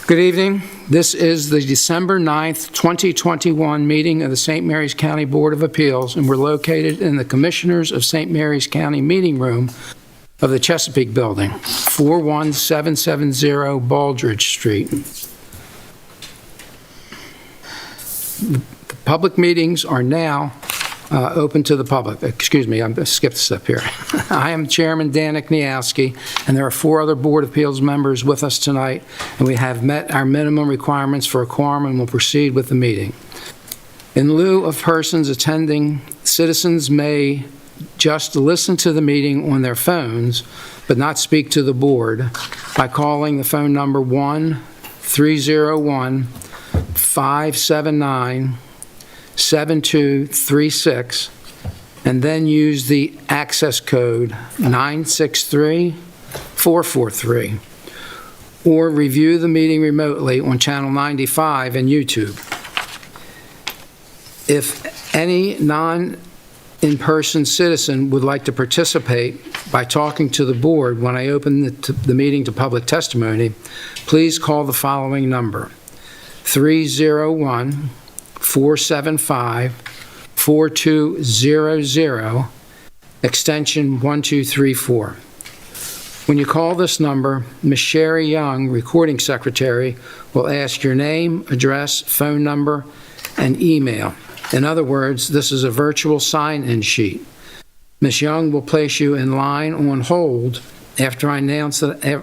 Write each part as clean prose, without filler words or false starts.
Good evening. This is the December 9th, 2021 meeting of the St. Mary's County Board of Appeals, and we're located in the Commissioners of St. Mary's County Meeting Room of the Chesapeake Building, 41770 Baldridge Street. The public meetings are now open to the public. Excuse me, I skipped a step here. I am Chairman Dan Kniaski, and there are 4 other Board of Appeals members with us tonight, and we have met our minimum requirements for a quorum and will proceed with the meeting. In lieu of persons attending, citizens may just listen to the meeting on their phones, but not speak to the board by calling the phone number 1-301-579-7236, and then use the access code 963443, or review the meeting remotely on Channel 95 and YouTube. If any non-in-person citizen would like to participate by talking to the board when I open the meeting to public testimony, please call the following number: 301-475-4200, extension 1234. When you call this number, Ms. Sherry Young, recording secretary, will ask your name, address, phone number, and email. In other words, this is a virtual sign-in sheet. Ms. Young will place you in line on hold after I announce that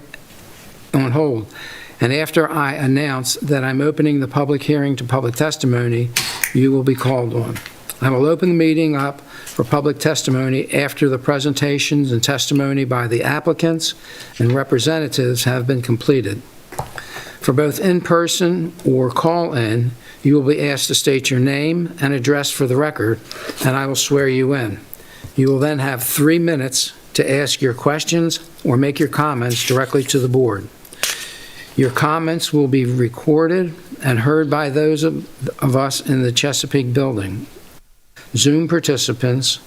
And after I announce that I'm opening the public hearing to public testimony, you will be called on. I will open the meeting up for public testimony after the presentations and testimony by the applicants and representatives have been completed. For both in-person or call-in, you will be asked to state your name and address for the record, and I will swear you in. You will then have 3 minutes to ask your questions or make your comments directly to the board. Your comments will be recorded and heard by those of us in the Chesapeake Building, Zoom participants,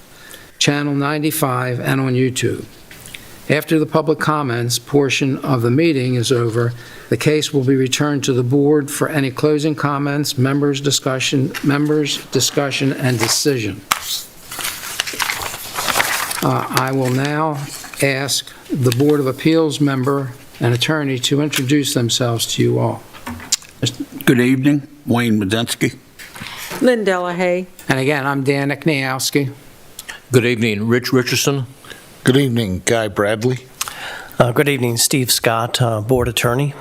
Channel 95, and on YouTube. After the public comments portion of the meeting is over, the case will be returned to the board for any closing comments, members' discussion, and decision. I will now ask the Board of Appeals member and attorney to introduce themselves to you all. Good evening, Wayne Medensky. Lynn Delahaye. And again, I'm Dan Kniaski. Good evening, Rich Richardson. Good evening, Guy Bradley. Good evening, Steve Scott, Board Attorney.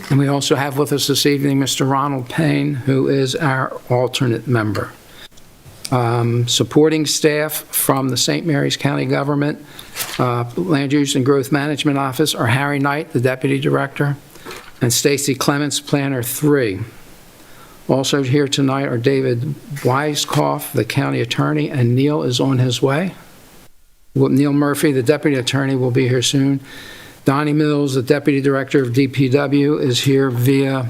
And we also have with us this evening Mr. Ronald Payne, who is our alternate member. Supporting staff from the St. Mary's County Government Land Use and Growth Management Office are Harry Knight, the Deputy Director, and Stacy Clements, Planner 3. Also here tonight are David Weiskopf, the County Attorney, and Neil is on his way. Neil Murphy, the Deputy Attorney, will be here soon. Donnie Mills, the Deputy Director of DPW, is here via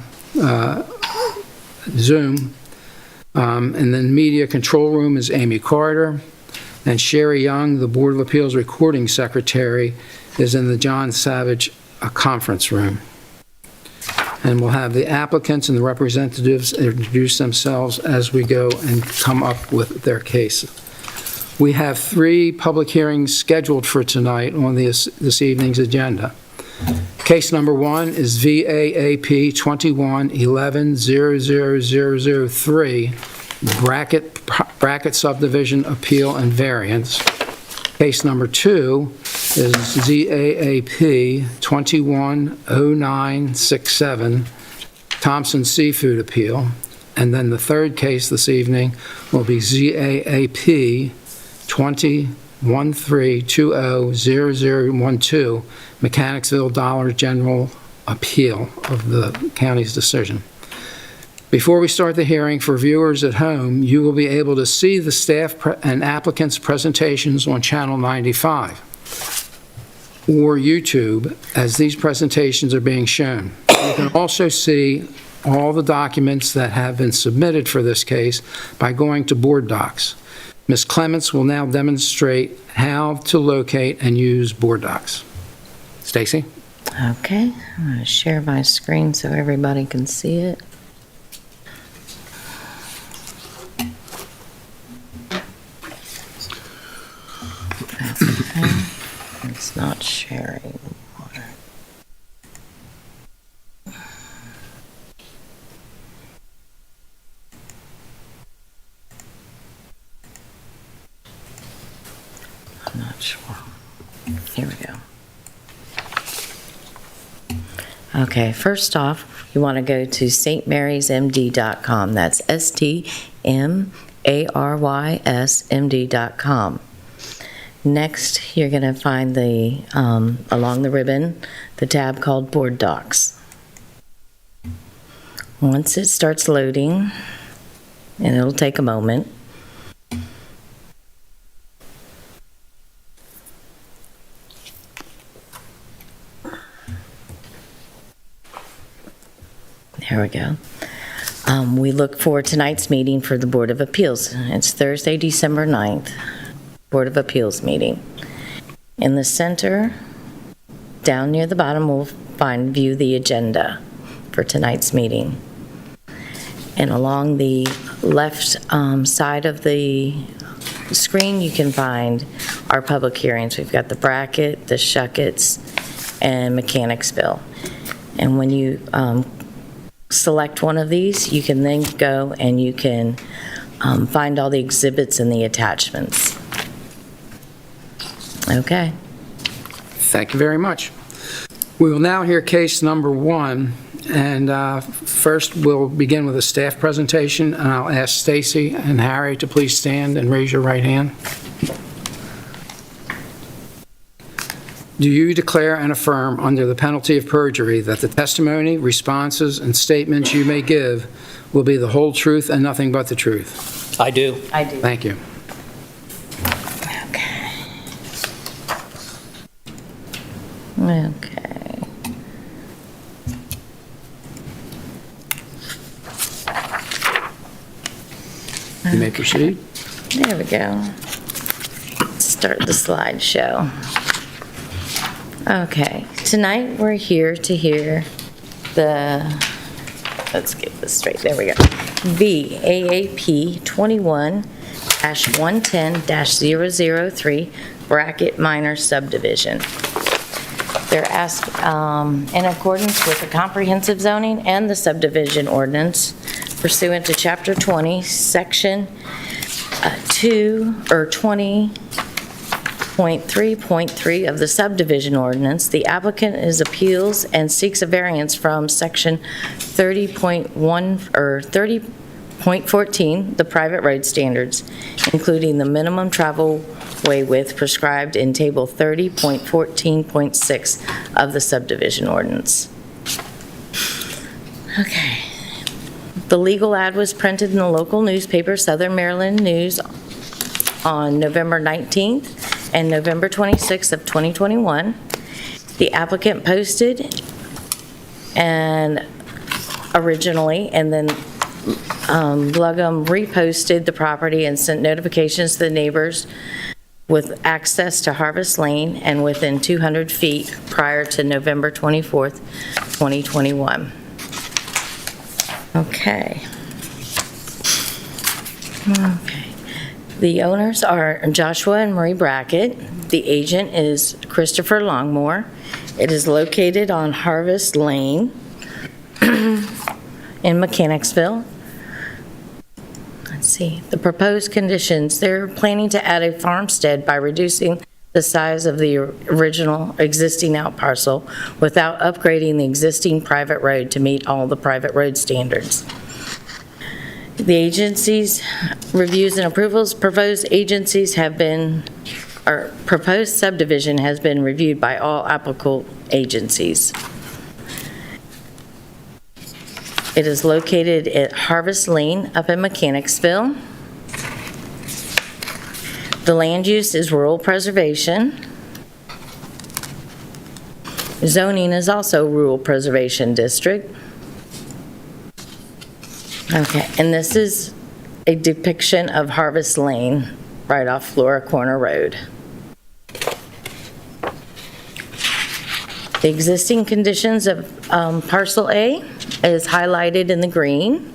Zoom. And then Media Control Room is Amy Carter. And Sherry Young, the Board of Appeals Recording Secretary, is in the John Savage Conference Room. And we'll have the applicants and the representatives introduce themselves as we go and come up with their case. We have 3 public hearings scheduled for tonight on this evening's agenda. Case number 1 is VAAP 21-11-00003, Brackett Subdivision Appeal and Variance. Case number 2 is ZAAP 21-0967, Thompson Seafood Appeal. And then the third case this evening will be ZAAP 20-1320-0012, Mechanicsville Dollar General Appeal of the county's decision. Before we start the hearing, for viewers at home, you will be able to see the staff and applicants' presentations on Channel 95 or YouTube as these presentations are being shown. You can also see all the documents that have been submitted for this case by going to Board Docs. Ms. Clements will now demonstrate how to locate and use Board Docs. Stacy? Okay, I'm going to share my screen so everybody can see it. Okay, it's not sharing. I'm not sure. Here we go. Okay, first off, you want to go to stmarysmd.com. That's stmarysmd.com. Next, you're going to find the, along the ribbon, the tab called Board Docs. Once it starts loading, and it'll take a moment, there we go. We look for tonight's meeting for the Board of Appeals. It's Thursday, December 9th, Board of Appeals meeting. In the center, down near the bottom, we'll find View the Agenda for tonight's meeting. And along the left side of the screen, you can find our public hearings. We've got the Brackett, the Shuckets, and Mechanicsville. And when you select one of these, you can then go and you can find all the exhibits and the attachments. Okay. Thank you very much. We will now hear case number 1, and first we'll begin with a staff presentation, and I'll ask Stacy and Harry to please stand and raise your right hand. Do you declare and affirm under the penalty of perjury that the testimony, responses, and statements you may give will be the whole truth and nothing but the truth? I do. I do. Thank you. Okay. You may proceed. There we go. Let's start the slideshow. Okay, tonight we're here to hear let's get this straight, there we go. VAAP 21-110-003 Brackett Minor Subdivision. They're asked, in accordance with the comprehensive zoning and the subdivision ordinance pursuant to Chapter 20, Section 20.3.3 of the subdivision ordinance, the applicant is appeals and seeks a variance from Section 30.1 or 30.14, the private road standards, including the minimum travel way width prescribed in Table 30.14.6 of the subdivision ordinance. Okay. The legal ad was printed in the local newspaper, Southern Maryland News, on November 19th and November 26th of 2021. The applicant posted and originally, and then Blugum reposted the property and sent notifications to the neighbors with access to Harvest Lane and within 200 feet prior to November 24th, 2021. Okay. The owners are Joshua and Marie Brackett. The agent is Christopher Longmore. It is located on Harvest Lane in Mechanicsville. Let's see, the proposed conditions, they're planning to add a farmstead by reducing the size of the original existing outparcel without upgrading the existing private road to meet all the private road standards. The agency's reviews and approvals, proposed subdivision has been reviewed by all applicable agencies. It is located at Harvest Lane up in Mechanicsville. The land use is rural preservation. Zoning is also rural preservation district. Okay, and this is a depiction of Harvest Lane right off Flora Corner Road. The existing conditions of parcel A is highlighted in the green.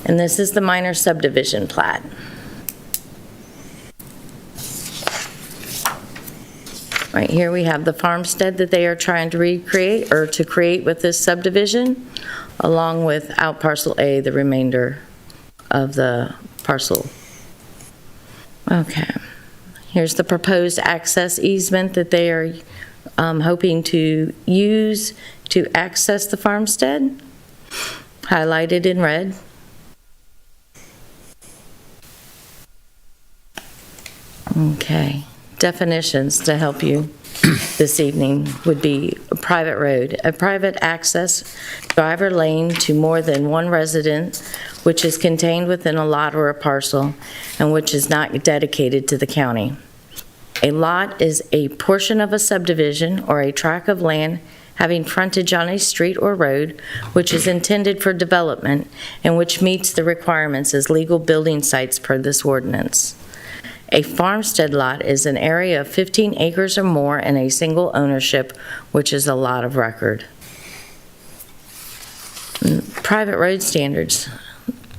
And this is the minor subdivision plat. Right here, we have the farmstead that they are trying to recreate, or to create with this subdivision, along with out parcel A, the remainder of the parcel. Okay. Here's the proposed access easement that they are hoping to use to access the farmstead, highlighted in red. Okay. Definitions to help you this evening would be a private road, a private access driver lane to more than one resident, which is contained within a lot or a parcel, and which is not dedicated to the county. A lot is a portion of a subdivision or a tract of land having frontage on a street or road, which is intended for development and which meets the requirements as legal building sites per this ordinance. A farmstead lot is an area of 15 acres or more in a single ownership, which is a lot of record. Private road standards.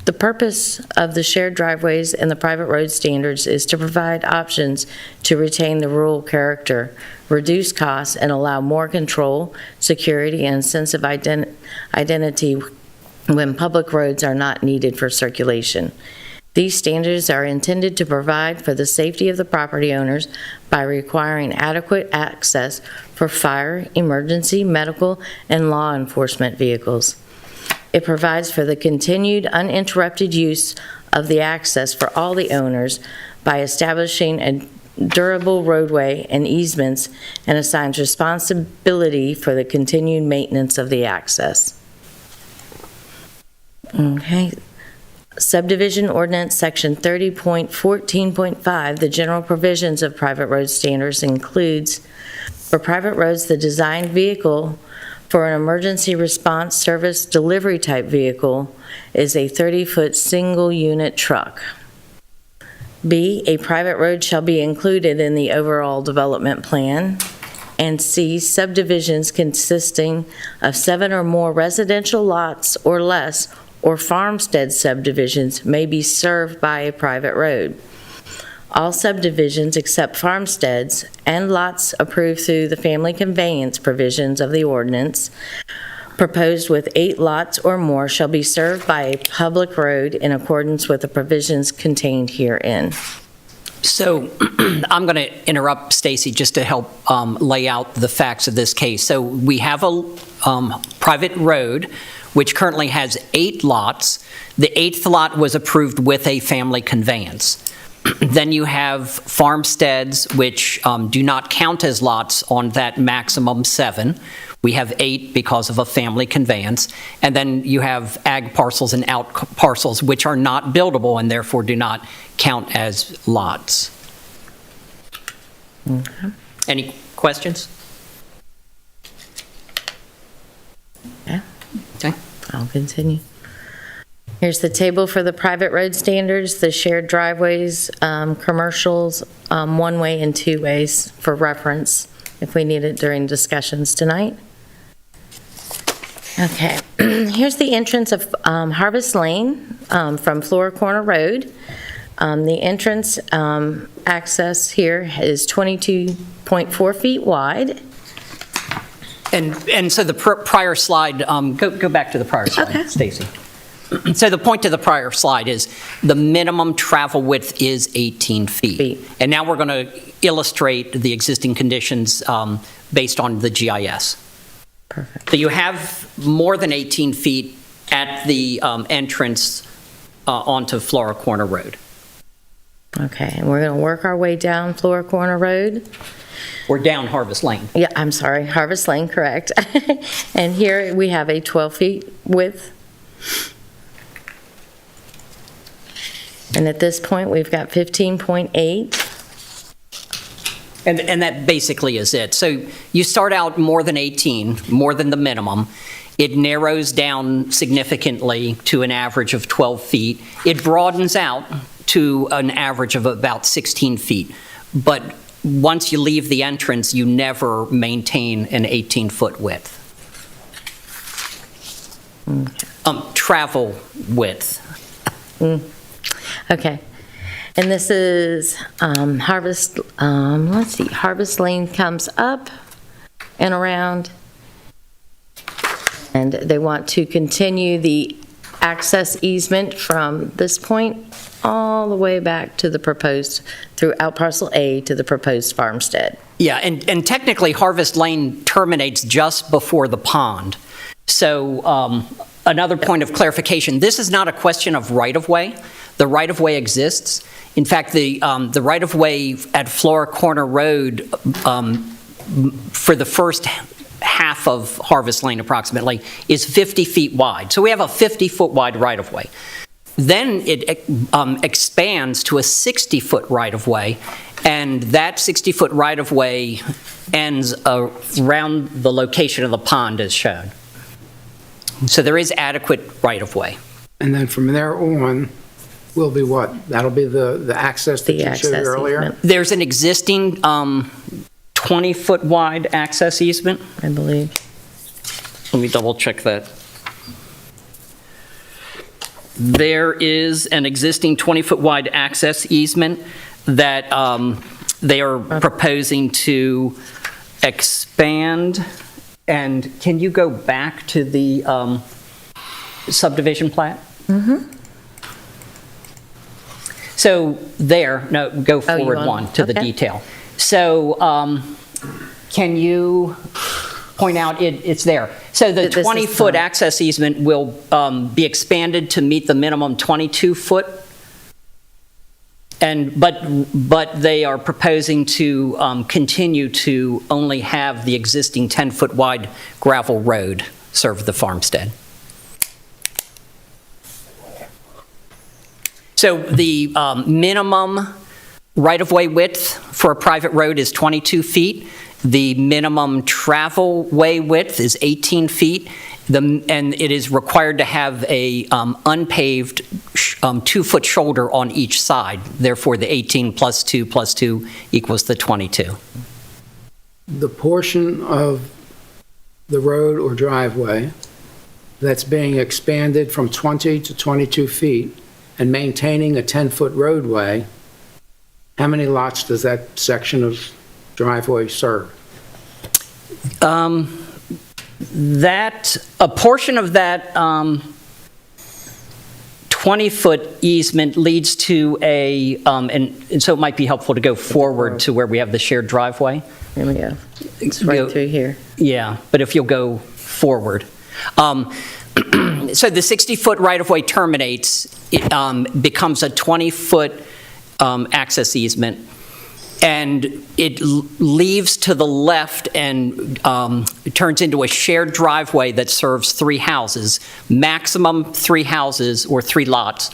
The purpose of the shared driveways and the private road standards is to provide options to retain the rural character, reduce costs, and allow more control, security, and sense of identity when public roads are not needed for circulation. These standards are intended to provide for the safety of the property owners by requiring adequate access for fire, emergency, medical, and law enforcement vehicles. It provides for the continued uninterrupted use of the access for all the owners by establishing a durable roadway and easements, and assigns responsibility for the continued maintenance of the access. Okay. Subdivision Ordinance Section 30.14.5, the general provisions of private road standards includes, for private roads, the designed vehicle for an emergency response service delivery type vehicle is a 30-foot single-unit truck. B, a private road shall be included in the overall development plan. And C, subdivisions consisting of 7 or more residential lots or less, or farmstead subdivisions may be served by a private road. All subdivisions except farmsteads and lots approved through the family conveyance provisions of the ordinance proposed with 8 lots or more shall be served by a public road in accordance with the provisions contained herein. So I'm going to interrupt Stacy just to help lay out the facts of this case. So we have a private road which currently has 8 lots. The 8th lot was approved with a family conveyance. Then you have farmsteads, which do not count as lots on that maximum 7. We have 8 because of a family conveyance. And then you have ag parcels and out parcels, which are not buildable and therefore do not count as lots. Okay. Any questions? Yeah. Okay. I'll continue. Here's the table for the private road standards, the shared driveways, commercials, one-way and two-ways for reference if we need it during discussions tonight. Okay, here's the entrance of Harvest Lane from Flora Corner Road. The entrance access here is 22.4 feet wide. And so the prior slide, go back to the prior slide, Okay. Stacy. So the point of the prior slide is the minimum travel width is 18 feet. And now we're going to illustrate the existing conditions based on the GIS. Perfect. So you have more than 18 feet at the entrance onto Flora Corner Road. Okay, and we're going to work our way down Flora Corner Road. Or down Harvest Lane. Yeah, I'm sorry, Harvest Lane, correct. And here we have a 12 feet width. And at this point, we've got 15.8. And that basically is it. So you start out more than 18, more than the minimum. It narrows down significantly to an average of 12 feet. It broadens out to an average of about 16 feet. But once you leave the entrance, you never maintain an 18-foot width. Travel width. Okay. And this is Harvest, let's see, Harvest Lane comes up and around, and they want to continue the access easement from this point all the way back to the proposed, through out parcel A to the proposed farmstead. Yeah, and technically Harvest Lane terminates just before the pond. So another point of clarification, this is not a question of right-of-way. The right-of-way exists. In fact, the right-of-way at Flora Corner Road for the first half of Harvest Lane approximately is 50 feet wide. So we have a 50-foot wide right-of-way. Then it expands to a 60-foot right-of-way, and that 60-foot right-of-way ends around the location of the pond as shown. So there is adequate right-of-way. And then from there on will be what? That'll be the access that The you showed access earlier? easement, There's an existing 20-foot wide access easement. I believe. Let me double check that. There is an existing 20-foot wide access easement that they are proposing to expand. And can you go back to the subdivision plat? Mm-hmm. So there, no, go Oh, you forward want- one to the okay. detail. So can you point out, it's there. So the This is 20-foot fine. access easement will be expanded to meet the minimum 22-foot. But they are proposing to continue to only have the existing 10-foot wide gravel road serve the farmstead. So the minimum right-of-way width for a private road is 22 feet. The minimum travel way width is 18 feet. And it is required to have a unpaved 2-foot shoulder on each side. Therefore, the 18 plus 2 plus 2 equals the 22. The portion of the road or driveway that's being expanded from 20 to 22 feet and maintaining a 10-foot roadway, how many lots does that section of driveway serve? A portion of that 20-foot easement leads to and so it might be helpful to go forward to where we have the shared driveway. There we go. It's right through here. Yeah, but if you'll go forward. So the 60-foot right-of-way terminates, it becomes a 20-foot access easement, and it leaves to the left and it turns into a shared driveway that serves 3 houses, maximum 3 houses or 3 lots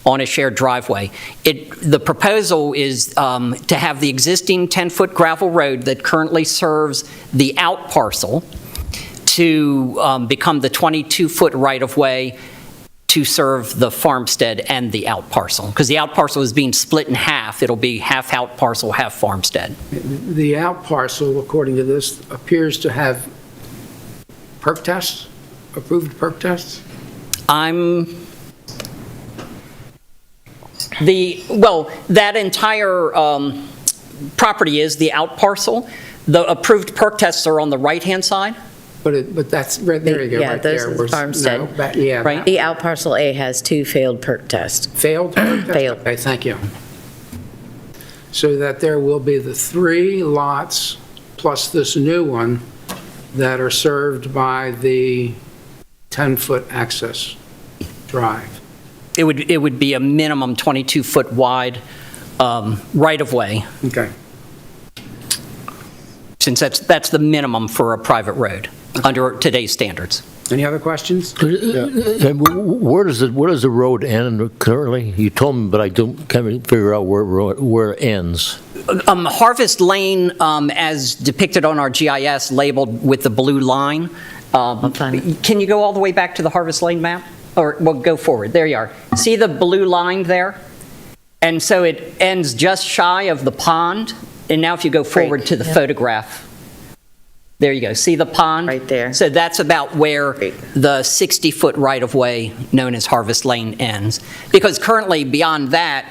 on a shared driveway. The proposal is to have the existing 10-foot gravel road that currently serves the out parcel to become the 22-foot right-of-way to serve the farmstead and the out parcel. Because the out parcel is being split in half. It'll be half out parcel, half farmstead. The out parcel, according to this, appears to have perk tests, approved perk tests? That entire property is the out parcel. The approved perk tests are on the right-hand side. But that's, right there you go, Yeah, right those there. are Where's- farmstead. no, yeah. Right. The out parcel A has 2 failed perk tests. Failed? perk test? Failed. Okay, thank you. So that there will be the 3 lots plus this new one that are served by the 10-foot access drive. It would be a minimum 22-foot wide right-of-way, Okay. since that's the minimum for a private road under today's standards. Any other questions? And where does the road end currently? You told me, but I can't figure out where it ends. Harvest Lane, as depicted on our GIS, labeled with the blue line. fine. Can you go all the way back to the Harvest Lane map? Or, well, go forward. There you are. See the blue line there? And so it ends just shy of the pond, And now if you go forward to the yeah. photograph, there you go. See the pond? Right there. So that's about where Great. the 60-foot right-of-way known as Harvest Lane ends. Because currently, beyond that,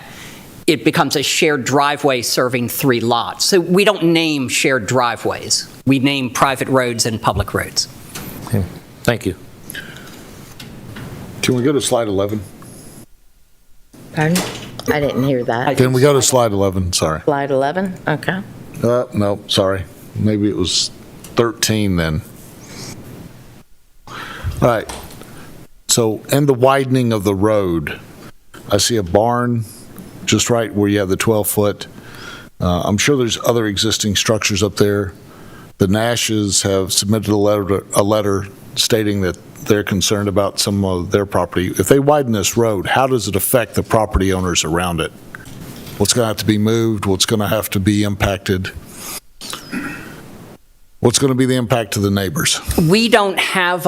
it becomes a shared driveway serving 3 lots. So we don't name shared driveways. We name private roads and public roads. Thank you. Can we go to slide 11? Pardon? I didn't hear that. Can we go to slide 11? Sorry. Slide 11? Okay. No, sorry. Maybe it was 13 then. All right. So, and the widening of the road. I see a barn just right where you have the 12-foot. I'm sure there's other existing structures up there. The Nashes have submitted a letter stating that they're concerned about some of their property. If they widen this road, how does it affect the property owners around it? What's going to have to be moved? What's going to have to be impacted? What's going to be the impact to the neighbors? We don't have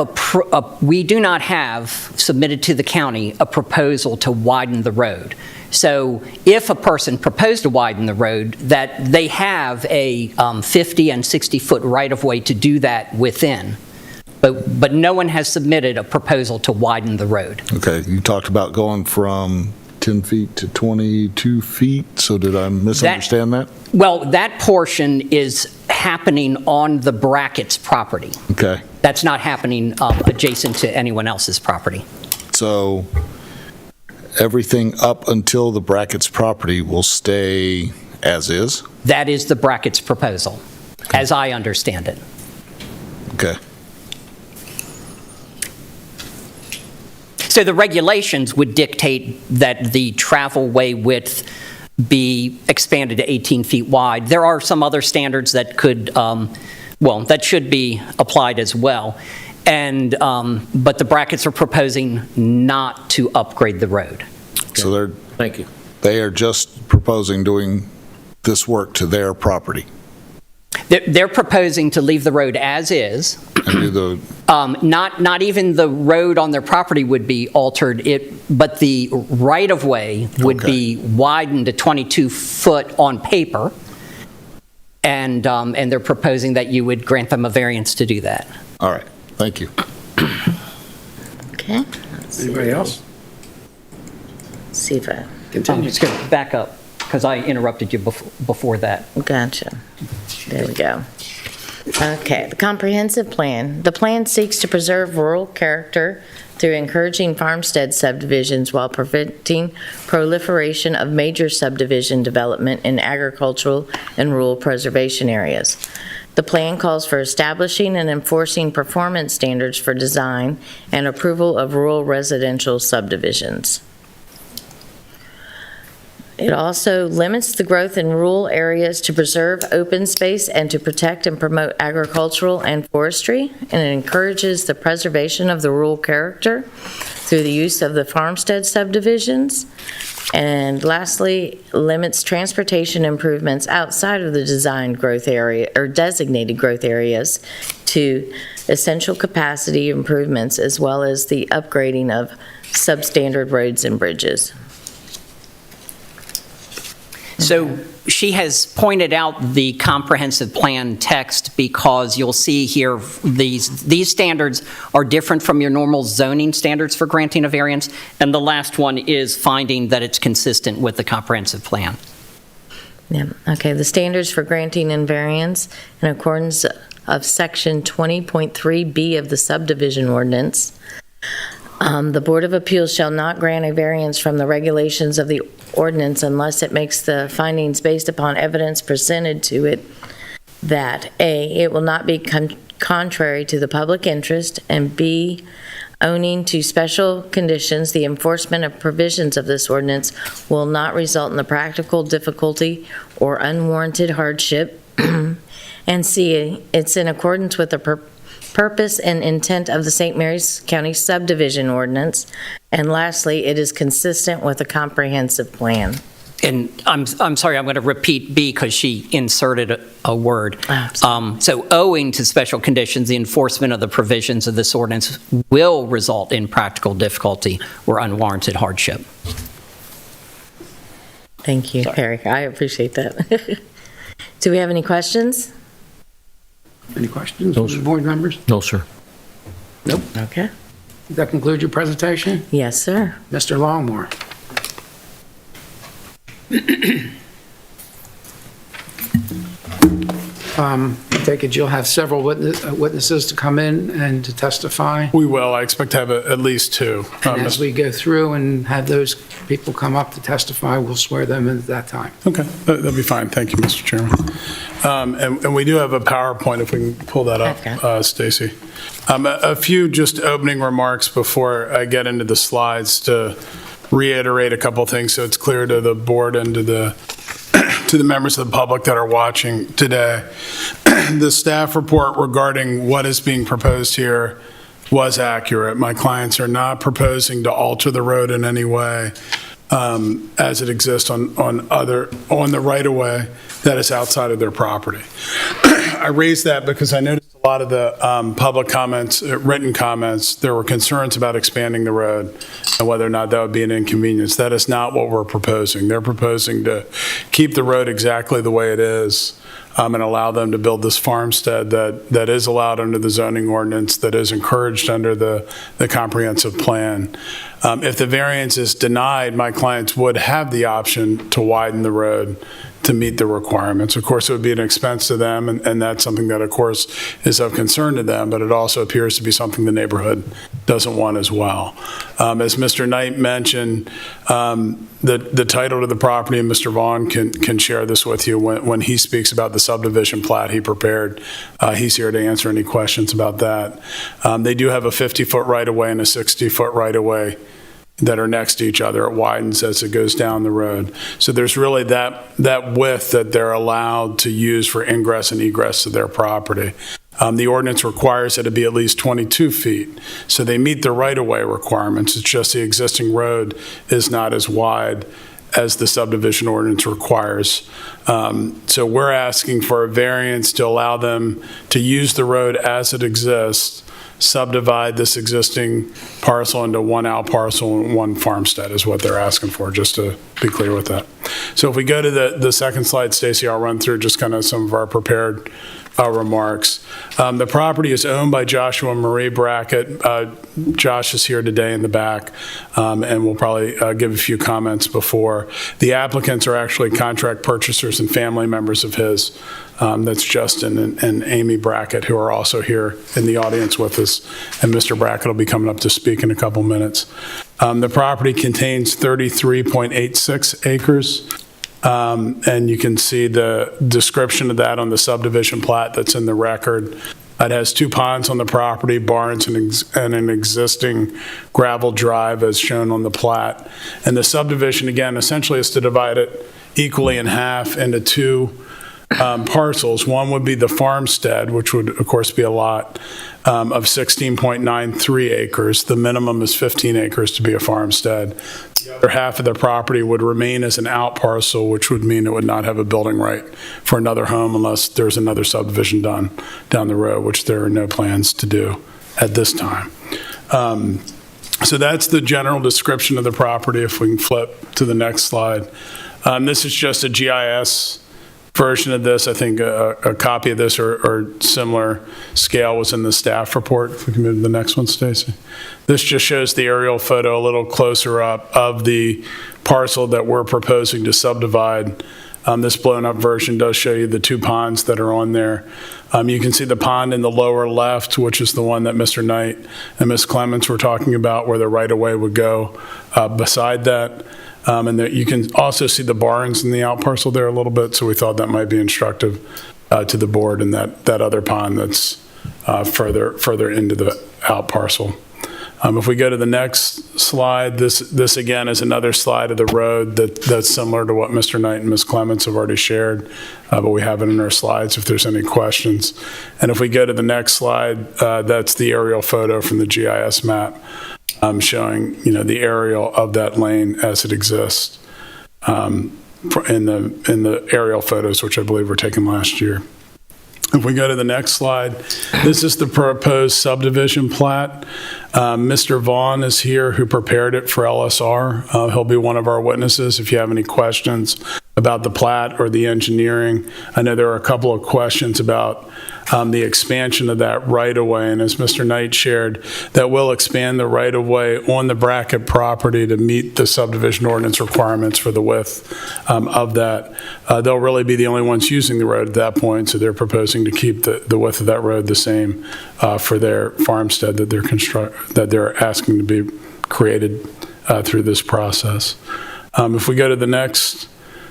we do not have submitted to the county a proposal to widen the road. So if a person proposed to widen the road, that they have a 50 and 60-foot right-of-way to do that within. But no one has submitted a proposal to widen the road. Okay, you talked about going from 10 feet to 22 feet, so did I misunderstand that? Well, that portion is happening on the Brackett's property. Okay, That's not happening adjacent to anyone else's property. so everything up until the Brackett's property will stay as is? That is the Brackett's proposal, as I understand it. Okay, So the regulations would dictate that the travelway width be expanded to 18 feet wide. There are some other standards that could, that should be applied as well. And, but the Bracketts are proposing not to upgrade the road. so Thank you. they are just proposing doing this work to their property They're proposing to leave the road as is. and do the, Not even the road on their property would be altered, but the right-of-way would be widened to 22 foot on paper, and they're proposing that you would grant them a variance to do that. all right, thank you. Okay. Anybody else? See if I, Continue. Just go back up, because I interrupted you before that. gotcha. There we go. Okay, the comprehensive plan. The plan seeks to preserve rural character through encouraging farmstead subdivisions while preventing proliferation of major subdivision development in agricultural and rural preservation areas. The plan calls for establishing and enforcing performance standards for design and approval of rural residential subdivisions. It also limits the growth in rural areas to preserve open space and to protect and promote agricultural and forestry, and it encourages the preservation of the rural character through the use of the farmstead subdivisions. And lastly, limits transportation improvements outside of the designed growth area or designated growth areas to essential capacity improvements as well as the upgrading of substandard roads and bridges. So she has pointed out the comprehensive plan text because you'll see here these standards are different from your normal zoning standards for granting a variance, and the last one is finding that it's consistent with the comprehensive plan. Yeah, okay, the standards for granting and variance in accordance of section 20.3B of the subdivision ordinance. The Board of Appeals shall not grant a variance from the regulations of the ordinance unless it makes the findings based upon evidence presented to it that A, it will not be contrary to the public interest, and B, owning to special conditions, the enforcement of provisions of this ordinance will not result in the practical difficulty or unwarranted hardship, and C, it's in accordance with the purpose and intent of the St. Mary's County subdivision ordinance, and lastly, it is consistent with a comprehensive plan. And I'm sorry, I'm going to repeat B because she inserted a word. So owing to special conditions, the enforcement of the provisions of this ordinance will result in practical difficulty or unwarranted hardship. Thank you, Eric. I appreciate that. Do we have any questions? Any questions No, from the sir. board members? No, sir. Okay. Does that conclude your presentation? Yes, sir. Mr. Longmore? I take it you'll have several witnesses to come in and to testify? We will. I expect to have at least two. And as we go through and have those people come up to testify, we'll swear them in at that time. Okay, that'll be fine. Thank you, Mr. Chairman. And we do have a PowerPoint, if we can pull that Okay. up, Stacy. A few just opening remarks before I get into the slides to reiterate a couple things so it's clear to the board and to the members of the public that are watching today. The staff report regarding what is being proposed here was accurate. My clients are not proposing to alter the road in any way as it exists on the right-of-way that is outside of their property. I raised that because I noticed a lot of the public comments, written comments, there were concerns about expanding the road and whether or not that would be an inconvenience. That is not what we're proposing. They're proposing to keep the road exactly the way it is and allow them to build this farmstead that is allowed under the zoning ordinance, that is encouraged under the comprehensive plan. If the variance is denied, my clients would have the option to widen the road to meet the requirements. Of course, it would be an expense to them, and that's something that, of course, is of concern to them, but it also appears to be something the neighborhood doesn't want as well. As Mr. Knight mentioned, the title to the property, and Mr. Vaughn can share this with you when he speaks about the subdivision plat he prepared. He's here to answer any questions about that. They do have a 50-foot right-of-way and a 60-foot right-of-way that are next to each other. It widens as it goes down the road. So there's really that width that they're allowed to use for ingress and egress to their property. The ordinance requires that it be at least 22 feet. So they meet the right-of-way requirements. It's just the existing road is not as wide as the subdivision ordinance requires. So we're asking for a variance to allow them to use the road as it exists, subdivide this existing parcel into one out parcel and one farmstead is what they're asking for, just to be clear with that. So if we go to the second slide, Stacy, I'll run through just kind of some of our prepared remarks. The property is owned by Joshua and Marie Brackett. Josh is here today in the back, and we'll probably give a few comments before. The applicants are actually contract purchasers and family members of his. That's Justin and Amy Brackett, who are also here in the audience with us, and Mr. Brackett will be coming up to speak in a couple minutes. The property contains 33.86 acres. And you can see the description of that on the subdivision plat that's in the record. It has 2 ponds on the property, barns, and an existing gravel drive as shown on the plat. And the subdivision, again, essentially is to divide it equally in half into 2 parcels. One would be the farmstead, which would, of course, be a lot of 16.93 acres. The minimum is 15 acres to be a farmstead. The other half of the property would remain as an out parcel, which would mean it would not have a building right for another home unless there's another subdivision done down the road, which there are no plans to do at this time. So that's the general description of the property. If we can flip to the next slide. This is just a GIS version of this. I think a copy of this or similar scale was in the staff report. If we can move to the next one, Stacy. This just shows the aerial photo a little closer up of the parcel that we're proposing to subdivide. This blown up version does show you the 2 ponds that are on there. You can see the pond in the lower left, which is the one that Mr. Knight and Ms. Clements were talking about, where the right-of-way would go beside that. And you can also see the barns in the out parcel there a little bit, so we thought that might be instructive to the board, and that other pond that's further into the out parcel. If we go to the next slide, this again is another slide of the road that's similar to what Mr. Knight and Ms. Clements have already shared, but we have it in our slides if there's any questions. And if we go to the next slide, that's the aerial photo from the GIS map. Showing, the aerial of that lane as it exists in the aerial photos, which I believe were taken last year. If we go to the next slide, this is the proposed subdivision plat. Mr. Vaughn is here, who prepared it for LSR. He'll be one of our witnesses if you have any questions about the plat or the engineering. I know there are a couple of questions about the expansion of that right-of-way, and as Mr. Knight shared, that will expand the right-of-way on the Brackett property to meet the subdivision ordinance requirements for the width of that. They'll really be the only ones using the road at that point, so they're proposing to keep the width of that road the same for their farmstead that they're asking to be created through this process. If we go to the next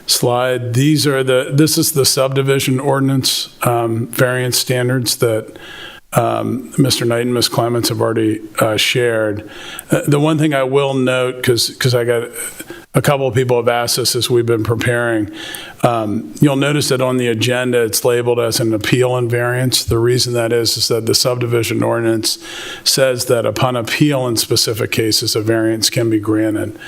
slide, this is the subdivision ordinance variance standards that Mr. Knight and Ms. Clements have already shared. The one thing I will note, because I got a couple of people have asked us as we've been preparing, you'll notice that on the agenda it's labeled as an appeal and variance. The reason that is that the subdivision ordinance says that upon appeal in specific cases, a variance can be granted.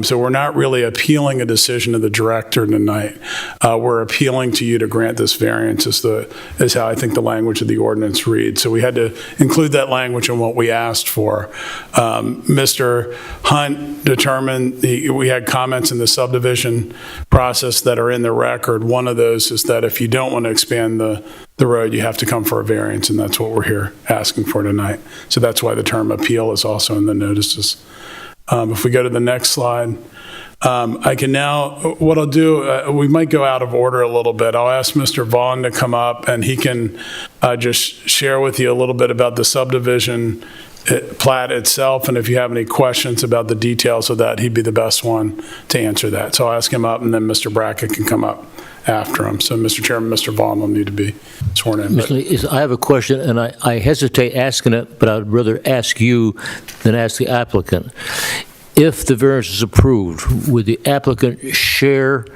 So we're not really appealing a decision of the director tonight. We're appealing to you to grant this variance is how I think the language of the ordinance reads. So we had to include that language in what we asked for. Mr. Hunt determined we had comments in the subdivision process that are in the record. One of those is that if you don't want to expand the road, you have to come for a variance, and that's what we're here asking for tonight. So that's why the term appeal is also in the notices. If we go to the next slide, I can now, what I'll do, we might go out of order a little bit. I'll ask Mr. Vaughn to come up and he can just share with you a little bit about the subdivision plat itself. And if you have any questions about the details of that, he'd be the best one to answer that. So I'll ask him up and then Mr. Brackett can come up after him. So Mr. Chairman, Mr. Vaughn will need to be sworn in. Mr. Lee, I have a question, and I hesitate asking it, but I'd rather ask you than ask the applicant. If the variance is approved, would the applicant share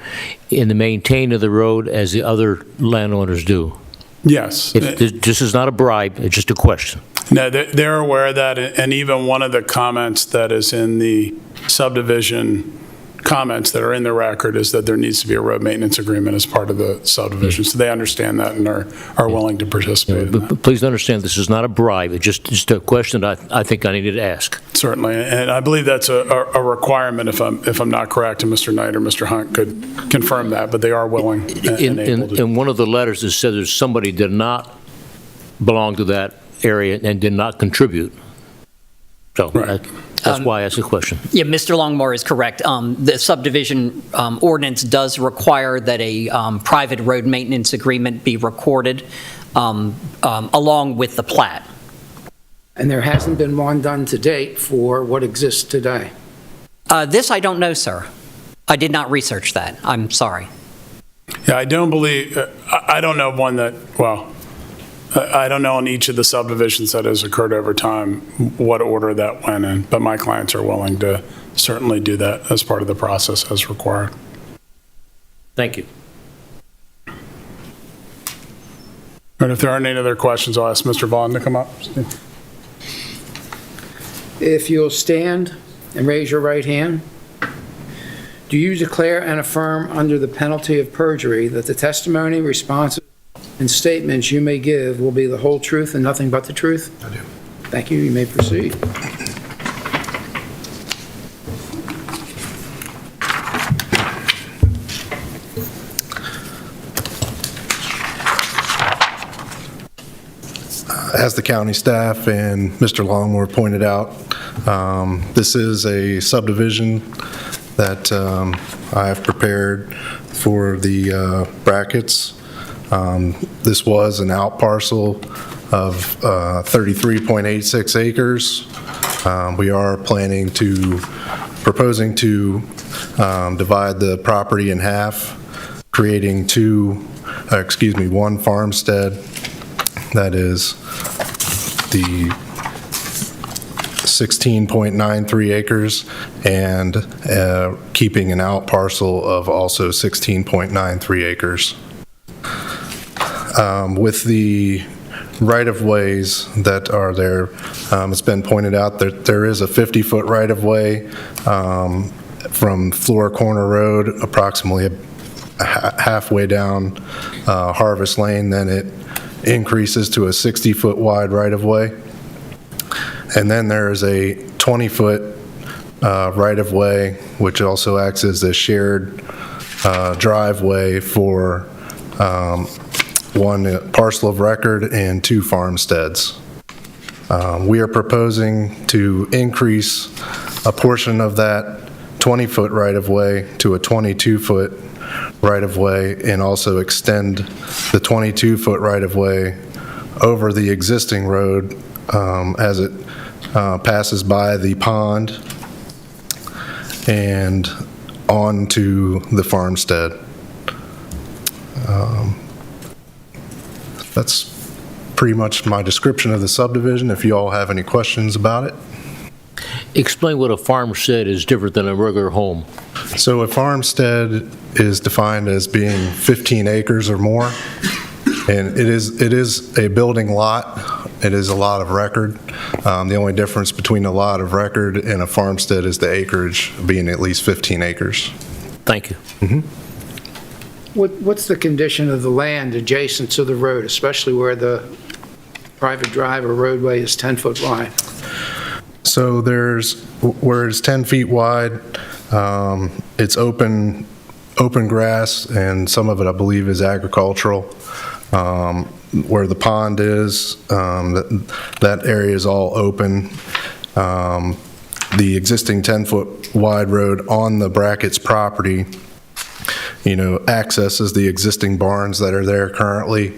in the maintaining of the road as the other landowners do? Yes. This is not a bribe, it's just a question. No, they're aware of that, and even one of the comments that is in the subdivision comments that are in the record is that there needs to be a road maintenance agreement as part of the subdivision. So they understand that and are willing to participate in that. But please understand, this is not a bribe. It's just a question that I think I needed to ask. Certainly, and I believe that's a requirement if I'm not correct, and Mr. Knight or Mr. Hunt could confirm that, but they are willing and able to. In one of the letters, it says there's somebody did not belong to that area and did not contribute. So Right. that's why I asked the question. Yeah, Mr. Longmore is correct. The subdivision ordinance does require that a private road maintenance agreement be recorded along with the plat. And there hasn't been one done to date for what exists today. This I don't know, sir. I did not research that. I'm sorry. Yeah, I don't believe, I don't know of one that, well, I don't know in each of the subdivisions that has occurred over time what order that went in, but my clients are willing to certainly do that as part of the process as required. Thank you. And if there aren't any other questions, I'll ask Mr. Vaughn to come up. If you'll stand and raise your right hand, do you declare and affirm under the penalty of perjury that the testimony, responses, and statements you may give will be the whole truth and nothing but the truth? I do. Thank you. You may proceed. As the county staff and Mr. Longmore pointed out, this is a subdivision that I have prepared for the brackets. This was an out parcel of 33.86 acres. We are proposing to divide the property in half, creating one farmstead that is the 16.93 acres and keeping an out parcel of also 16.93 acres. With the right-of-ways that are there, it's been pointed out that there is a 50-foot right-of-way from Flora Corner Road, approximately halfway down Harvest Lane. Then it increases to a 60-foot wide right-of-way. And then there is a 20-foot right-of-way, which also acts as a shared driveway for one parcel of record and 2 farmsteads. We are proposing to increase a portion of that 20-foot right-of-way to a 22-foot right-of-way, and also extend the 22-foot right-of-way over the existing road as it passes by the pond and on to the farmstead. That's pretty much my description of the subdivision, if you all have any questions about it. Explain what a farmstead is different than a regular home. So a farmstead is defined as being 15 acres or more, and it is a building lot. It is a lot of record. The only difference between a lot of record and a farmstead is the acreage being at least 15 acres. Thank you. What's the condition of the land adjacent to the road, especially where the private drive or roadway is 10 foot wide? So where it's 10 feet wide, it's open grass, and some of it, I believe, is agricultural. Where the pond is, that area is all open. The existing 10-foot wide road on the Brackett's property, accesses the existing barns that are there currently,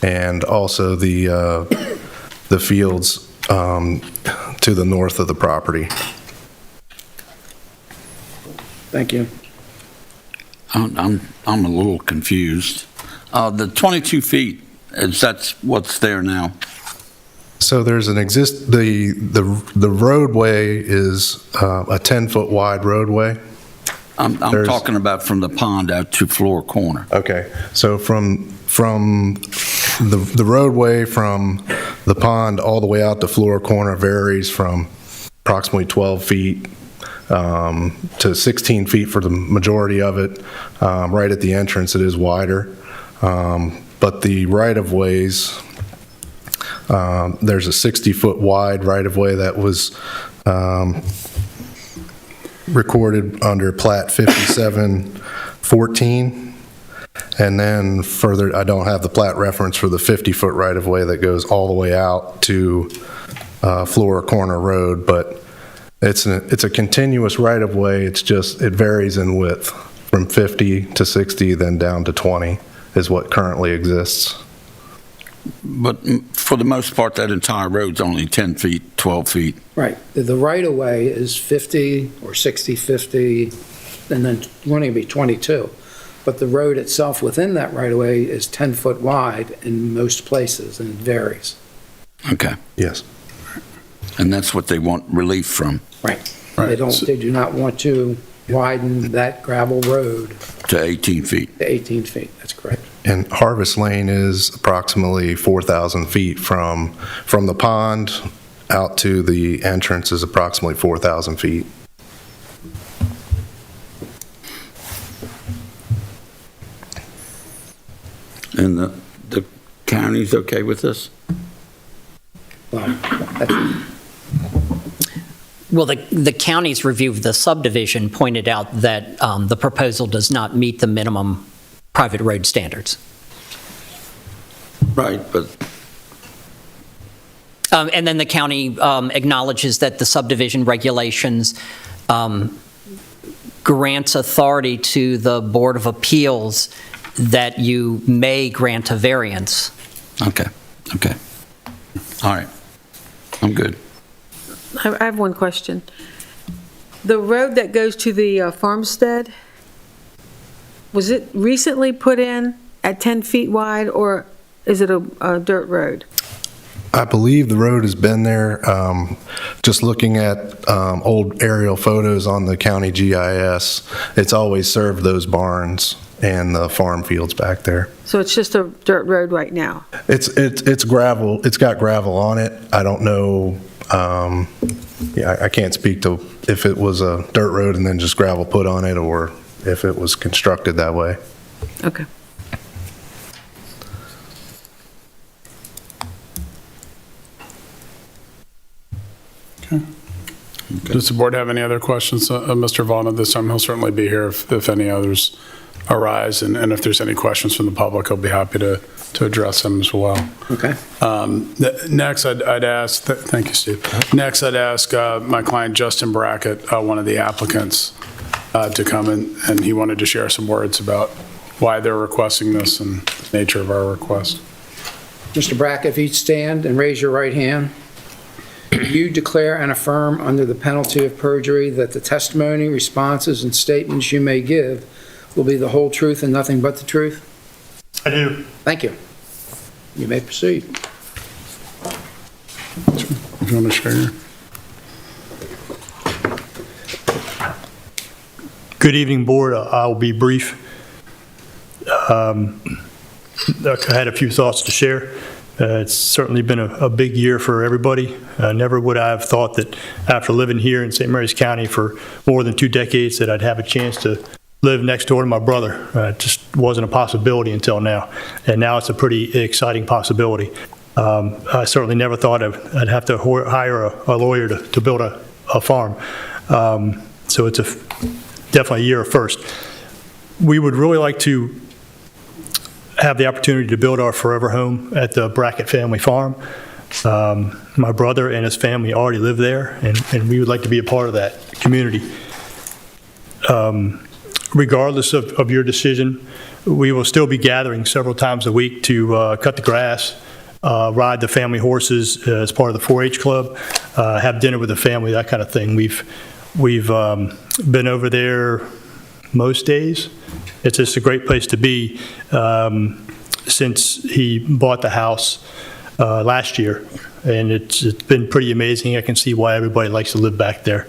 and also the fields to the north of the property. Thank you. I'm a little confused. The 22 feet, that's what's there now? So there's the roadway is a 10-foot wide roadway. I'm talking about from the pond out to Flora Corner. Okay, so from the roadway from the pond all the way out to Flora Corner varies from approximately 12 feet to 16 feet for the majority of it. Right at the entrance, it is wider. But the right-of-ways, there's a 60-foot wide right-of-way that was recorded under Plat 5714. And then further, I don't have the plat reference for the 50-foot right-of-way that goes all the way out to Flora Corner Road, but it's a continuous right-of-way. It's just, it varies in width from 50 to 60, then down to 20 is what currently exists. But for the most part, that entire road's only 10 feet, 12 feet. Right. The right-of-way is 50 or 60, 50, and then wanting to be 22. But the road itself within that right-of-way is 10 foot wide in most places, and it varies. Okay. Yes. And that's what they want relief from. Right. Right. They do not want to widen that gravel road To 18 feet. to 18 feet. That's correct. And Harvest Lane is approximately 4,000 feet from the pond out to the entrance is approximately 4,000 feet. And the county's okay with this? Well, that's- Well, the county's review of the subdivision pointed out that the proposal does not meet the minimum private road standards. Right, but And then the county acknowledges that the subdivision regulations grants authority to the Board of Appeals that you may grant a variance. okay. All right. I'm good. I have one question. The road that goes to the farmstead, was it recently put in at 10 feet wide, or is it a dirt road? I believe the road has been there. Just looking at old aerial photos on the county GIS, it's always served those barns and the farm fields back there. So it's just a dirt road right now? It's gravel. It's got gravel on it. I don't know. I can't speak to if it was a dirt road and then just gravel put on it, or if it was constructed that way. Okay. Does the board have any other questions? Mr. Vaughn, at this time, he'll certainly be here if any others arise, and if there's any questions from the public, I'll be happy to address them as well. Okay. Next, I'd ask, thank you, Steve. Next, I'd ask my client, Justin Brackett, one of the applicants, to come in, and he wanted to share some words about why they're requesting this and the nature of our request. Mr. Brackett, if you'd stand and raise your right hand. You declare and affirm under the penalty of perjury that the testimony, responses, and statements you may give will be the whole truth and nothing but the truth? I do. Thank you. You may proceed. If you want to share your... Good evening, Board. I'll be brief. I had a few thoughts to share. It's certainly been a big year for everybody. Never would I have thought that after living here in St. Mary's County for more than 2 decades that I'd have a chance to live next door to my brother. It just wasn't a possibility until now. And now it's a pretty exciting possibility. I certainly never thought I'd have to hire a lawyer to build a farm. So it's definitely a year of first. We would really like to have the opportunity to build our forever home at the Brackett family farm. My brother and his family already live there, and we would like to be a part of that community. Regardless of your decision, we will still be gathering several times a week to cut the grass, ride the family horses as part of the 4-H club, have dinner with the family, that kind of thing. We've been over there most days. It's just a great place to be since he bought the house last year, and it's been pretty amazing. I can see why everybody likes to live back there.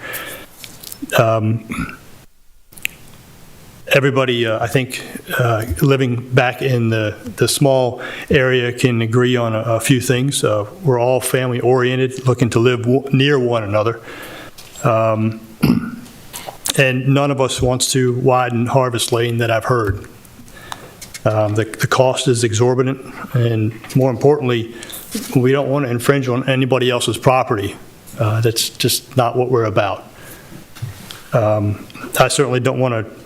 Everybody, I think, living back in the small area can agree on a few things. We're all family-oriented, looking to live near one another. And none of us wants to widen Harvest Lane that I've heard. The cost is exorbitant, and more importantly, we don't want to infringe on anybody else's property. That's just not what we're about. I certainly don't want to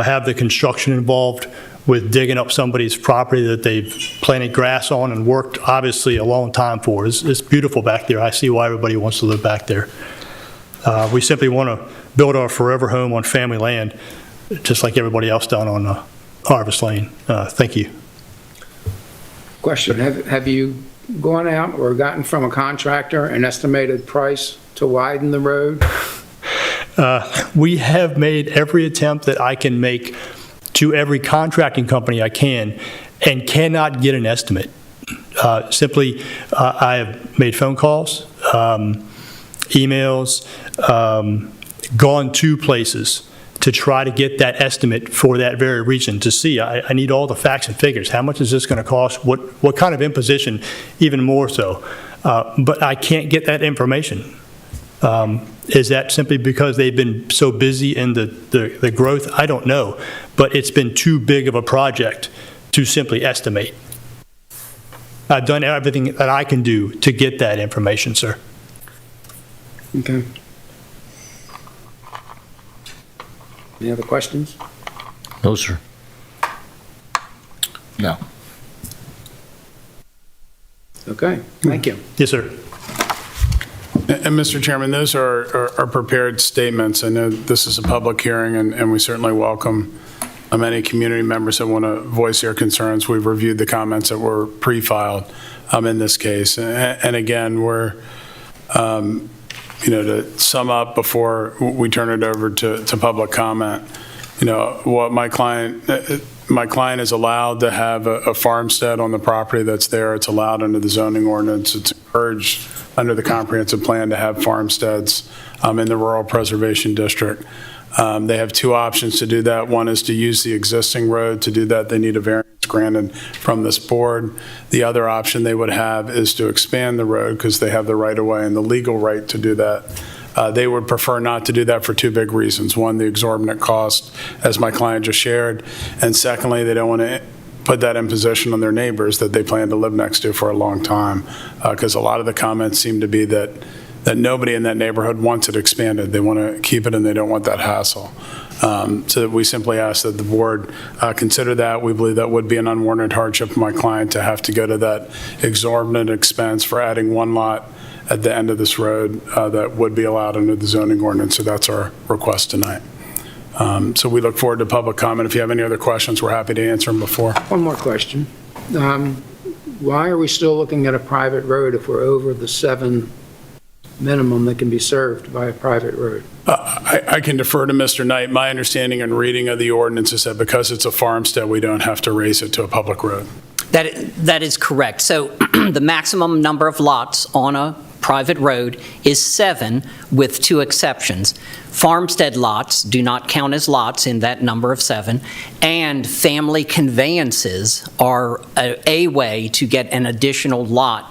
have the construction involved with digging up somebody's property that they've planted grass on and worked obviously a long time for. It's beautiful back there. I see why everybody wants to live back there. We simply want to build our forever home on family land, just like everybody else done on Harvest Lane. Thank you. Question, have you gone out or gotten from a contractor an estimated price to widen the road? We have made every attempt that I can make to every contracting company I can and cannot get an estimate. Simply, I have made phone calls, emails, gone to places to try to get that estimate for that very region to see. I need all the facts and figures. How much is this going to cost? What kind of imposition? Even more so. But I can't get that information. Is that simply because they've been so busy in the growth? I don't know. But it's been too big of a project to simply estimate. I've done everything that I can do to get that information, sir. Okay. Any other questions? No, sir. No. Okay, thank you. Yes, sir. And Mr. Chairman, those are prepared statements. I know this is a public hearing, and we certainly welcome any community members that want to voice their concerns. We've reviewed the comments that were pre-filed in this case. And again, we're, to sum up before we turn it over to public comment, what my client is allowed to have a farmstead on the property that's there. It's allowed under the zoning ordinance. It's encouraged under the comprehensive plan to have farmsteads in the Rural Preservation District. They have 2 options to do that. One is to use the existing road. To do that, they need a variance granted from this board. The other option they would have is to expand the road because they have the right-of-way and the legal right to do that. They would prefer not to do that for 2 big reasons. One, the exorbitant cost, as my client just shared, and secondly, they don't want to put that imposition on their neighbors that they plan to live next to for a long time, because a lot of the comments seem to be that nobody in that neighborhood wants it expanded. They want to keep it and they don't want that hassle. So we simply ask that the board consider that. We believe that would be an unwarranted hardship for my client to have to go to that exorbitant expense for adding one lot at the end of this road that would be allowed under the zoning ordinance. So that's our request tonight. So we look forward to public comment. If you have any other questions, we're happy to answer them before. One more question. Why are we still looking at a private road if we're over the 7 minimum that can be served by a private road? I can defer to Mr. Knight. My understanding and reading of the ordinance is that because it's a farmstead, we don't have to raise it to a public road. That is correct. So the maximum number of lots on a private road is 7, with 2 exceptions. Farmstead lots do not count as lots in that number of 7, and family conveyances are a way to get an additional lot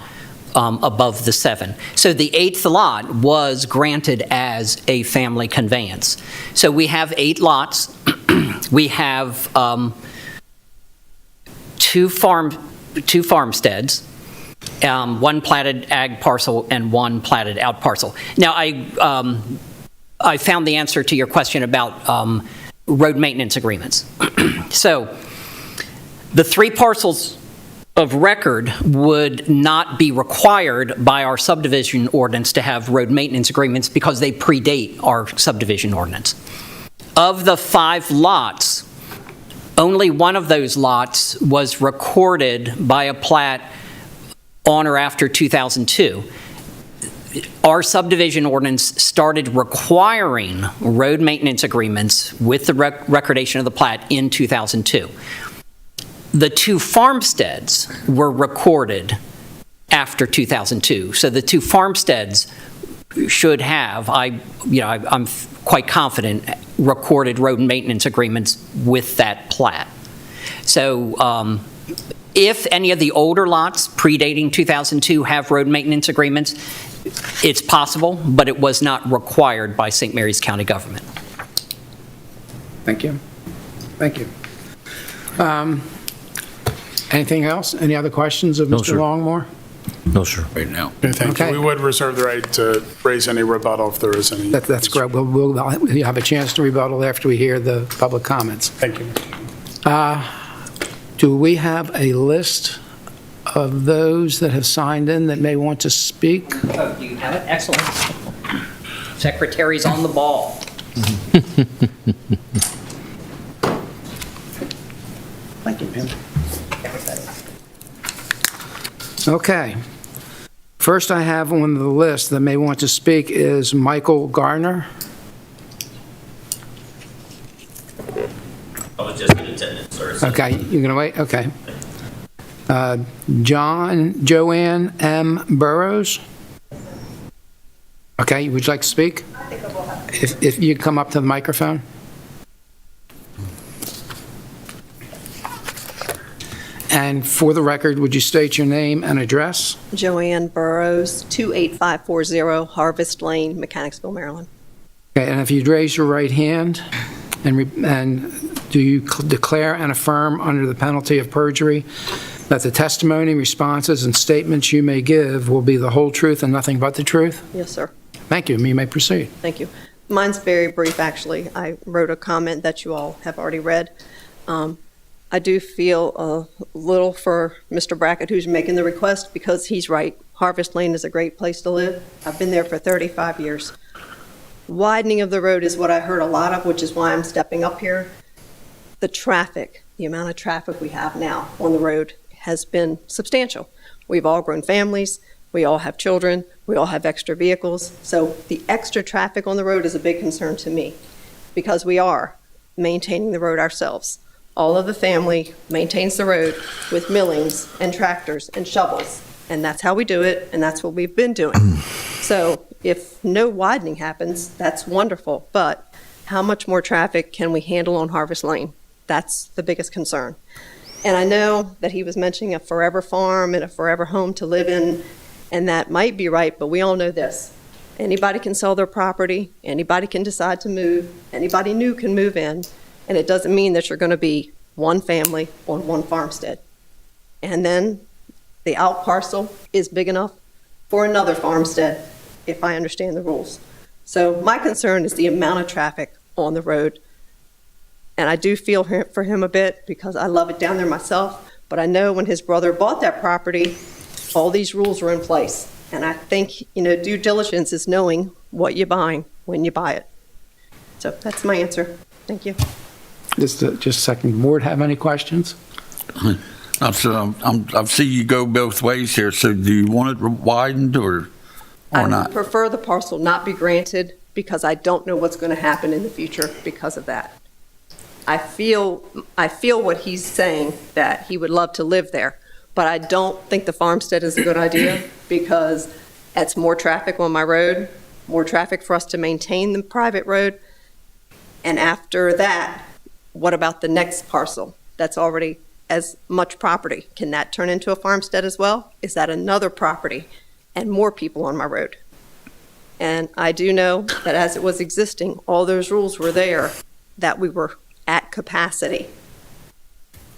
above the 7. So the 8th lot was granted as a family conveyance. So we have 8 lots. We have 2 farmsteads, 1 platted ag parcel and 1 platted out parcel. Now, I found the answer to your question about road maintenance agreements. So the 3 parcels of record would not be required by our subdivision ordinance to have road maintenance agreements because they predate our subdivision ordinance. Of the 5 lots, only 1 of those lots was recorded by a plat on or after 2002. Our subdivision ordinance started requiring road maintenance agreements with the recordation of the plat in 2002. The 2 farmsteads were recorded after 2002. So the 2 farmsteads should have, I'm quite confident, recorded road maintenance agreements with that plat. So if any of the older lots predating 2002 have road maintenance agreements, it's possible, but it was not required by St. Mary's County government. Thank you. Thank you. Anything else? Any other questions of No, Mr. sir. Longmore? No, sir. Right now. Okay, thank you. Okay. We would reserve the right to raise any rebuttal if there is any. That's great. We'll have a chance to rebuttal after we hear the public comments. Thank you. Do we have a list of those that have signed in that may want to speak? Oh, do you have it? Excellent. Secretary's on the ball. Thank you, ma'am. Okay. First I have on the list that may want to speak is Michael Garner. I was just in attendance, sir. Okay, you're going to wait? Okay. Joanne M. Burrows. Okay, would you like to speak? If you come up to the microphone. And for the record, would you state your name and address? Joanne Burrows, 28540 Harvest Lane, Mechanicsville, Maryland. Okay, and if you'd raise your right hand, and do you declare and affirm under the penalty of perjury that the testimony, responses, and statements you may give will be the whole truth and nothing but the truth? Yes, sir. Thank you. You may proceed. Thank you. Mine's very brief, actually. I wrote a comment that you all have already read. I do feel a little for Mr. Brackett, who's making the request, because he's right. Harvest Lane is a great place to live. I've been there for 35 years. Widening of the road is what I heard a lot of, which is why I'm stepping up here. The traffic, the amount of traffic we have now on the road has been substantial. We've all grown families. We all have children. We all have extra vehicles. So the extra traffic on the road is a big concern to me, because we are maintaining the road ourselves. All of the family maintains the road with millings and tractors and shovels, and that's how we do it, and that's what we've been doing. So if no widening happens, that's wonderful, but how much more traffic can we handle on Harvest Lane? That's the biggest concern. And I know that he was mentioning a forever farm and a forever home to live in, and that might be right, but we all know this. Anybody can sell their property, anybody can decide to move, anybody new can move in, and it doesn't mean that you're going to be one family on one farmstead. And then the out parcel is big enough for another farmstead, if I understand the rules. So my concern is the amount of traffic on the road. And I do feel for him a bit because I love it down there myself. But I know when his brother bought that property, all these rules were in place. And I think, due diligence is knowing what you're buying when you buy it. So that's my answer. Thank you. Just a second. Board have any questions? I see you go both ways here, so do you want it widened or I not? would prefer the parcel not be granted because I don't know what's going to happen in the future because of that. I feel what he's saying, that he would love to live there, but I don't think the farmstead is a good idea because it's more traffic on my road, more traffic for us to maintain the private road. And after that, what about the next parcel that's already as much property? Can that turn into a farmstead as well? Is that another property and more people on my road? And I do know that as it was existing, all those rules were there, that we were at capacity.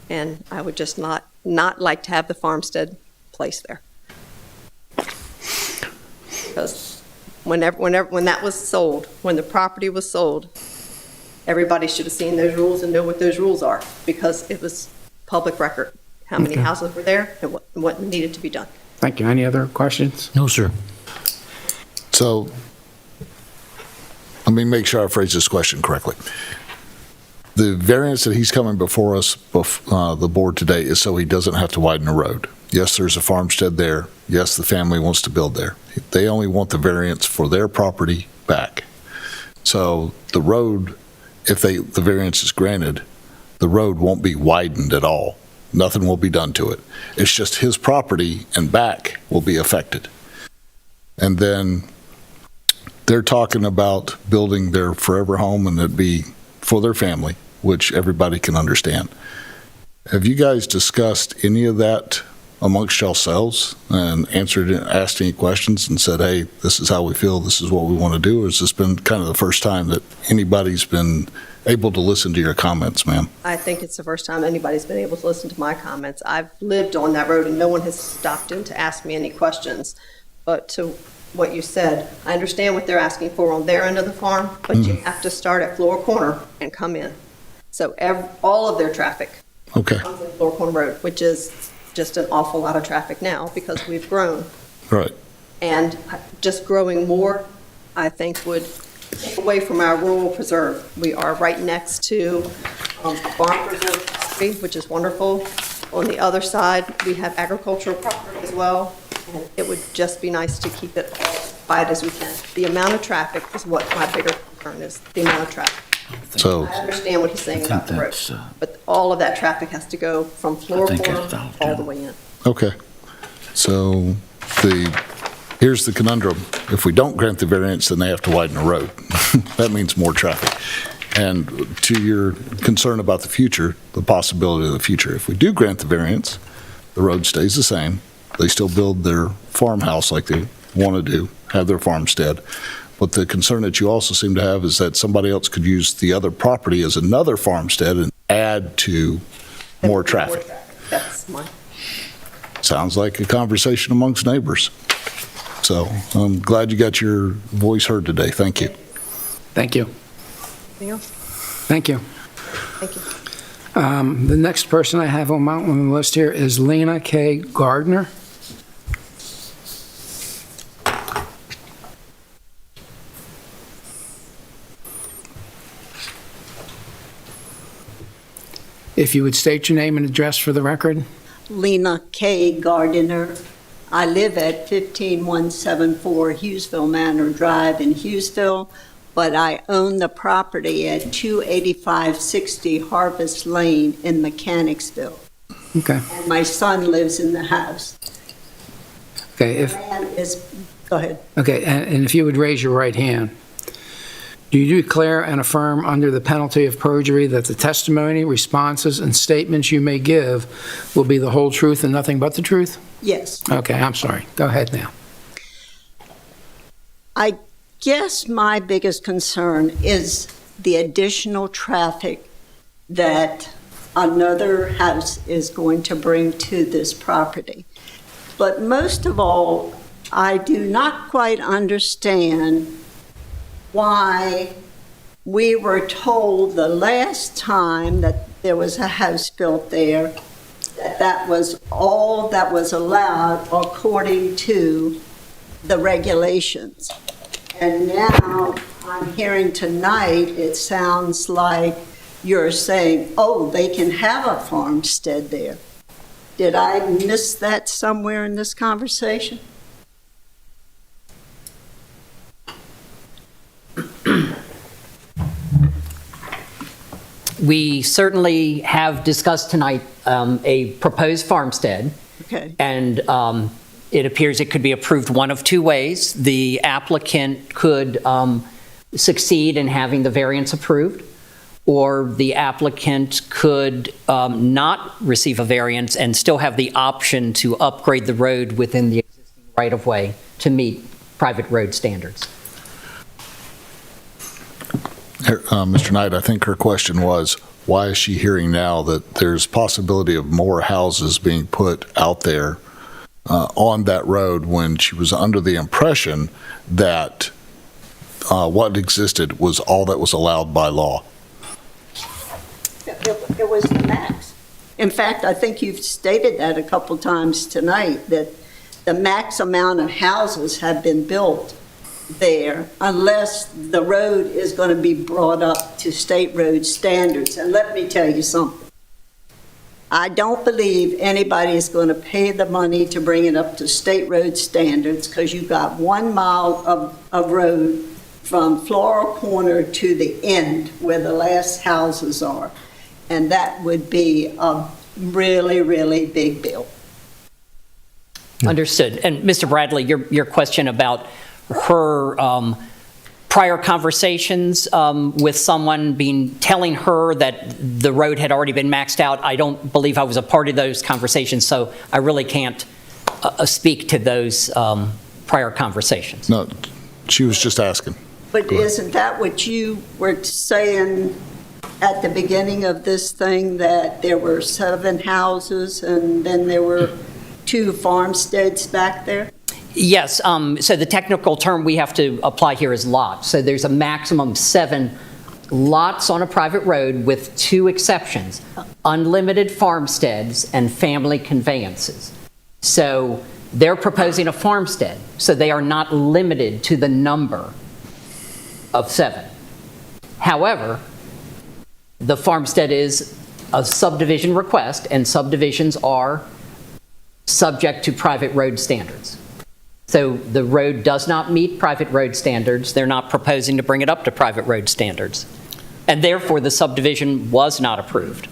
And I would just not like to have the farmstead placed there. Because when that was sold, when the property was sold, everybody should have seen those rules and know what those rules are, because it was public record, how many houses were there and what needed to be done. Thank you. Any other questions? No, sir. So, let me make sure I phrase this question correctly. The variance that he's coming before us, the board today, is so he doesn't have to widen the road. Yes, there's a farmstead there. Yes, the family wants to build there. They only want the variance for their property back. So the road, if the variance is granted, the road won't be widened at all. Nothing will be done to it. It's just his property and back will be affected. And then they're talking about building their forever home, and it'd be for their family, which everybody can understand. Have you guys discussed any of that amongst yourselves and asked any questions and said, hey, this is how we feel, this is what we want to do? Or has this been kind of the first time that anybody's been able to listen to your comments, ma'am? I think it's the first time anybody's been able to listen to my comments. I've lived on that road and no one has stopped in to ask me any questions. But to what you said, I understand what they're asking for on their end of the farm, but you have to start at Floor Corner and come in. So all of their traffic Okay, comes in Floor Corner Road, which is just an awful lot of traffic now because we've grown. right. And just growing more, I think, would take away from our rural preserve. We are right next to farm preserve property, which is wonderful. On the other side, we have agricultural property as well, and it would just be nice to keep it as wide as we can. The amount of traffic is what my bigger concern is, the amount of traffic. So, I understand what he's saying about the road, but all of that traffic has to go from Floor Corner all the way in. okay. So here's the conundrum. If we don't grant the variance, then they have to widen the road. That means more traffic. And to your concern about the future, the possibility of the future, if we do grant the variance, the road stays the same. They still build their farmhouse like they want to do, have their farmstead. But the concern that you also seem to have is that somebody else could use the other property as another farmstead and add to more traffic. That's my. Sounds like a conversation amongst neighbors. So I'm glad you got your voice heard today. Thank you. Thank you. Anything else? Thank you. Thank you. The next person I have on the list here is Lena K. Gardner. If you would state your name and address for the record. Lena K. Gardiner. I live at 15174 Hughesville Manor Drive in Hughesville, but I own the property at 28560 Harvest Lane in Mechanicsville. Okay. And my son lives in the house. Okay. Go ahead. Okay, and if you would raise your right hand. Do you declare and affirm under the penalty of perjury that the testimony, responses, and statements you may give will be the whole truth and nothing but the truth? Yes. Okay, I'm sorry. Go ahead now. I guess my biggest concern is the additional traffic that another house is going to bring to this property. But most of all, I do not quite understand why we were told the last time that there was a house built there, that that was all that was allowed according to the regulations. And now I'm hearing tonight, it sounds like you're saying, oh, they can have a farmstead there. Did I miss that somewhere in this conversation? We certainly have discussed tonight a proposed farmstead, Okay. and it appears it could be approved one of two ways. The applicant could succeed in having the variance approved, or the applicant could not receive a variance and still have the option to upgrade the road within the existing right-of-way to meet private road standards. Mr. Knight, I think her question was, why is she hearing now that there's possibility of more houses being put out there on that road when she was under the impression that what existed was all that was allowed by law? It was the max. In fact, I think you've stated that a couple times tonight, that the max amount of houses have been built there unless the road is going to be brought up to state road standards. And let me tell you something. I don't believe anybody is going to pay the money to bring it up to state road standards, because you've got 1 mile of road from Floral Corner to the end where the last houses are. And that would be a really, really big bill. Understood. And Mr. Bradley, your question about her prior conversations with someone telling her that the road had already been maxed out, I don't believe I was a part of those conversations, so I really can't speak to those prior conversations. No, she was just asking. But isn't that what you were saying at the beginning of this thing, that there were 7 houses and then there were 2 farmsteads back there? Yes, so the technical term we have to apply here is lots. So there's a maximum of 7 lots on a private road with 2 exceptions: unlimited farmsteads and family conveyances. So they're proposing a farmstead, so they are not limited to the number of 7. However, the farmstead is a subdivision request, and subdivisions are subject to private road standards. So the road does not meet private road standards. They're not proposing to bring it up to private road standards. And therefore, the subdivision was not approved.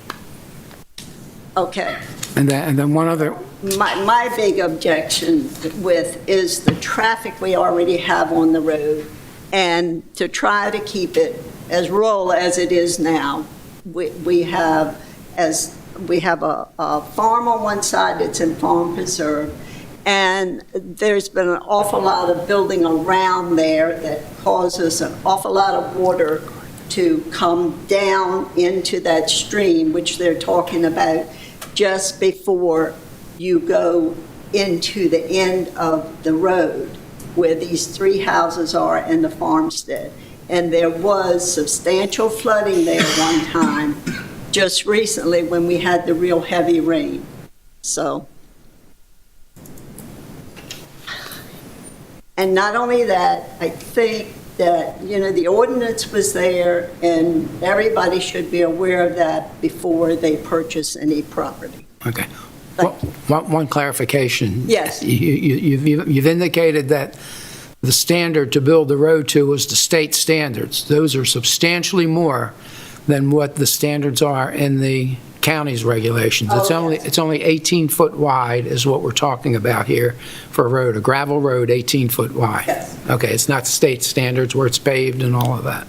Okay. And then one other, My big objection with is the traffic we already have on the road, and to try to keep it as rural as it is now. We have a farm on one side that's in farm preserve, and there's been an awful lot of building around there that causes an awful lot of water to come down into that stream, which they're talking about just before you go into the end of the road where these 3 houses are and the farmstead. And there was substantial flooding there one time, just recently when we had the real heavy rain. So, and not only that, I think that, the ordinance was there, and everybody should be aware of that before they purchase any property. okay. One clarification. Yes. You've indicated that the standard to build the road to was the state standards. Those are substantially more than what the standards are in the county's regulations. Oh, It's only 18 foot wide is what we're talking about here for a road, a gravel road, 18 foot wide. Yes. Okay, it's not state standards where it's paved and all of that.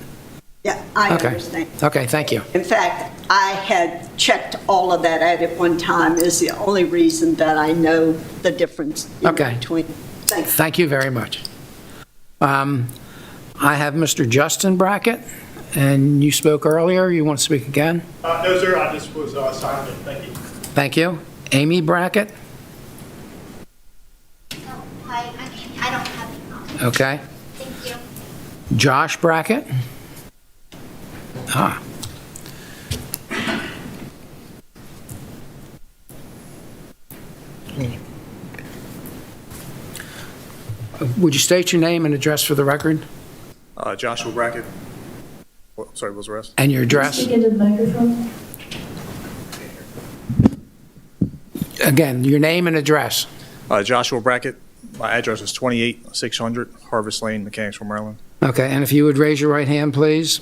Yeah, I Okay. understand. Okay, thank you. In fact, I had checked all of that out at one time, is the only reason that I know the difference Okay. between. Thanks. Thank you very much. I have Mr. Justin Brackett, and you spoke earlier. You want to speak again? No, sir, I just was signing in. Thank you. Thank you. Amy Brackett? Hi, I'm Amy. I don't have any comments. Okay. Thank you. Josh Brackett? Ah. Would you state your name and address for the record? Joshua Brackett. Sorry, what was the rest? And your address? Speak into the microphone. Again, your name and address. Joshua Brackett. My address is 28600 Harvest Lane, Mechanicsville, Maryland. Okay, and if you would raise your right hand, please.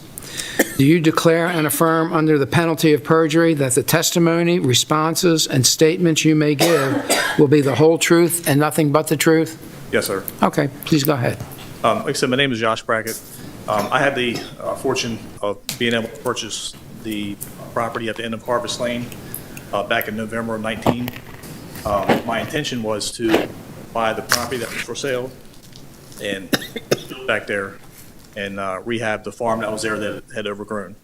Do you declare and affirm under the penalty of perjury that the testimony, responses, and statements you may give will be the whole truth and nothing but the truth? Yes, sir. Okay, please go ahead. Like I said, my name is Josh Brackett. I had the fortune of being able to purchase the property at the end of Harvest Lane back in November of 19. My intention was to buy the property that was for sale and build back there and rehab the farm that was there that had overgrown.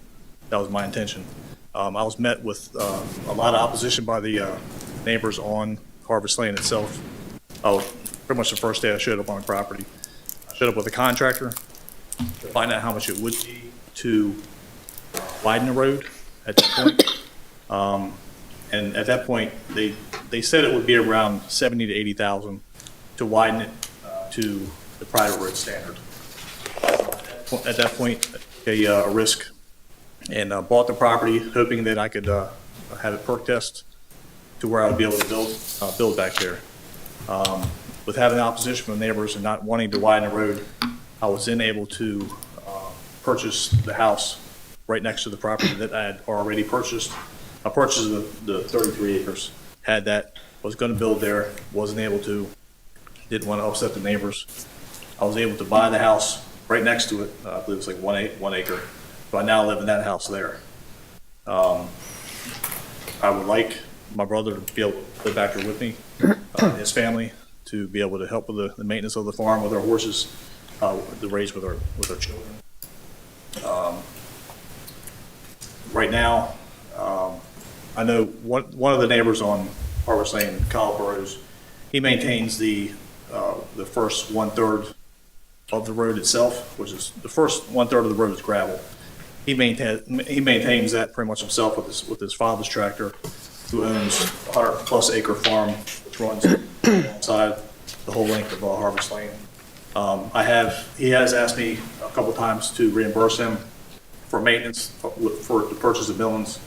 That was my intention. I was met with a lot of opposition by the neighbors on Harvest Lane itself. Pretty much the first day I showed up on the property. I showed up with a contractor to find out how much it would be to widen the road at that point. And at that point, they said it would be around $70,000 to $80,000 to widen it to the private road standard. At that point, a risk and bought the property hoping that I could have it perk test to where I would be able to build back there. With having opposition from the neighbors and not wanting to widen the road, I was then able to purchase the house right next to the property that I had already purchased. I purchased the 33 acres, had that, was going to build there, wasn't able to, didn't want to upset the neighbors. I was able to buy the house right next to it. I believe it's like 1 acre. So I now live in that house there. I would like my brother to be able to live back there with me, his family, to be able to help with the maintenance of the farm, with our horses, to raise with our children. Right now, I know one of the neighbors on Harvest Lane, Kyle Burrows, he maintains the first 1/3 of the road itself, which is the first 1/3 of the road is gravel. He maintains that pretty much himself with his father's tractor, who owns a 100+ acre farm, which runs alongside the whole length of Harvest Lane. He has asked me a couple times to reimburse him for maintenance for the purchase of millings.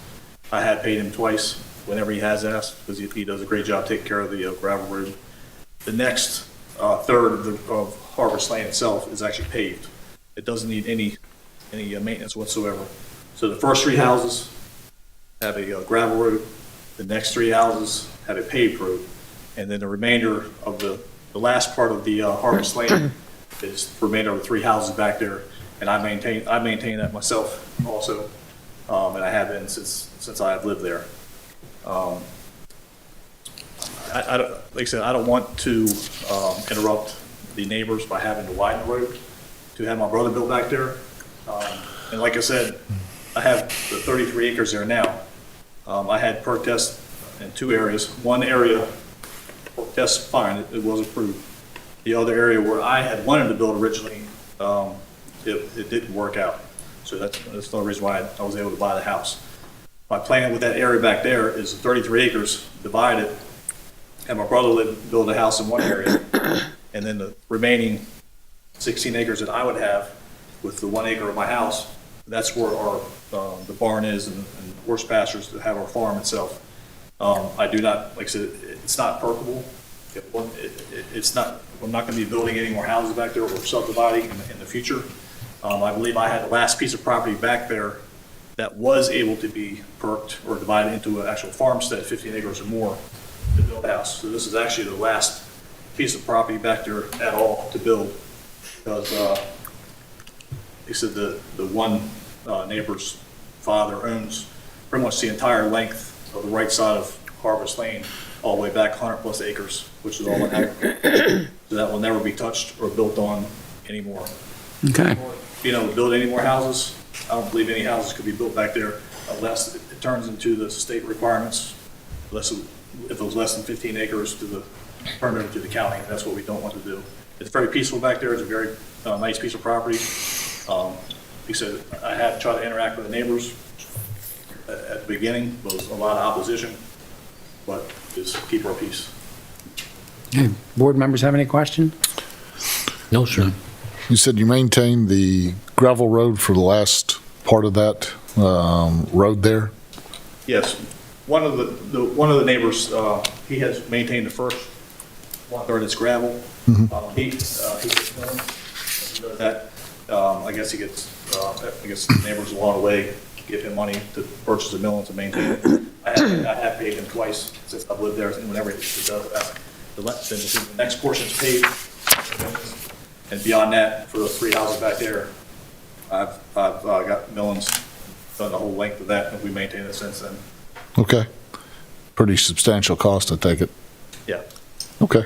I have paid him twice whenever he has asked, because he does a great job taking care of the gravel road. The next third of Harvest Lane itself is actually paved. It doesn't need any maintenance whatsoever. So the first 3 houses have a gravel road. The next 3 houses have a paved road, and then the remainder of the last part of the Harvest Lane is the remainder of the 3 houses back there, and I maintain that myself also, and I have been since I have lived there. Like I said, I don't want to interrupt the neighbors by having to widen the road to have my brother build back there. And like I said, I have the 33 acres there now. I had perk tests in 2 areas. One area, perk test fine, it was approved. The other area where I had wanted to build originally, it didn't work out. So that's the only reason why I was able to buy the house. My plan with that area back there is 33 acres divided, and my brother build a house in one area, and then the remaining 16 acres that I would have with the 1 acre of my house, that's where the barn is and horse pastures that have our farm itself. I do not, like I said, it's not perkable. It's not. I'm not going to be building any more houses back there or subdividing in the future. I believe I had the last piece of property back there that was able to be perked or divided into an actual farmstead, 15 acres or more, to build a house. So this is actually the last piece of property back there at all to build, because they said the one neighbor's father owns pretty much the entire length of the right side of Harvest Lane, all the way back 100+ acres, which is all in agriculture. So that will never be touched or built on anymore. Okay. Being able to build any more houses, I don't believe any houses could be built back there unless it turns into the state requirements, if it was less than 15 acres to turn over to the county. That's what we don't want to do. It's very peaceful back there. It's a very nice piece of property. he said, I have tried to interact with the neighbors at the beginning, there was a lot of opposition, but just keep our peace. Okay. Board members have any questions? No, sir. You said you maintained the gravel road for the last part of that road there? Yes, one of the neighbors, he has maintained the first 1/3 that's gravel. He gets milling. He does that. I guess the neighbors along the way give him money to purchase a mill and to maintain it. I have paid him twice since I've lived there, and whenever he does that, the next portion's paid. And beyond that, for those 3 houses back there, I've got millings done the whole length of that, and we maintained it since then. Okay. Pretty substantial cost, I take it. Yeah. Okay.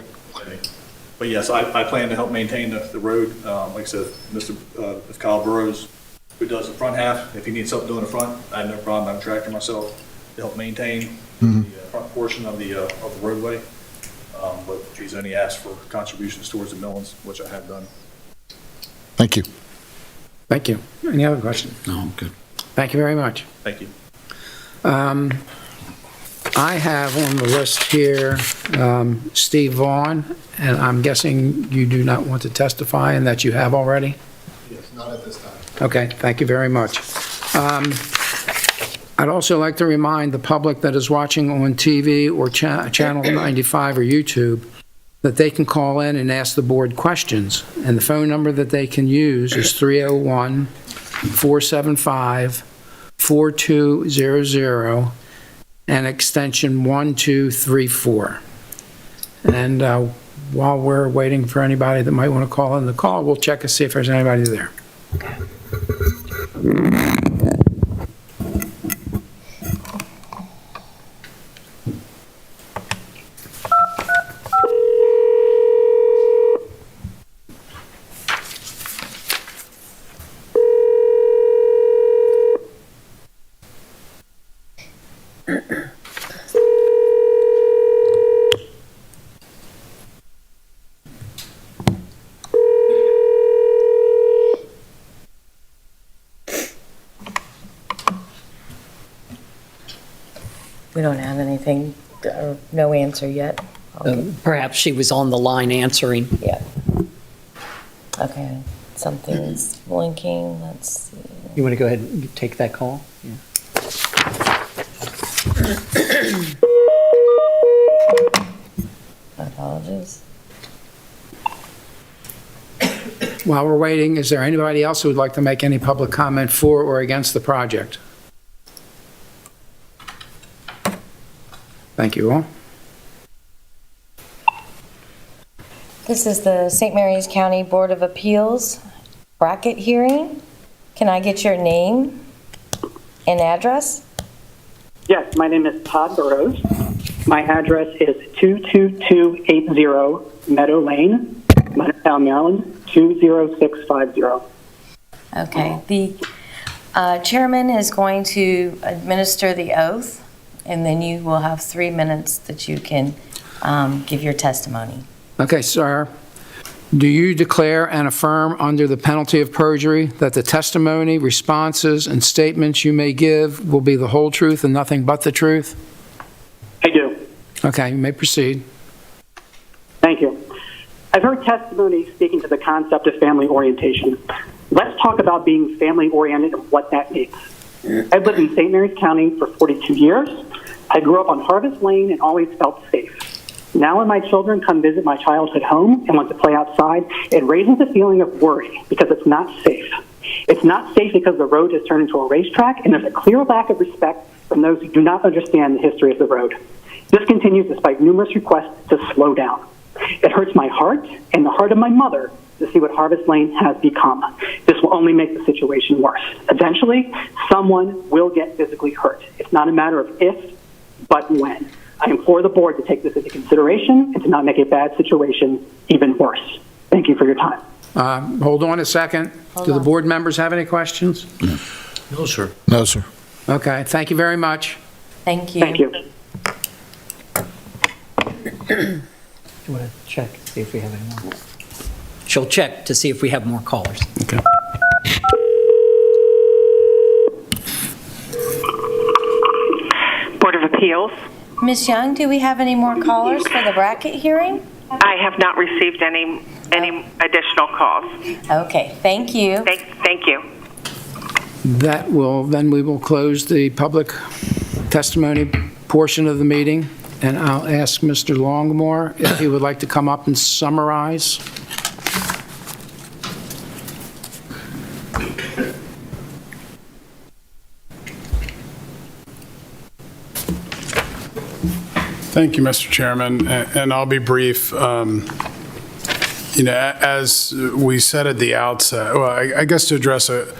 But yes, I plan to help maintain the road. Like I said, Mr. Kyle Burrows, who does the front half, if he needs something doing the front, I have no problem. I'm a tractor myself to help maintain the front portion of the roadway. But she's only asked for contributions towards the millings, which I have done. Thank you. Thank you. Any other questions? No, I'm good. Thank you very much. Thank you. I have on the list here Steve Vaughn, and I'm guessing you do not want to testify and that you have already? Yes, not at this time. Okay, thank you very much. I'd also like to remind the public that is watching on TV or Channel 95 or YouTube that they can call in and ask the board questions. And the phone number that they can use is 301-475-4200 and extension 1234. And while we're waiting for anybody that might want to call in the call, we'll check and see if there's anybody there. We don't have anything, or no answer yet. Okay. Perhaps she was on the line answering. Yeah. Okay, something's blinking, let's see. You want to go ahead and take that call? Yeah. My apologies. While we're waiting, is there anybody else who would like to make any public comment for or against the project? Thank you all. This is the St. Mary's County Board of Appeals bracket hearing. Can I get your name and address? Yes, my name is Todd Burrows. My address is 22280 Meadow Lane, Leonardtown, Maryland, 20650. Okay, the chairman is going to administer the oath, and then you will have 3 minutes that you can give your testimony. Okay, sir. Do you declare and affirm under the penalty of perjury that the testimony, responses, and statements you may give will be the whole truth and nothing but the truth? I do. Okay, you may proceed. Thank you. I've heard testimony speaking to the concept of family orientation. Let's talk about being family oriented and what that means. I've lived in St. Mary's County for 42 years. I grew up on Harvest Lane and always felt safe. Now when my children come visit my childhood home and want to play outside, it raises a feeling of worry because it's not safe. It's not safe because the road has turned into a racetrack and there's a clear lack of respect from those who do not understand the history of the road. This continues despite numerous requests to slow down. It hurts my heart and the heart of my mother to see what Harvest Lane has become. This will only make the situation worse. Eventually, someone will get physically hurt. It's not a matter of if, but when. I implore the board to take this into consideration and to not make a bad situation even worse. Thank you for your time. Hold on a second. Do the board members have any questions? No, sir. No, sir. Okay, thank you very much. Thank you. Thank you. You want to check, see if we have any more? She'll check to see if we have more callers. Okay. Board of Appeals. Ms. Young, do we have any more callers for the bracket hearing? I have not received any additional calls. Okay, thank you. Thank you. Then we will close the public testimony portion of the meeting, and I'll ask Mr. Longmore if he would like to come up and summarize. Thank you, Mr. Chairman, and I'll be brief. As we said at the outset, well, I guess to address a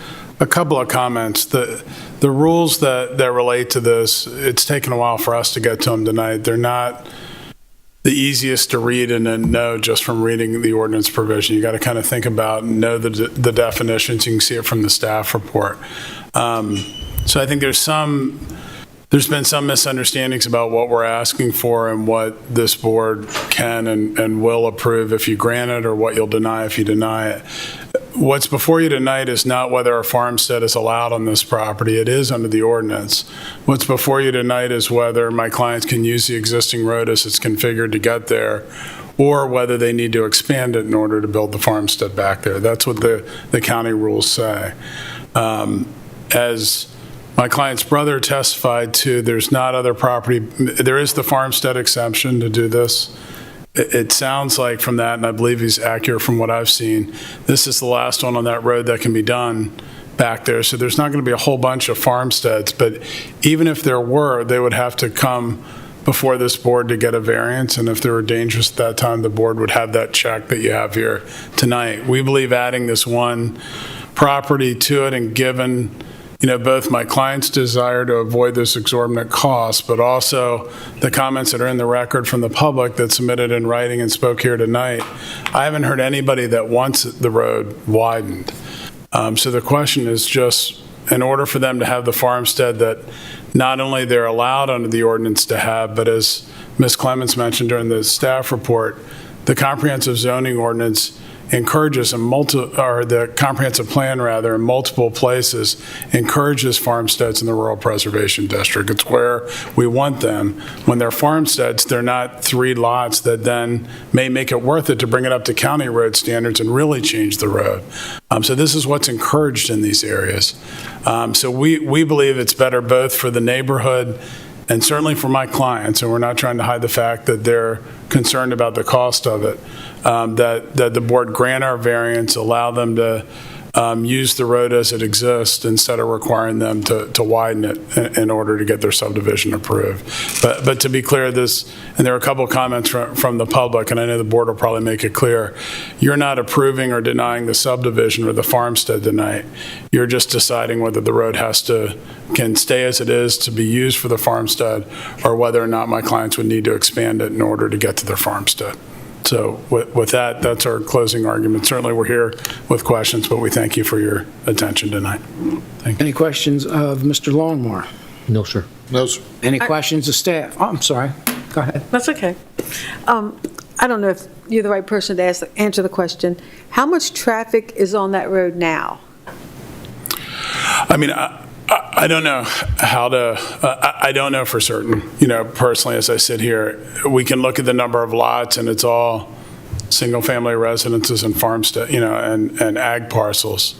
couple of comments, the rules that relate to this, it's taken a while for us to get to them tonight. They're not the easiest to read and then know just from reading the ordinance provision. You got to kind of think about and know the definitions. You can see it from the staff report. So I think there's been some misunderstandings about what we're asking for and what this board can and will approve if you grant it, or what you'll deny if you deny it. What's before you tonight is not whether a farmstead is allowed on this property. It is under the ordinance. What's before you tonight is whether my clients can use the existing road as it's configured to get there, or whether they need to expand it in order to build the farmstead back there. That's what the county rules say. As my client's brother testified to, there's not other property. There is the farmstead exemption to do this. It sounds like from that, and I believe he's accurate from what I've seen, this is the last one on that road that can be done back there. So there's not going to be a whole bunch of farmsteads, but even if there were, they would have to come before this board to get a variance, and if they were dangerous at that time, the board would have that check that you have here tonight. We believe adding this one property to it, and given both my client's desire to avoid this exorbitant cost, but also the comments that are in the record from the public that submitted in writing and spoke here tonight, I haven't heard anybody that wants the road widened. So the question is just, in order for them to have the farmstead that not only they're allowed under the ordinance to have, but as Ms. Clements mentioned during the staff report, the comprehensive zoning ordinance encourages the comprehensive plan rather in multiple places encourages farmsteads in the rural preservation district. It's where we want them. When they're farmsteads, they're not 3 lots that then may make it worth it to bring it up to county road standards and really change the road. So this is what's encouraged in these areas. So we believe it's better both for the neighborhood and certainly for my clients, and we're not trying to hide the fact that they're concerned about the cost of it, that the board grant our variance, allow them to use the road as it exists instead of requiring them to widen it in order to get their subdivision approved. But to be clear, and there are a couple of comments from the public, and I know the board will probably make it clear, you're not approving or denying the subdivision or the farmstead tonight. You're just deciding whether the road can stay as it is to be used for the farmstead, or whether or not my clients would need to expand it in order to get to their farmstead. So with that, that's our closing argument. Certainly, we're here with questions, but we thank you for your attention tonight. Thank you. Any questions of Mr. Longmore? No, sir. No, sir. Any questions of staff? Oh, I'm sorry. Go ahead. That's okay. I don't know if you're the right person to answer the question. How much traffic is on that road now? I mean, I don't know I don't know for certain. Personally, as I sit here, we can look at the number of lots, and it's all single-family residences and farmstead, and ag parcels.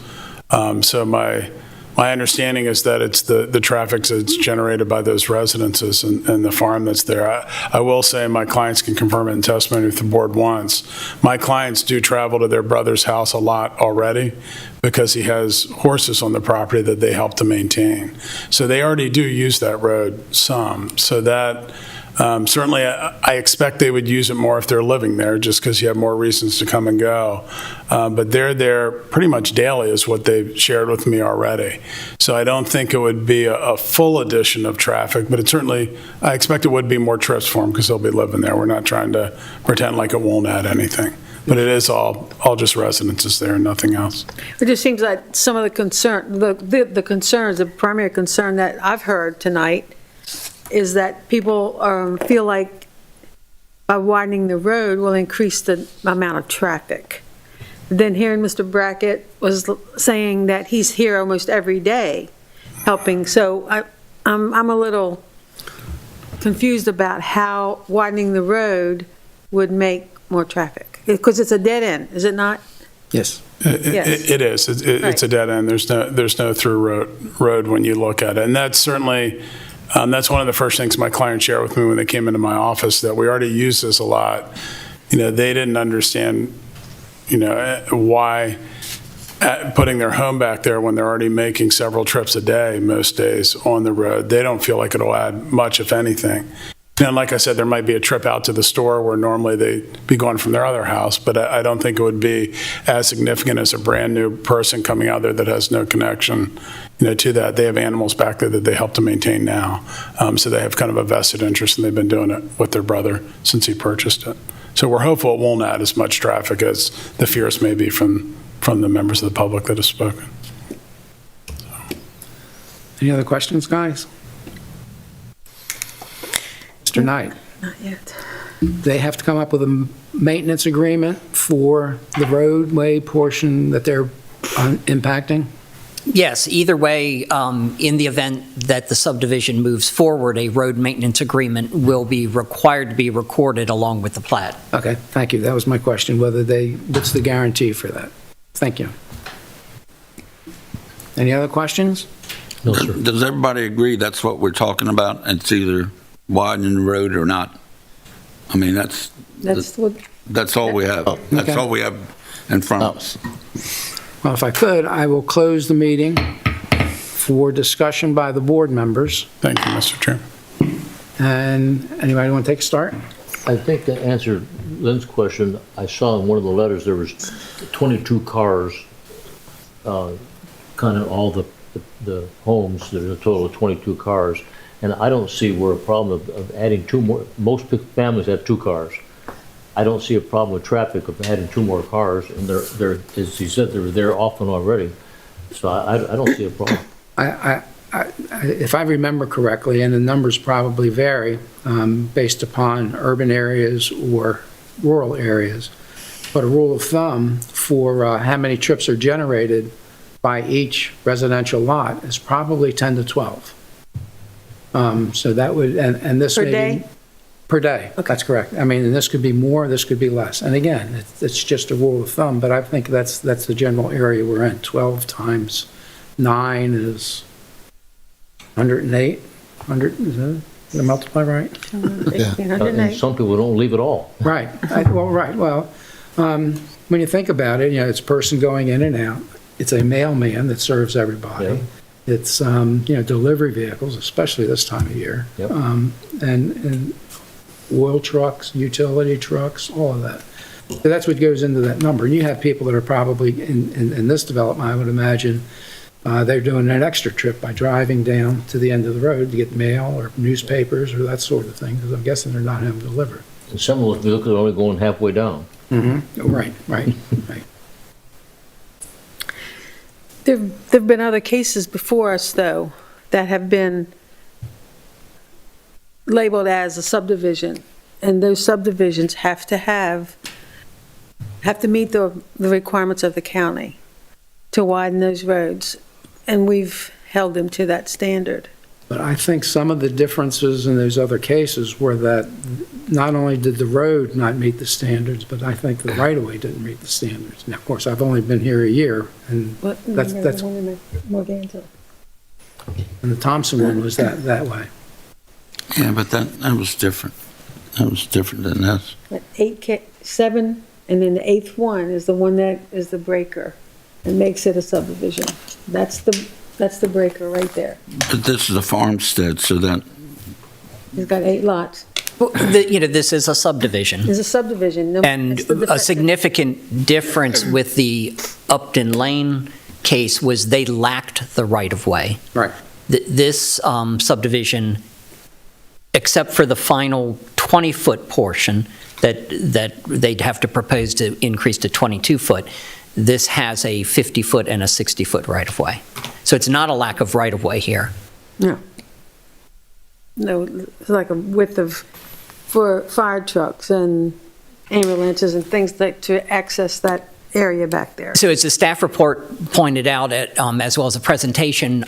So my understanding is that it's the traffic that's generated by those residences and the farm that's there. I will say my clients can confirm it in testimony if the board wants. My clients do travel to their brother's house a lot already because he has horses on the property that they help to maintain. So they already do use that road some. So that certainly I expect they would use it more if they're living there, just because you have more reasons to come and go. But they're there pretty much daily is what they've shared with me already. So I don't think it would be a full addition of traffic, but I expect it would be more trips for them because they'll be living there. We're not trying to pretend like it won't add anything. But it is all just residences there and nothing else. It just seems like some of the concerns, the primary concern that I've heard tonight is that people feel like by widening the road will increase the amount of traffic. Then hearing Mr. Brackett was saying that he's here almost every day helping. So I'm a little confused about how widening the road would make more traffic. Because it's a dead end, is it not? Yes. Yes. It is. It's a dead end. There's no through road when you look at it. And that's certainly, that's one of the first things my clients shared with me when they came into my office, that we already use this a lot. They didn't understand, why putting their home back there when they're already making several trips a day, most days on the road, they don't feel like it'll add much, if anything. And like I said, there might be a trip out to the store where normally they'd be going from their other house, but I don't think it would be as significant as a brand-new person coming out there that has no connection, to that. They have animals back there that they help to maintain now. So they have kind of a vested interest, and they've been doing it with their brother since he purchased it. So we're hopeful it won't add as much traffic as the fears may be from the members of the public that have spoken. Any other questions, guys? Mr. Knight? Not yet. They have to come up with a maintenance agreement for the roadway portion that they're impacting? Yes, either way, in the event that the subdivision moves forward, a road maintenance agreement will be required to be recorded along with the plat. Okay, thank you. That was my question, what's the guarantee for that? Thank you. Any other questions? No, sir. Does everybody agree that's what we're talking about? It's either widening the road or not? I mean, that's all we have. That's Okay. all we have in front of us. Well, if I could, I will close the meeting for discussion by the board members. Thank you, Mr. Chairman. And anybody want to take a start? I think to answer Lynn's question, I saw in one of the letters there was 22 cars, kind of all the homes. There's a total of 22 cars. And I don't see where a problem of adding two more. Most families have 2 cars. I don't see a problem with traffic of adding 2 more cars. And they're, as you said, they're there often already. So I don't see a problem. If I remember correctly, and the numbers probably vary based upon urban areas or rural areas, but a rule of thumb for how many trips are generated by each residential lot is probably 10 to 12. So that would, and this Per may be- day? Per day, that's correct. I mean, and this could be more, this could be less. And again, it's just a rule of thumb, but I think that's the general area we're in. 12 times 9 is 108, 100, is that, did I multiply right? And some people don't leave at all. Right, well, when you think about it, it's a person going in and out. It's a mailman that serves everybody. Yeah. It's, delivery vehicles, especially this time of year. Yep. And oil trucks, utility trucks, all of that. So that's what goes into that number. And you have people that are probably, in this development, I would imagine, they're doing an extra trip by driving down to the end of the road to get mail or newspapers or that sort of thing, because I'm guessing they're not having delivered. And some of those vehicles are only going halfway down. Right. There've been other cases before us, though, that have been labeled as a subdivision, and those subdivisions have to meet the requirements of the county to widen those roads, and we've held them to that standard. But I think some of the differences in those other cases were that not only did the road not meet the standards, but I think the right-of-way didn't meet the standards. Now, of course, I've only been here a year, and that's and the Thompson one was that way. Yeah, but that was different. That was different than this. 7, and then the 8th one is the one that is the breaker and makes it a subdivision. That's the breaker right there. But this is a farmstead, so that, It's got 8 lots. This is a subdivision. It's a subdivision. And a significant difference with the Upton Lane case was they lacked the right-of-way. Right. This subdivision, except for the final 20-foot portion that they'd have to propose to increase to 22-foot, this has a 50-foot and a 60-foot right-of-way. So it's not a lack of right-of-way here. No, it's like a width of, for fire trucks and ambulances and things like to access that area back there. So as the staff report pointed out, as well as the presentation,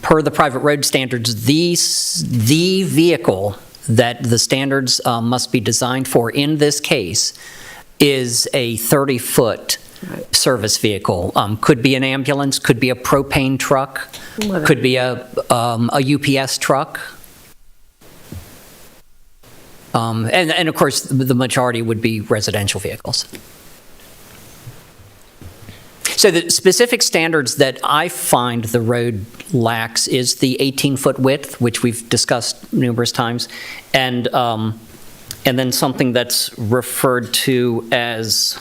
per the private road standards, the vehicle that the standards must be designed for in this case is a 30-foot service vehicle. Could be an ambulance, could be a propane truck, could be a UPS truck. And of course, the majority would be residential vehicles. So the specific standards that I find the road lacks is the 18-foot width, which we've discussed numerous times, and then something that's referred to as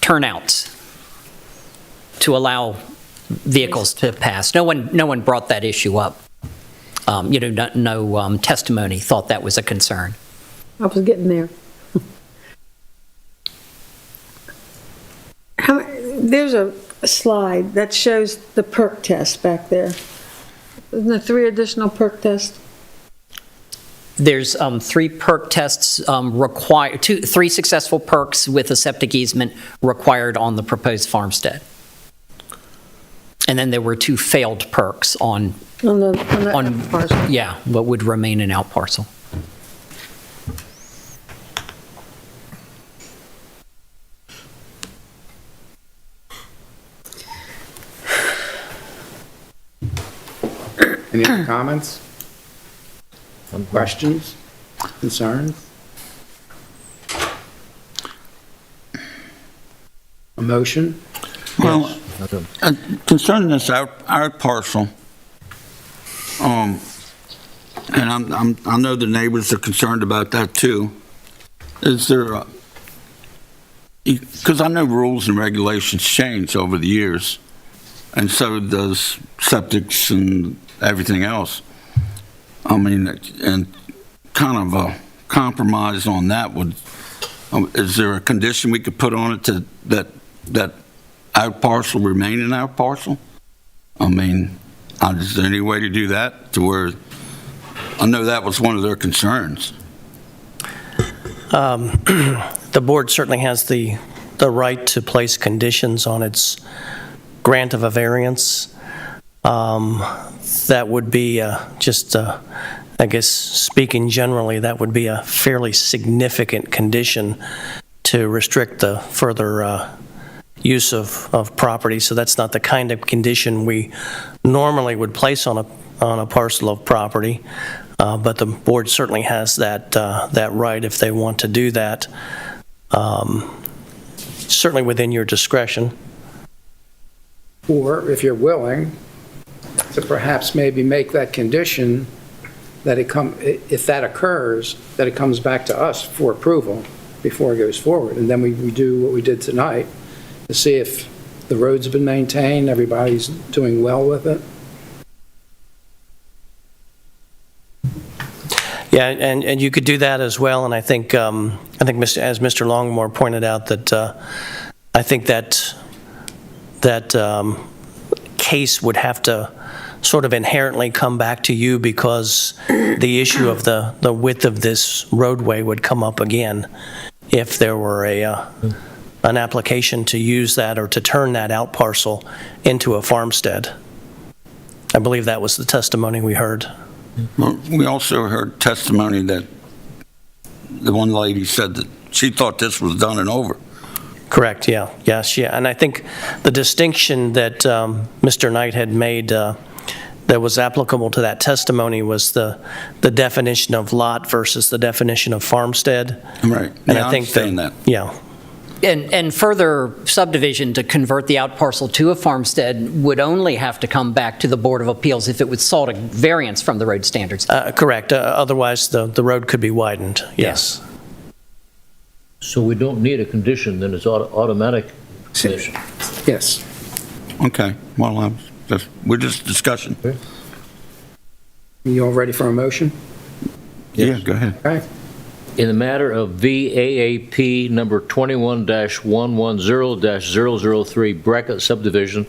turnouts to allow vehicles to pass. No one brought that issue up. No testimony thought that was a concern. I was getting there. There's a slide that shows the perk test back there. Isn't there 3 additional perk tests? There's 3 perk tests required, 3 successful perks with a septic easement required on the proposed farmstead. And then there were 2 failed perks on out parcel. Yeah, what would remain an out parcel. Any other comments? Questions? Concerns? A motion? Well, concerning this our parcel, and I know the neighbors are concerned about that too. Is there, because I know rules and regulations change over the years, and so does septics and everything else. I mean, and kind of a compromise on that would, is there a condition we could put on it to that our parcel remain in our parcel? I mean, is there any way to do that to where, I know that was one of their concerns. The board certainly has the right to place conditions on its grant of a variance. That would be I guess speaking generally, that would be a fairly significant condition to restrict the further use of property. So that's not the kind of condition we normally would place on a parcel of property. But the board certainly has that right if they want to do that. Certainly within your discretion. Or if you're willing to perhaps maybe make that condition that if that occurs, that it comes back to us for approval before it goes forward. And then we do what we did tonight to see if the roads have been maintained, everybody's doing well with it. Yeah, and you could do that as well. And I think as Mr. Longmore pointed out, that I think that case would have to sort of inherently come back to you, because the issue of the width of this roadway would come up again if there were an application to use that or to turn that out parcel into a farmstead. I believe that was the testimony we heard. Well, we also heard testimony that the one lady said that she thought this was done and over. Correct, yeah. Yes, yeah. And I think the distinction that Mr. Knight had made that was applicable to that testimony was the definition of lot versus the definition of farmstead. Right. And yeah, I think that. Yeah. And further subdivision to convert the out parcel to a farmstead would only have to come back to the Board of Appeals if it would sought a variance from the road standards. Correct. Otherwise, the road could be widened, yes. So we don't need a condition, then it's automatic condition. Yes. Okay. Well, we're just discussing. Okay. You all ready for a motion? Yes. Yeah, go ahead. Okay. In the matter of VAAP number 21-110-003 Brackett subdivision,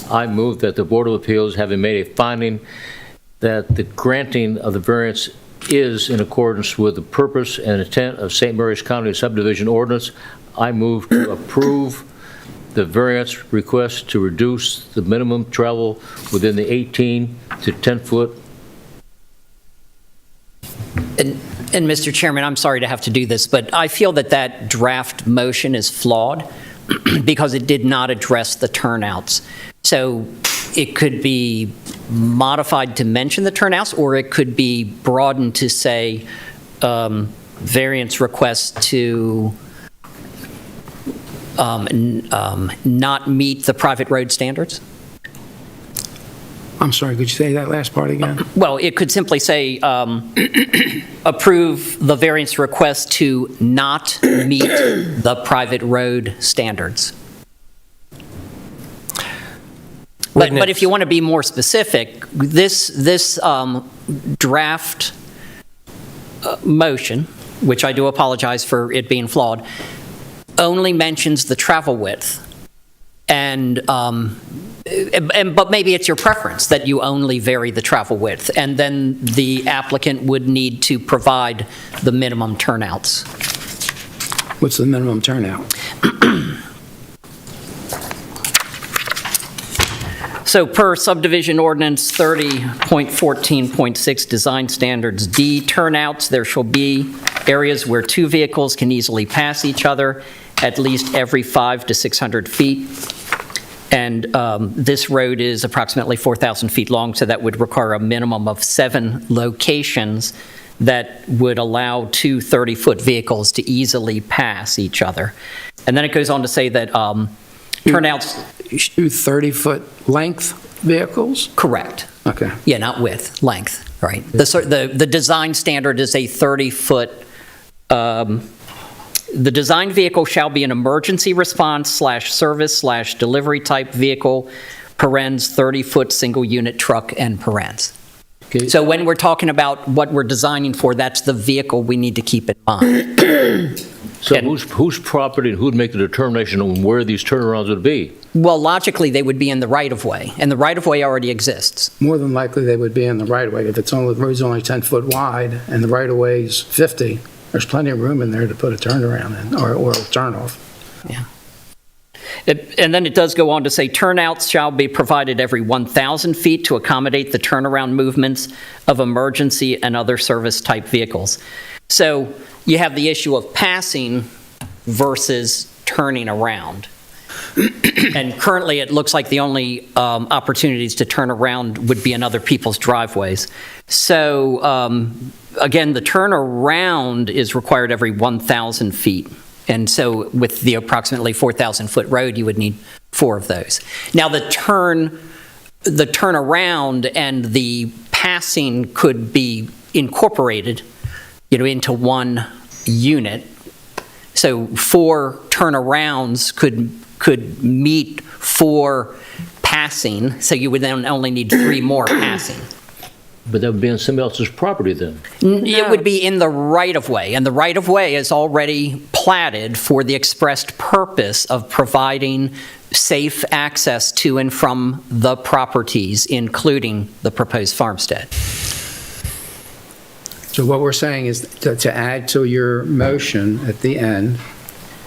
I move that the Board of Appeals, having made a finding that the granting of the variance is in accordance with the purpose and intent of St. Mary's County subdivision ordinance, I move to approve the variance request to reduce the minimum travel within the 18 to 10-foot And Mr. Chairman, I'm sorry to have to do this, but I feel that that draft motion is flawed because it did not address the turnouts. So it could be modified to mention the turnouts, or it could be broadened to say variance request to not meet the private road standards. I'm sorry, could you say that last part again? Well, it could simply say, approve the variance request to not meet the private road standards. But if you want to be more specific, this draft motion, which I do apologize for it being flawed, only mentions the travel width. But maybe it's your preference that you only vary the travel width, and then the applicant would need to provide the minimum turnouts. What's the minimum turnout? So per subdivision ordinance 30.14.6 design standards D, turnouts, there shall be areas where two vehicles can easily pass each other at least every 500 to 600 feet. And this road is approximately 4,000 feet long, so that would require a minimum of 7 locations that would allow two 30-foot vehicles to easily pass each other. And then it goes on to say that turnouts... Two 30-foot length vehicles? Correct. Okay. Yeah, not width, length, right? The design standard is a 30-foot... The design vehicle shall be an emergency response / service / delivery type vehicle, parens 30-foot single unit truck, and parens. Okay. So when we're talking about what we're designing for, that's the vehicle we need to keep in mind. So whose property and who'd make the determination on where these turnarounds would be? Well, logically, they would be in the right-of-way, and the right-of-way already exists. More than likely, they would be in the right-of-way. If the road's only 10 foot wide and the right-of-way is 50, there's plenty of room in there to put a turnaround in, or a turnoff. Yeah. And then it does go on to say, turnouts shall be provided every 1,000 feet to accommodate the turnaround movements of emergency and other service-type vehicles. So you have the issue of passing versus turning around. And currently, it looks like the only opportunities to turn around would be in other people's driveways. So, again, the turnaround is required every 1,000 feet. And so with the approximately 4,000-foot road, you would need 4 of those. Now, the turnaround and the passing could be incorporated, into one unit. So 4 turnarounds could meet 4 passing, so you would then only need 3 more passing. But that would be on somebody else's property then? It would be in the right-of-way, and the right-of-way is already platted for the expressed purpose of providing safe access to and from the properties, including the proposed farmstead. So what we're saying is to add to your motion at the end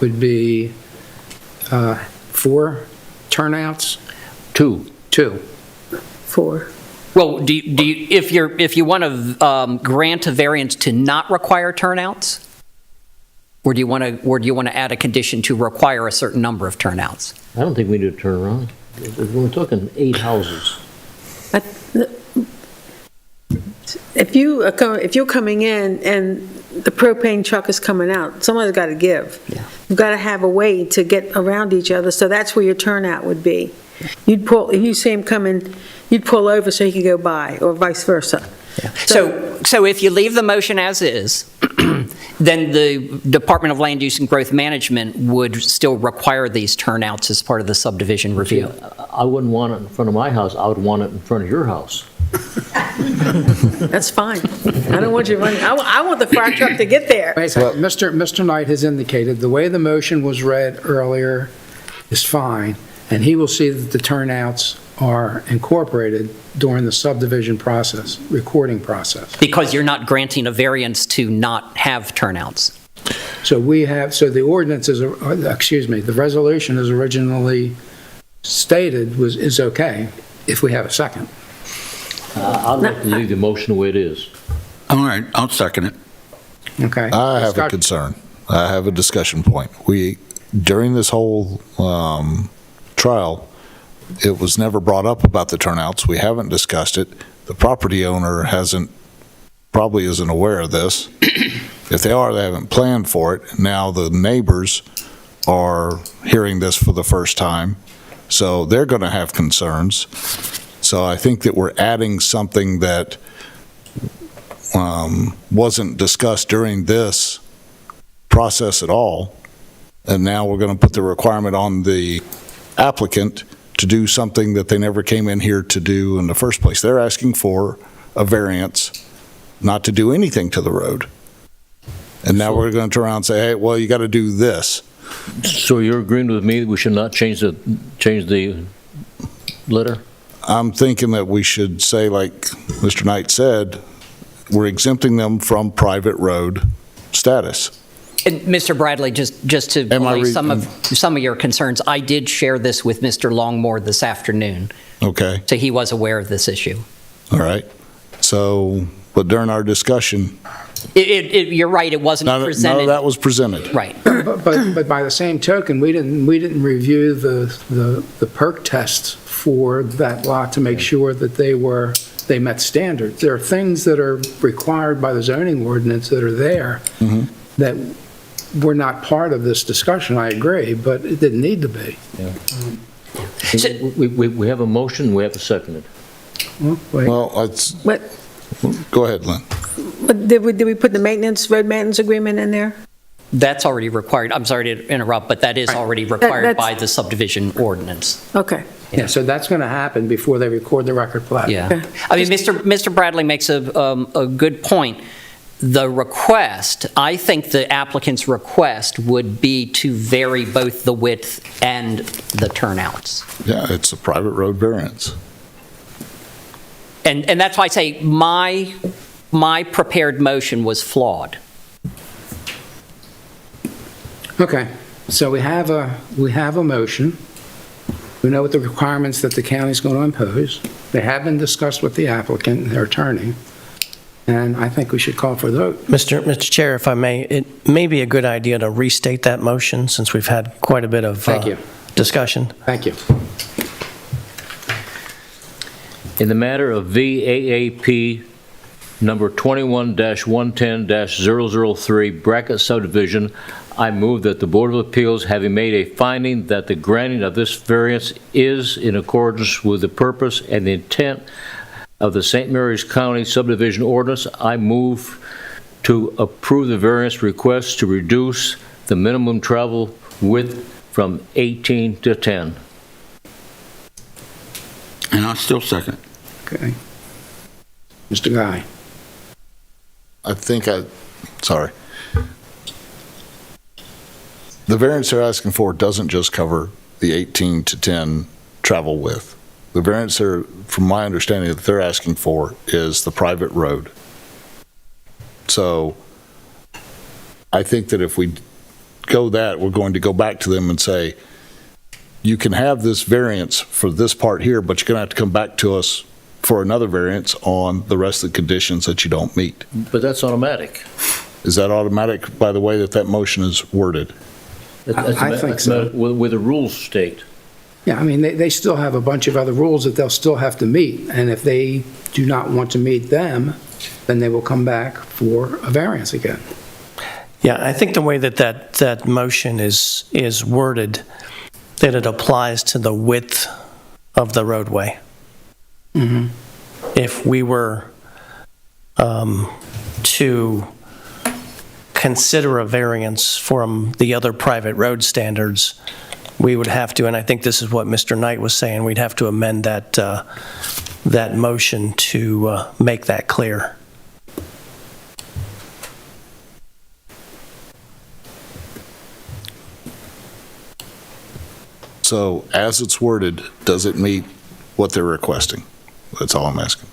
would be 4 turnouts? 2. 4. Well, do you, if you want to grant a variance to not require turnouts, or do you want to add a condition to require a certain number of turnouts? I don't think we need to turn around. We're talking 8 houses. If you're coming in and the propane truck is coming out, someone's got to give. Yeah. You've got to have a way to get around each other, so that's where your turnout would be. If you see him coming, you'd pull over so he could go by, or vice versa. Yeah. So if you leave the motion as is, then the Department of Land Use and Growth Management would still require these turnouts as part of the subdivision review. I wouldn't want it in front of my house. I would want it in front of your house. That's fine. I don't want you running. I want the fire truck to get there. Wait a second. Mr. Knight has indicated the way the motion was read earlier is fine, and he will see that the turnouts are incorporated during the subdivision process, recording process. Because you're not granting a variance to not have turnouts. So the ordinance the resolution as originally stated is okay if we have a second. I'd like to leave the motion the way it is. All right, I'll second it. Okay. I have a Discuss- concern. I have a discussion point. During this whole trial, it was never brought up about the turnouts. We haven't discussed it. The property owner probably isn't aware of this. If they are, they haven't planned for it. Now the neighbors are hearing this for the first time, so they're going to have concerns. So I think that we're adding something that wasn't discussed during this process at all, and now we're going to put the requirement on the applicant to do something that they never came in here to do in the first place. They're asking for a variance not to do anything to the road. And now we're going to turn around and say, hey, well, you got to do this. So you're agreeing with me that we should not change the letter? I'm thinking that we should say, like Mr. Knight said, we're exempting them from private road status. And Mr. Bradley, just to allay some of your concerns, I did share this with Mr. Longmore this afternoon. Okay. So he was aware of this issue. All right. So, but during our discussion, You're right, it wasn't presented. none of that was presented. Right. But by the same token, we didn't review the perk tests for that lot to make sure that they met standards. There are things that are required by the zoning ordinance that are there that were not part of this discussion, I agree, but it didn't need to be. Yeah. We have a motion, we have to second it. Well, go ahead, Lynn. But did we put the road maintenance agreement in there? That's already required. I'm sorry to interrupt, but that is already required by the subdivision ordinance. Okay. Yeah, so that's going to happen before they record the record plat. Yeah. I mean, Mr. Bradley makes a good point. The request, I think the applicant's request would be to vary both the width and the turnouts. Yeah, it's a private road variance. And that's why I say my prepared motion was flawed. Okay, so we have a motion. We know what the requirements that the county's going to impose. They have been discussed with the applicant and their attorney, and I think we should call for the vote. Mr. Chair, if I may, it may be a good idea to restate that motion since we've had quite a bit of discussion. Thank you. In the matter of VAAP number 21-110-003 Brackett subdivision, I move that the Board of Appeals, having made a finding that the granting of this variance is in accordance with the purpose and the intent of the St. Mary's County subdivision ordinance, I move to approve the variance request to reduce the minimum travel width from 18 to 10. And I'll still second. Okay. Mr. Guy. Sorry. The variance they're asking for doesn't just cover the 18 to 10 travel width. The variance from my understanding, that they're asking for is the private road. So I think that if we go that, we're going to go back to them and say, you can have this variance for this part here, but you're going to have to come back to us for another variance on the rest of the conditions that you don't meet. But that's automatic. Is that automatic by the way that motion is worded? I think so. With the rules state. Yeah, I mean, they still have a bunch of other rules that they'll still have to meet, and if they do not want to meet them, then they will come back for a variance again. Yeah, I think the way that motion is worded, that it applies to the width of the roadway. Mm-hmm. If we were to consider a variance from the other private road standards, we would have to, and I think this is what Mr. Knight was saying, we'd have to amend that motion to make that clear. So as it's worded, does it meet what they're requesting? That's all I'm asking.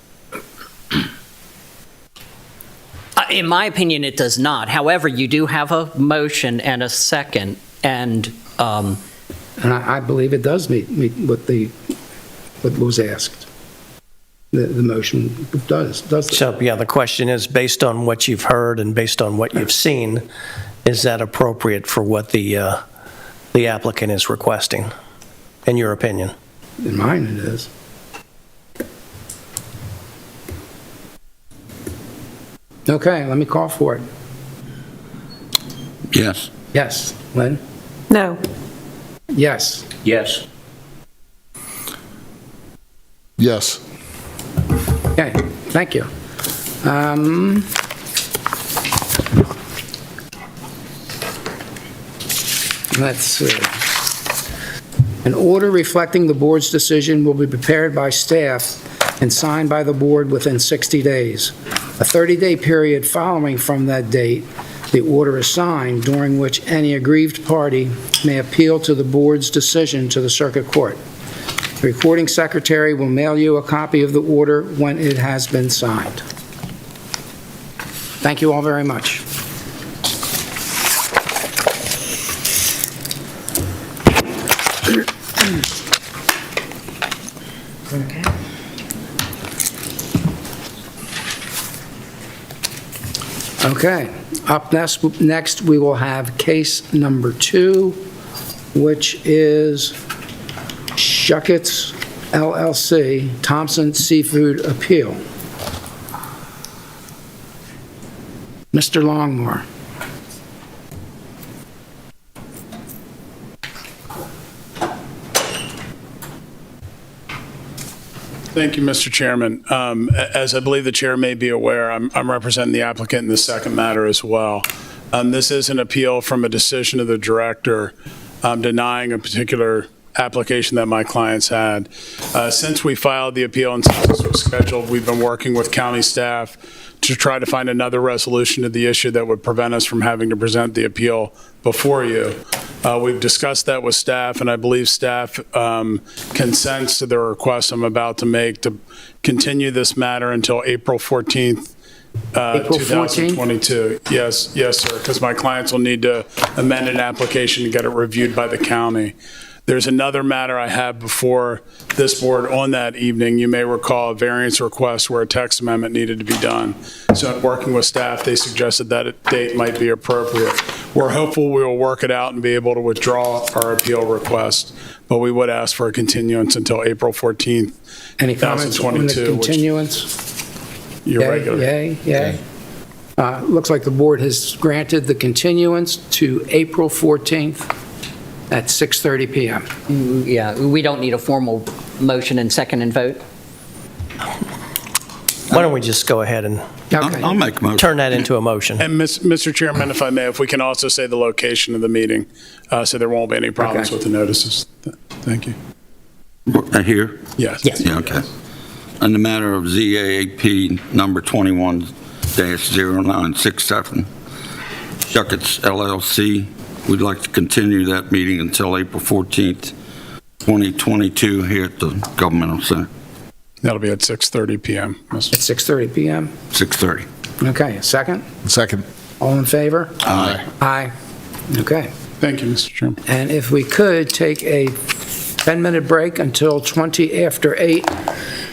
In my opinion, it does not. However, you do have a motion and a second, and I believe it does meet what was asked. the motion does that. So, yeah, the question is, based on what you've heard and based on what you've seen, is that appropriate for what the applicant is requesting, in your opinion? In mine, it is. Okay, let me call for it. Yes. Yes. Lynn? No. Yes. Yes. Yes. Okay, thank you. Let's see. An order reflecting the board's decision will be prepared by staff and signed by the board within 60 days. A 30-day period following from that date, the order is signed, during which any aggrieved party may appeal to the board's decision to the circuit court. The recording secretary will mail you a copy of the order when it has been signed. Thank you all very much. Okay, up next we will have case number 2, which is Shuckets LLC, Thompson Seafood Appeal. Mr. Longmore. Thank you, Mr. Chairman. As I believe the chair may be aware, I'm representing the applicant in the second matter as well. This is an appeal from a decision of the director denying a particular application that my clients had. Since we filed the appeal and since this was scheduled, we've been working with county staff to try to find another resolution to the issue that would prevent us from having to present the appeal before you. We've discussed that with staff, and I believe staff consents to the request I'm about to make to continue this matter until April 14th, April 14th? 2022. Yes, sir, because my clients will need to amend an application to get it reviewed by the county. There's another matter I have before this board on that evening. You may recall a variance request where a text amendment needed to be done. So in working with staff, they suggested that a date might be appropriate. We're hopeful we will work it out and be able to withdraw our appeal request, but we would ask for a continuance until April 14th, Any comments on the 2022. continuance? Your Yay, regular. Yay. Looks like the board has granted the continuance to April 14th at 6:30 PM. Yeah, we don't need a formal motion and second and vote? Why don't we just go ahead and Okay. I'll make a motion. turn that into a motion? And Mr. Chairman, if I may, if we can also say the location of the meeting, so there won't be any problems Okay. with the notices. Thank you. Here? Yes. Yeah, okay. On the matter of ZAAP number 21-0967, Shuckets LLC, we'd like to continue that meeting until April 14th, 2022 here at the Governmental Center, That'll be at 6:30 PM. At 6:30 PM? 6:30. Okay, second? Second. All in favor? Aye. Aye. Okay. Thank you, Mr. Chairman. And if we could, take a 10-minute break until 20 after 8,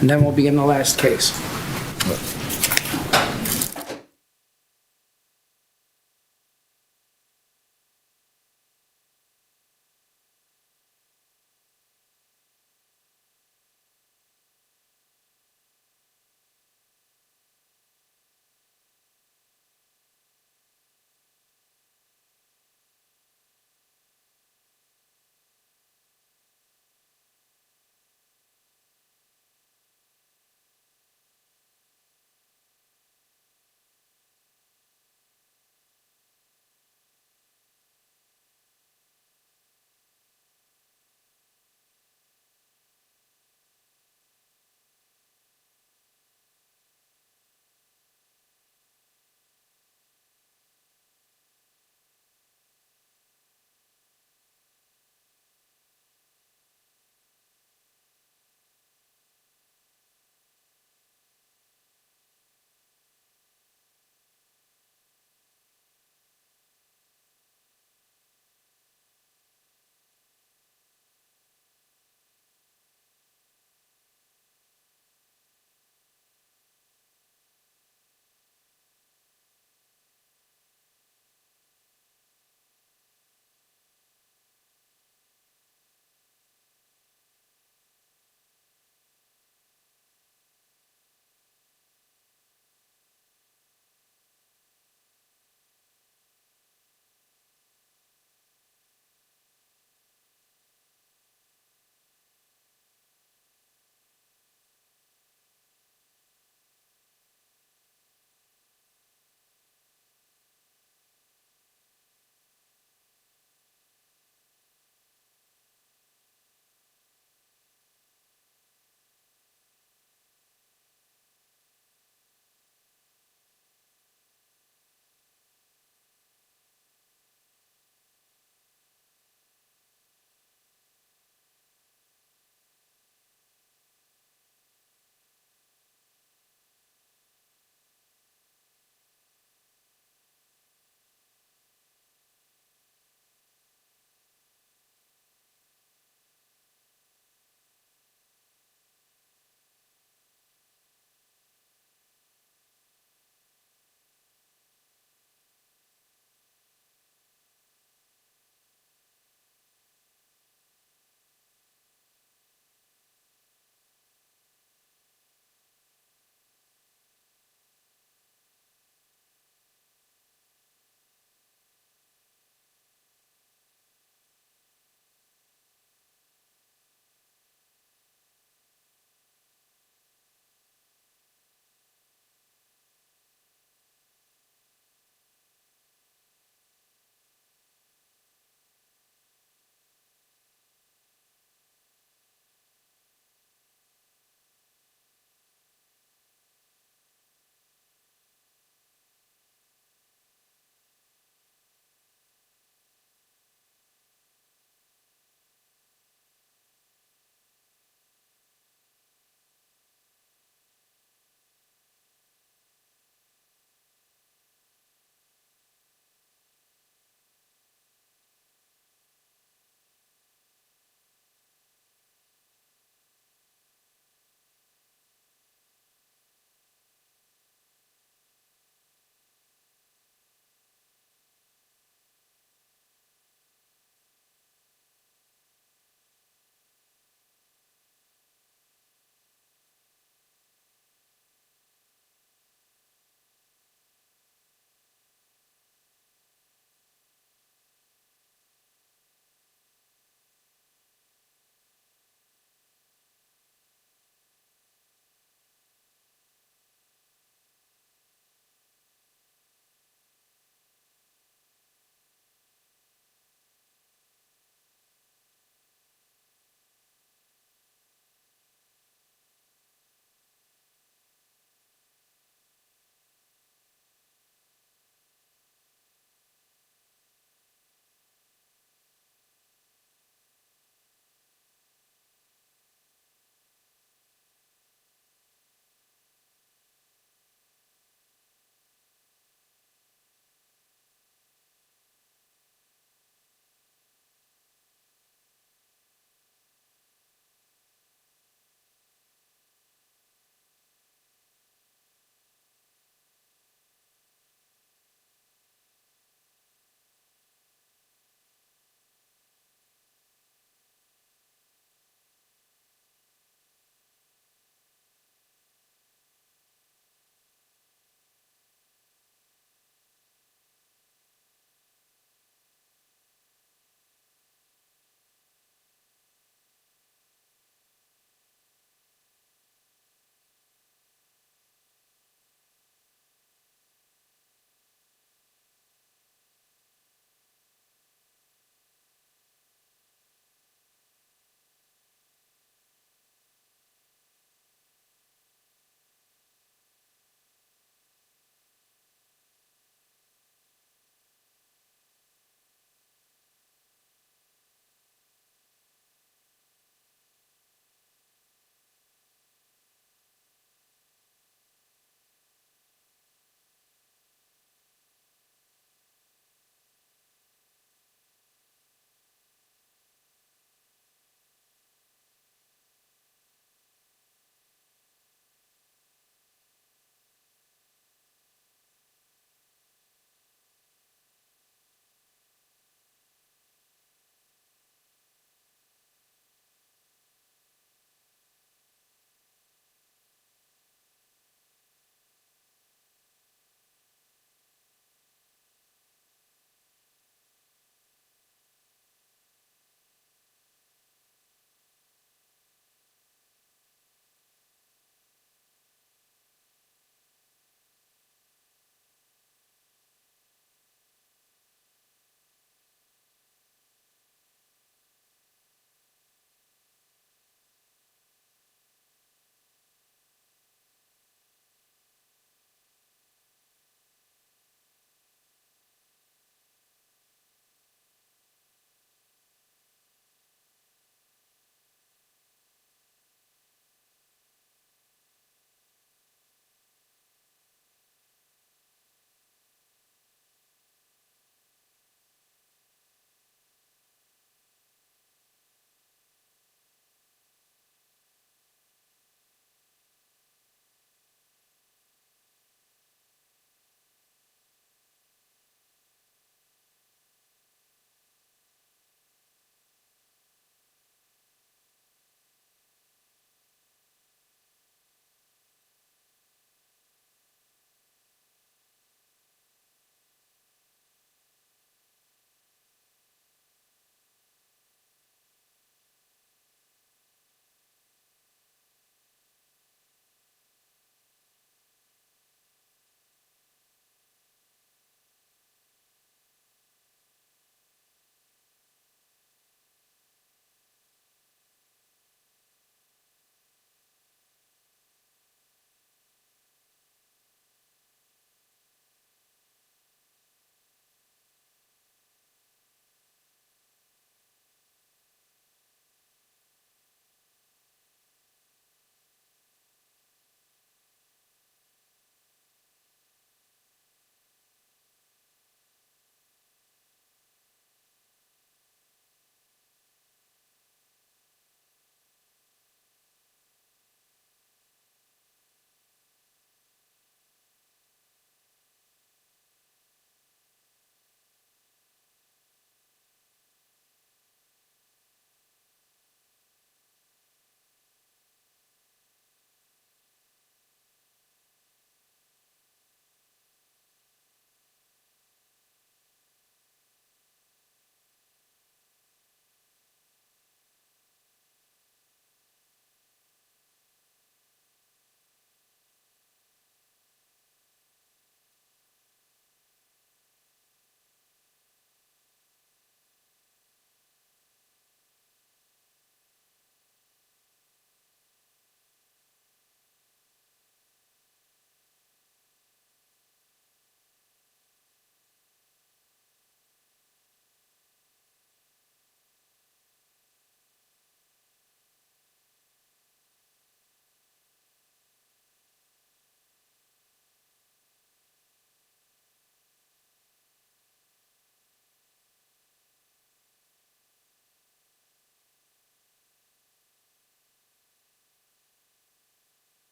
and then we'll begin the last case.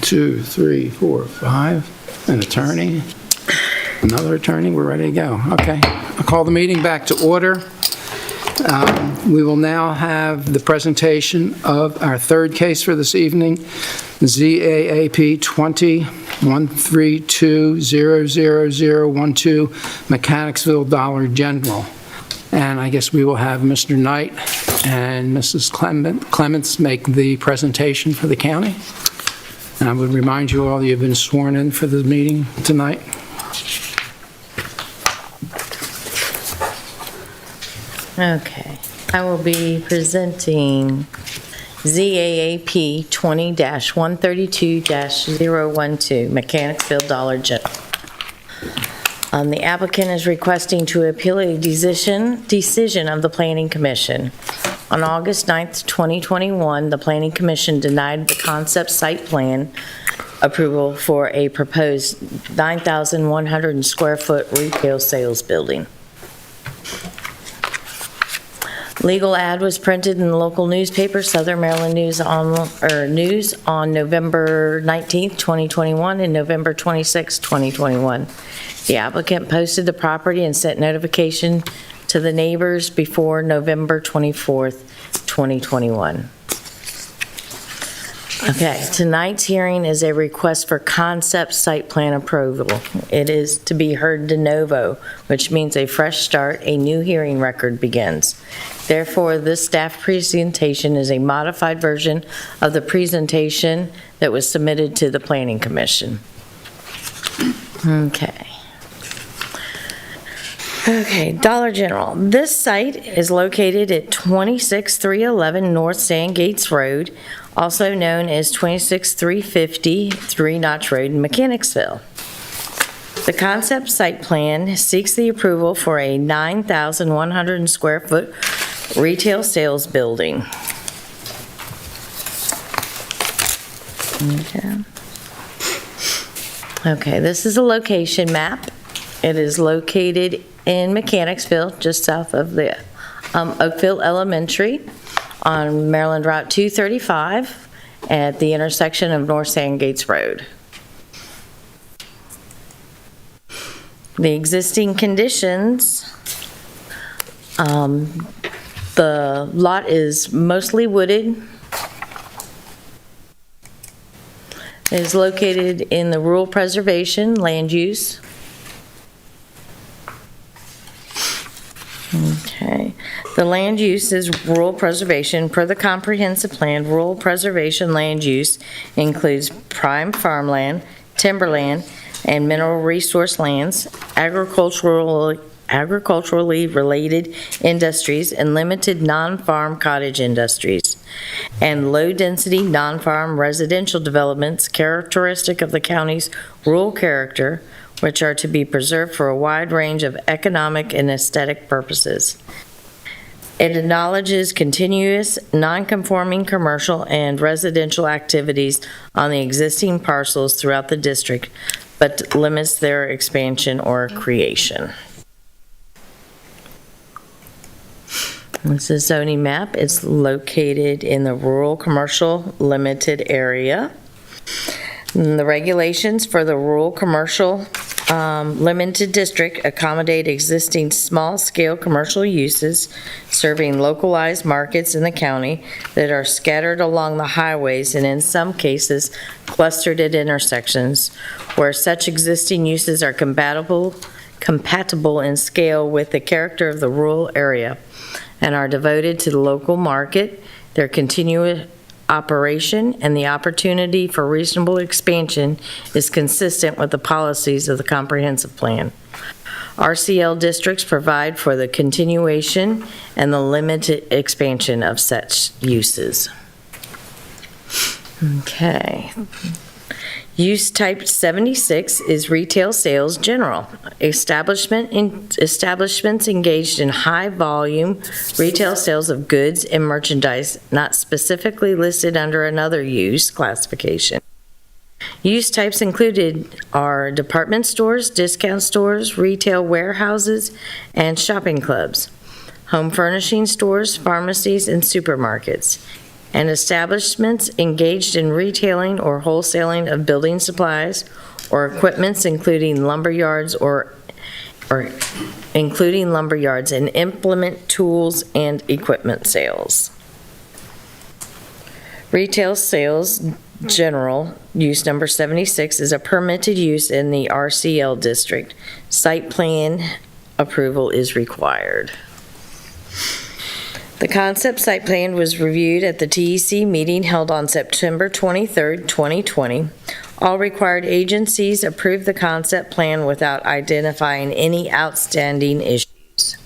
2, 3, 4, 5. An attorney. Another attorney. We're ready to go. Okay. I'll call the meeting back to order. We will now have the presentation of our third case for this evening, ZAAP 20-132-00012, Mechanicsville Dollar General. And I guess we will have Mr. Knight and Mrs. Clements make the presentation for the county. And I would remind you all, you've been sworn in for the meeting tonight. Okay, I will be presenting ZAAP 20-132-012, Mechanicsville Dollar General. The applicant is requesting to appeal a decision of the Planning Commission. On August 9th, 2021, the Planning Commission denied the concept site plan approval for a proposed 9,100 square foot retail sales building. Legal ad was printed in the local newspaper, Southern Maryland News on November 19th, 2021 and November 26th, 2021. The applicant posted the property and sent notification to the neighbors before November 24th, 2021. Okay, tonight's hearing is a request for concept site plan approval. It is to be heard de novo, which means a fresh start, a new hearing record begins. Therefore, this staff presentation is a modified version of the presentation that was submitted to the Planning Commission. Okay. Okay, Dollar General. This site is located at 26311 North Sandgates Road, also known as 26350 Three Notch Road in Mechanicsville. The concept site plan seeks the approval for a 9,100 square foot retail sales building. Okay, this is a location map. It is located in Mechanicsville, just south of the Oakville Elementary on Maryland Route 235 at the intersection of North Sandgates Road. The existing conditions, the lot is mostly wooded. It is located in the rural preservation land use. Okay. The land use is rural preservation. Per the comprehensive plan, rural preservation land use includes prime farmland, timberland, and mineral resource lands, agriculturally related industries, and limited non-farm cottage industries, and low-density non-farm residential developments characteristic of the county's rural character, which are to be preserved for a wide range of economic and aesthetic purposes. It acknowledges continuous, non-conforming commercial and residential activities on the existing parcels throughout the district, but limits their expansion or creation. This is zoning map. It's located in the rural commercial limited area. And the regulations for the rural commercial limited district accommodate existing small-scale commercial uses serving localized markets in the county that are scattered along the highways and in some cases clustered at intersections where such existing uses are compatible in scale with the character of the rural area and are devoted to the local market, their continuous operation, and the opportunity for reasonable expansion is consistent with the policies of the comprehensive plan. RCL districts provide for the continuation and the limited expansion of such uses. Okay. Use type 76 is retail sales general. Establishments engaged in high volume retail sales of goods and merchandise not specifically listed under another use classification. Use types included are department stores, discount stores, retail warehouses, and shopping clubs, home furnishing stores, pharmacies, and supermarkets. and establishments engaged in retailing or wholesaling of building supplies or equipments, including lumber yards including lumber yards and implement tools and equipment sales. Retail sales, general use number 76, is a permitted use in the RCL district. Site plan approval is required. The concept site plan was reviewed at the TEC meeting held on September 23rd, 2020. All required agencies approved the concept plan without identifying any outstanding issues.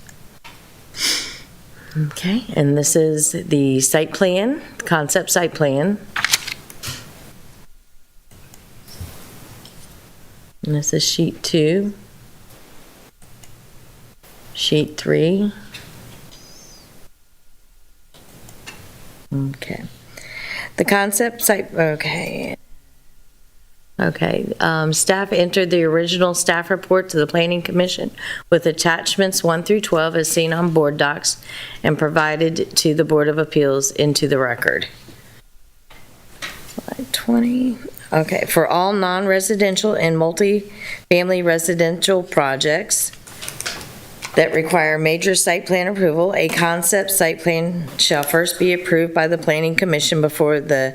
Okay, and this is the site plan, concept site plan. And this is sheet 2, sheet 3. Okay. The concept site, okay. Staff entered the original staff report to the Planning Commission with attachments 1 through 12 as seen on board docs and provided to the Board of Appeals into the record. Slide 20. Okay, for all non-residential and multi-family residential projects that require major site plan approval, a concept site plan shall first be approved by the Planning Commission before the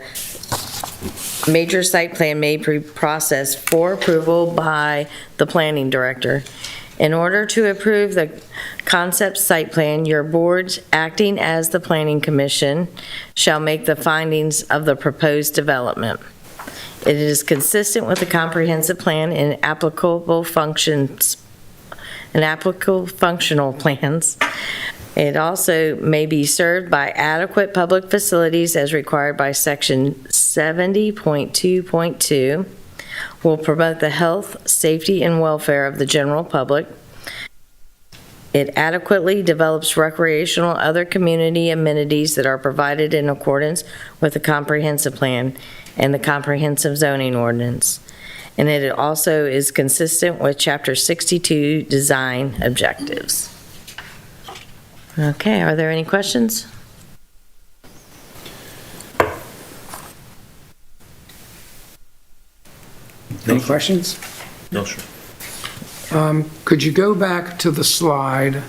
major site plan may be processed for approval by the planning director. In order to approve the concept site plan, your board, acting as the Planning Commission, shall make the findings of the proposed development. It is consistent with the comprehensive plan and applicable functional plans. It also may be served by adequate public facilities as required by Section 70.2.2, will promote the health, safety, and welfare of the general public. It adequately develops recreational other community amenities that are provided in accordance with the comprehensive plan and the comprehensive zoning ordinance. And it also is consistent with Chapter 62 design objectives. Okay, are there any questions? Any questions? No, sir. Could you go back to the slide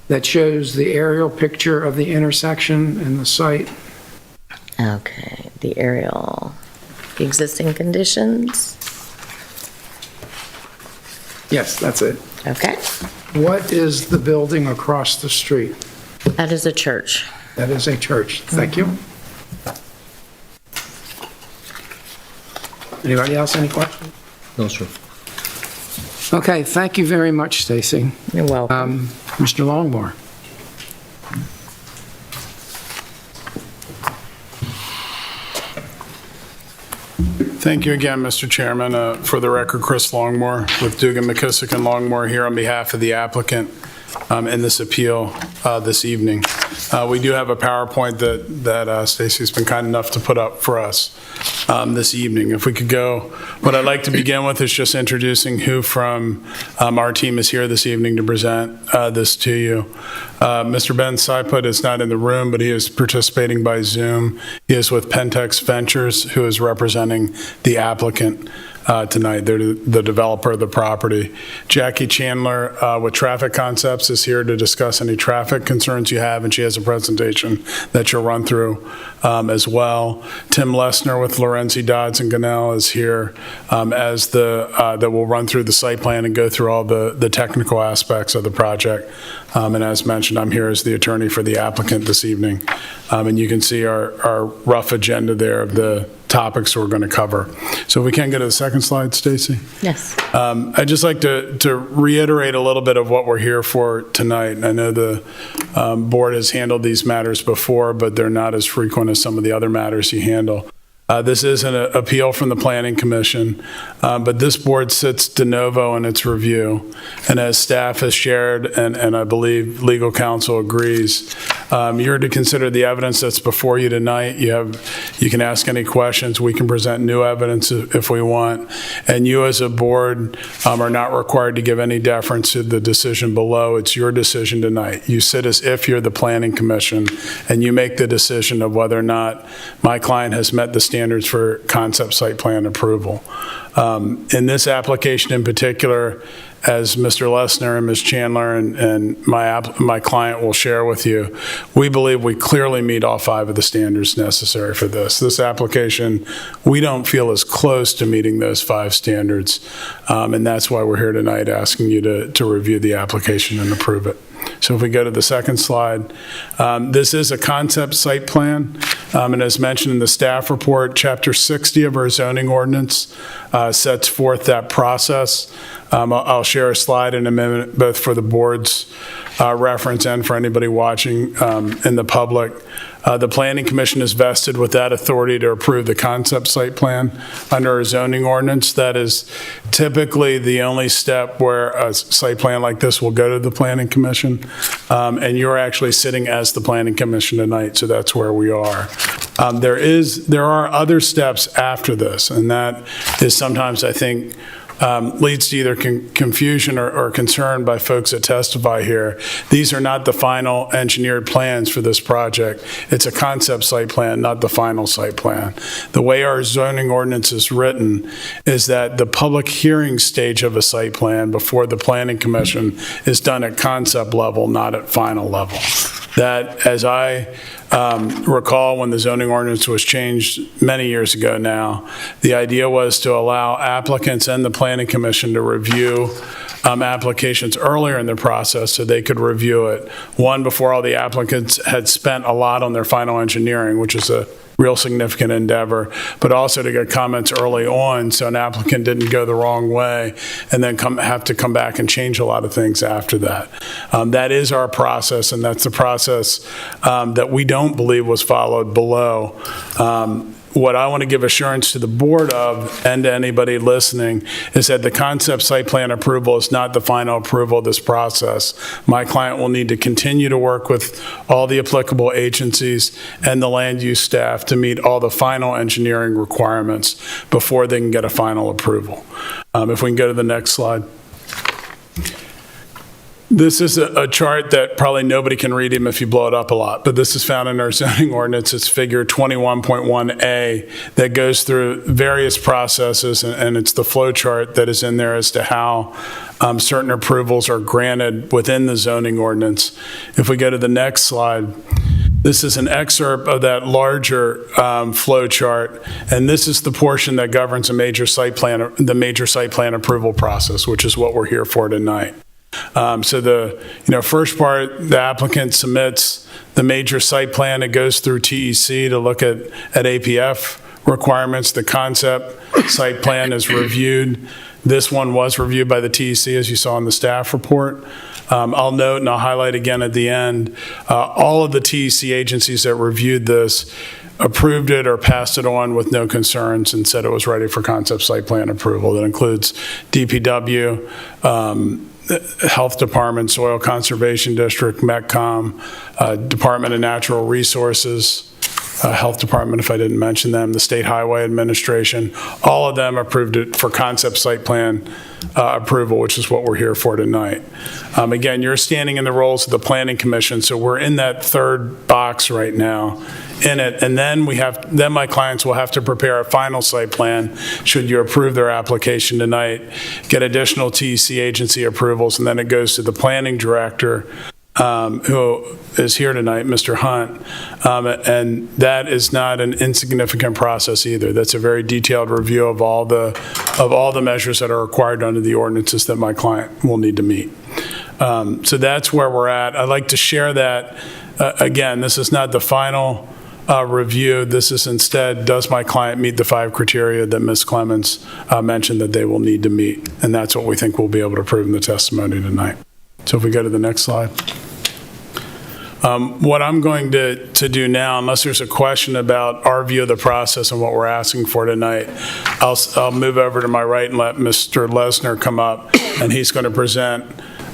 that shows the aerial picture of the intersection and the site? Okay, the aerial, the existing conditions. Yes, that's it. Okay, What is the building across the street? that is a church. That is a church. Thank you. Anybody else, any questions? No, sir. Okay, thank you very much, Stacy. You're welcome. Mr. Longmore. Thank you again, Mr. Chairman. For the record, Chris Longmore with Dugan, McKissick, and Longmore here on behalf of the applicant in this appeal this evening. We do have a PowerPoint that Stacy's been kind enough to put up for us this evening. If we could go, what I'd like to begin with is just introducing who from our team is here this evening to present this to you. Mr. Ben Seiput is not in the room, but he is participating by Zoom. He is with Pentex Ventures, who is representing the applicant tonight. They're the developer of the property. Jackie Chandler with Traffic Concepts is here to discuss any traffic concerns you have, and she has a presentation that she'll run through as well. Tim Lessner with Lorenzi Dodds and Gunnell is here as that will run through the site plan and go through all the technical aspects of the project. And as mentioned, I'm here as the attorney for the applicant this evening. And you can see our rough agenda there of the topics we're going to cover. So if we can go to the second slide, Stacy. Yes. I'd just like to reiterate a little bit of what we're here for tonight. I know the board has handled these matters before, but they're not as frequent as some of the other matters you handle. This is an appeal from the Planning Commission, but this board sits de novo in its review. And as staff has shared, and I believe legal counsel agrees, You're to consider the evidence that's before you tonight. You can ask any questions. We can present new evidence if we want. And you as a board are not required to give any deference to the decision below. It's your decision tonight. You sit as if you're the Planning Commission, and you make the decision of whether or not my client has met the standards for concept site plan approval. In this application in particular, as Mr. Lesner and Ms. Chandler and my client will share with you, we believe we clearly meet all 5 of the standards necessary for this. This application, we don't feel is close to meeting those 5 standards, and that's why we're here tonight asking you to review the application and approve it. So if we go to the second slide, this is a concept site plan, and as mentioned in the staff report, Chapter 60 of our zoning ordinance sets forth that process. I'll share a slide in a minute, both for the board's reference and for anybody watching in the public. The Planning Commission is vested with that authority to approve the concept site plan under our zoning ordinance. That is typically the only step where a site plan like this will go to the Planning Commission, and you're actually sitting as the Planning Commission tonight, so that's where we are. There are other steps after this, and that is sometimes, I think, leads to either confusion or concern by folks that testify here. These are not the final engineered plans for this project. It's a concept site plan, not the final site plan. The way our zoning ordinance is written is that the public hearing stage of a site plan before the Planning Commission is done at concept level, not at final level. That, as I recall when the zoning ordinance was changed many years ago now, the idea was to allow applicants and the Planning Commission to review applications earlier in the process so they could review it, one, before all the applicants had spent a lot on their final engineering, which is a real significant endeavor, but also to get comments early on so an applicant didn't go the wrong way and then have to come back and change a lot of things after that. That is our process, and that's the process that we don't believe was followed below. What I want to give assurance to the board of, and to anybody listening, is that the concept site plan approval is not the final approval of this process. My client will need to continue to work with all the applicable agencies and the land use staff to meet all the final engineering requirements before they can get a final approval. If we can go to the next slide. This is a chart that probably nobody can read even if you blow it up a lot, but this is found in our zoning ordinance. It's figure 21.1A that goes through various processes, and it's the flow chart that is in there as to how certain approvals are granted within the zoning ordinance. If we go to the next slide, this is an excerpt of that larger flow chart, and this is the portion that governs the major site plan approval process, which is what we're here for tonight. So the first part, the applicant submits the major site plan. It goes through TEC to look at APF requirements. The concept site plan is reviewed. This one was reviewed by the TEC, as you saw in the staff report. I'll note and I'll highlight again at the end, all of the TEC agencies that reviewed this approved it or passed it on with no concerns and said it was ready for concept site plan approval. That includes DPW, Health Department, Soil Conservation District, METCOM, Department of Natural Resources, Health Department, if I didn't mention them, the State Highway Administration. All of them approved it for concept site plan approval, which is what we're here for tonight. Again, you're standing in the roles of the Planning Commission, so we're in that third box right now in it, and then my clients will have to prepare a final site plan should you approve their application tonight, get additional TEC agency approvals, and then it goes to the planning director, who is here tonight, Mr. Hunt, and that is not an insignificant process either. That's a very detailed review of all the measures that are required under the ordinances that my client will need to meet. So that's where we're at. I'd like to share that. Again, this is not the final review. This is instead, does my client meet the 5 criteria that Ms. Clemens mentioned that they will need to meet? And that's what we think we'll be able to prove in the testimony tonight. So if we go to the next slide. What I'm going to do now, unless there's a question about our view of the process and what we're asking for tonight, I'll move over to my right and let Mr. Lesner come up, and he's going to present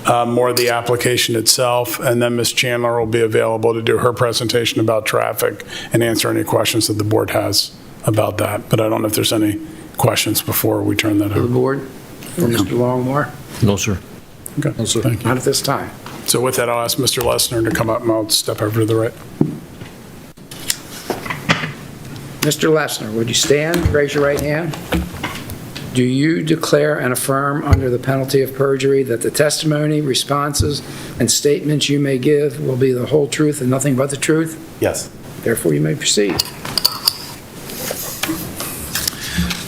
more of the application itself, and then Ms. Chandler will be available to do her presentation about traffic and answer any questions that the board has about that. But I don't know if there's any questions before we turn that To the over. board, for Mr. Longmore? No, sir. Okay, thank you. Not at this time. So with that, I'll ask Mr. Lessner to come up, and I'll step over to the right. Mr. Lessner, would you stand, raise your right hand? Do you declare and affirm under the penalty of perjury that the testimony, responses, and statements you may give will be the whole truth and nothing but the truth? Yes. Therefore, you may proceed.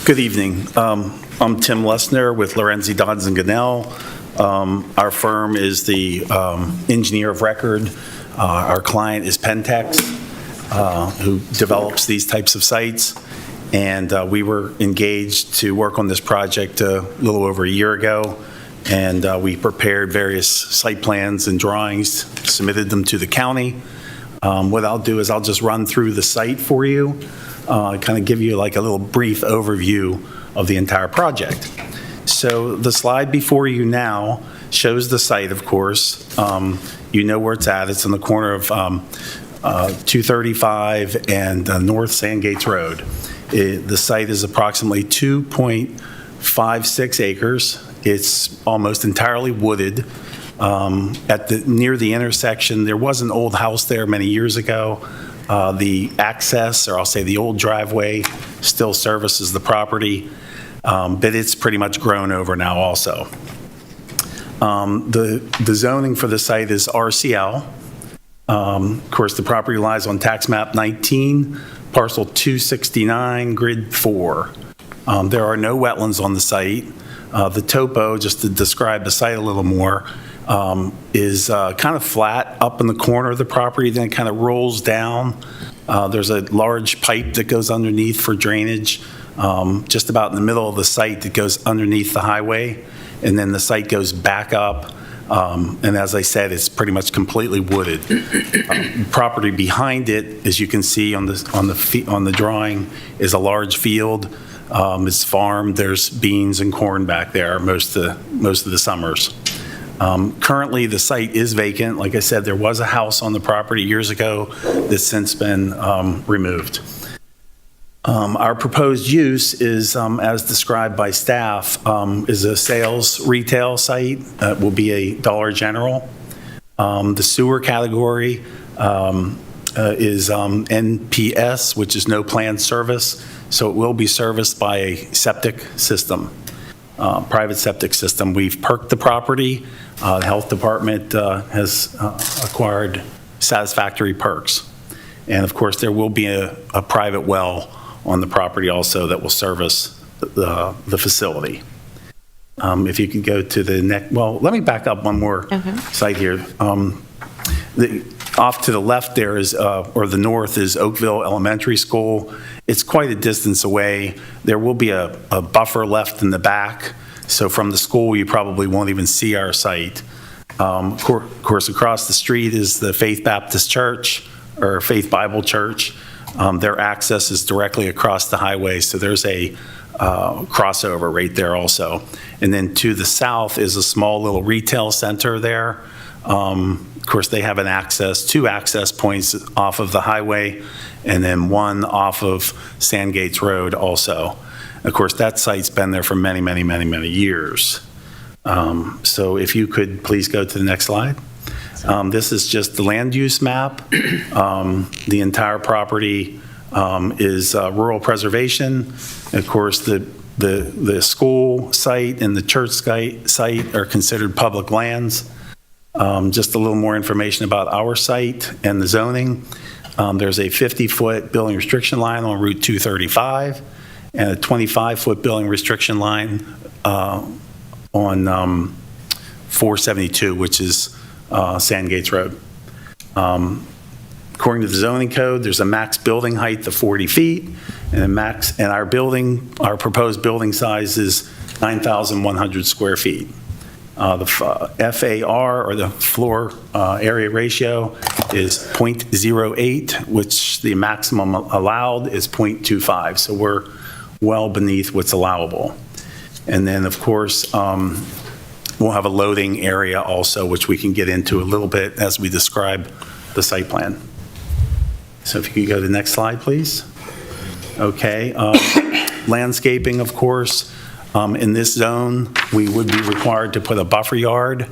Good evening. I'm Tim Lessner with Lorenzi Dodds and Gunnell. Our firm is the engineer of record. Our client is Pentex, who develops these types of sites. And we were engaged to work on this project a little over a year ago. And we prepared various site plans and drawings, submitted them to the county. What I'll do is I'll just run through the site for you, kind of give you like a little brief overview of the entire project. So the slide before you now shows the site, of course. You know where it's at. It's on the corner of 235 and North Sandgates Road. The site is approximately 2.56 acres. It's almost entirely wooded. Near the intersection, there was an old house there many years ago. The access, or I'll say the old driveway, still services the property, but it's pretty much grown over now also. The zoning for the site is RCL. Of course, the property lies on tax map 19, parcel 269, grid 4. There are no wetlands on the site. The topo, just to describe the site a little more, is kind of flat up in the corner of the property, then it kind of rolls down. There's a large pipe that goes underneath for drainage, just about in the middle of the site that goes underneath the highway, and then the site goes back up. And as I said, it's pretty much completely wooded. Property behind it, as you can see on the drawing, is a large field. It's farmed. There's beans and corn back there most of the summers. Currently, the site is vacant. Like I said, there was a house on the property years ago that's since been removed. Our proposed use is, as described by staff, is a sales retail site. It will be a Dollar General. The sewer category is NPS, which is no planned service, so it will be serviced by a septic system, private septic system. We've perked the property. The health department has acquired satisfactory perks. And of course, there will be a private well on the property also that will service the facility. If you can go to the next, well, let me back up one more site here. Off to the left there is, or the north is Oakville Elementary School. It's quite a distance away. There will be a buffer left in the back. So from the school, you probably won't even see our site. Of course, across the street is the Faith Baptist Church, or Faith Bible Church. Their access is directly across the highway, so there's a crossover right there also. And then to the south is a small little retail center there. Of course, they have two access points off of the highway, and then one off of Sandgates Road also. Of course, that site's been there for many, many, many, many years. So if you could please go to the next slide. This is just the land use map. The entire property is rural preservation. Of course, the school site and the church site are considered public lands. Just a little more information about our site and the zoning. There's a 50-foot building restriction line on Route 235 and a 25-foot building restriction line on 472, which is Sandgates Road. According to the zoning code, there's a max building height of 40 feet, and our proposed building size is 9,100 square feet. The FAR, or the floor area ratio, is 0.08, which the maximum allowed is 0.25. So we're well beneath what's allowable. And then, of course, we'll have a loading area also, which we can get into a little bit as we describe the site plan. So if you could go to the next slide, please. Okay, landscaping, of course. In this zone, we would be required to put a buffer yard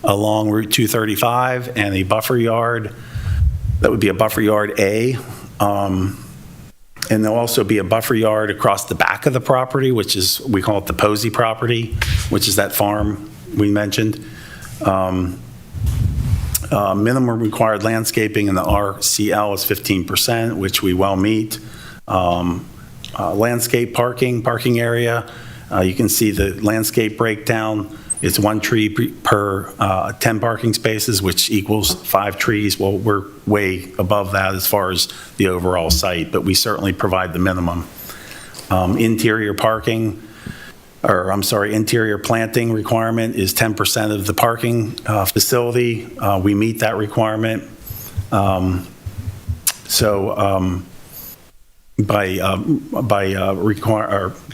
along Route 235 and a buffer yard, that would be a buffer yard A. And there'll also be a buffer yard across the back of the property, which is, we call it the Posey property, which is that farm we mentioned. Minimum required landscaping in the RCL is 15%, which we well meet. Landscape parking area, you can see the landscape breakdown. It's 1 tree per 10 parking spaces, which equals 5 trees. Well, we're way above that as far as the overall site, but we certainly provide the minimum. Interior parking, interior planting requirement is 10% of the parking facility. We meet that requirement. By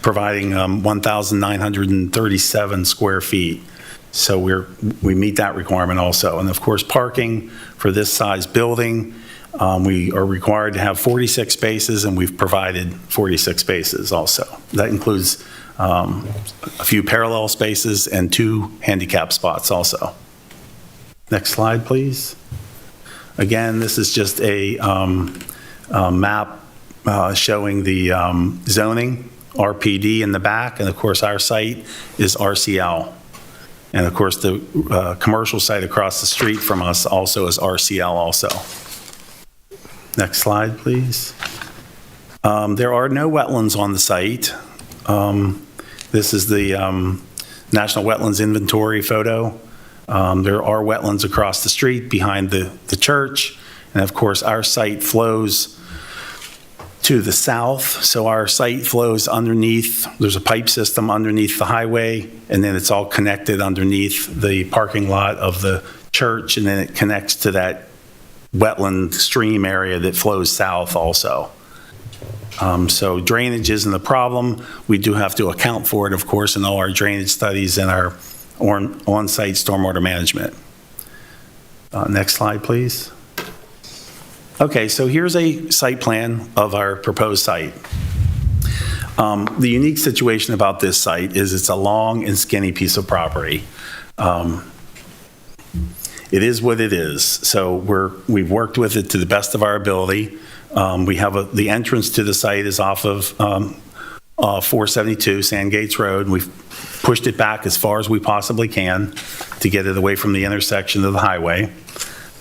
providing 1,937 square feet. So we meet that requirement also. And of course, parking for this size building, we are required to have 46 spaces, and we've provided 46 spaces also. That includes a few parallel spaces and 2 handicap spots also. Next slide, please. Again, this is just a map showing the zoning, RPD in the back, and of course our site is RCL. And of course the commercial site across the street from us also is RCL also. Next slide, please. There are no wetlands on the site. This is the National Wetlands Inventory photo. There are wetlands across the street behind the church, and of course our site flows to the south, so our site flows underneath, there's a pipe system underneath the highway, and then it's all connected underneath the parking lot of the church, and then it connects to that wetland stream area that flows south also. So drainage isn't a problem. We do have to account for it, of course, in all our drainage studies and our on-site stormwater management. Next slide, please. Okay, so here's a site plan of our proposed site. The unique situation about this site is it's a long and skinny piece of property. It is what it is. So we've worked with it to the best of our ability. We have the entrance to the site is off of 472 Sandgates Road. We've pushed it back as far as we possibly can to get it away from the intersection of the highway.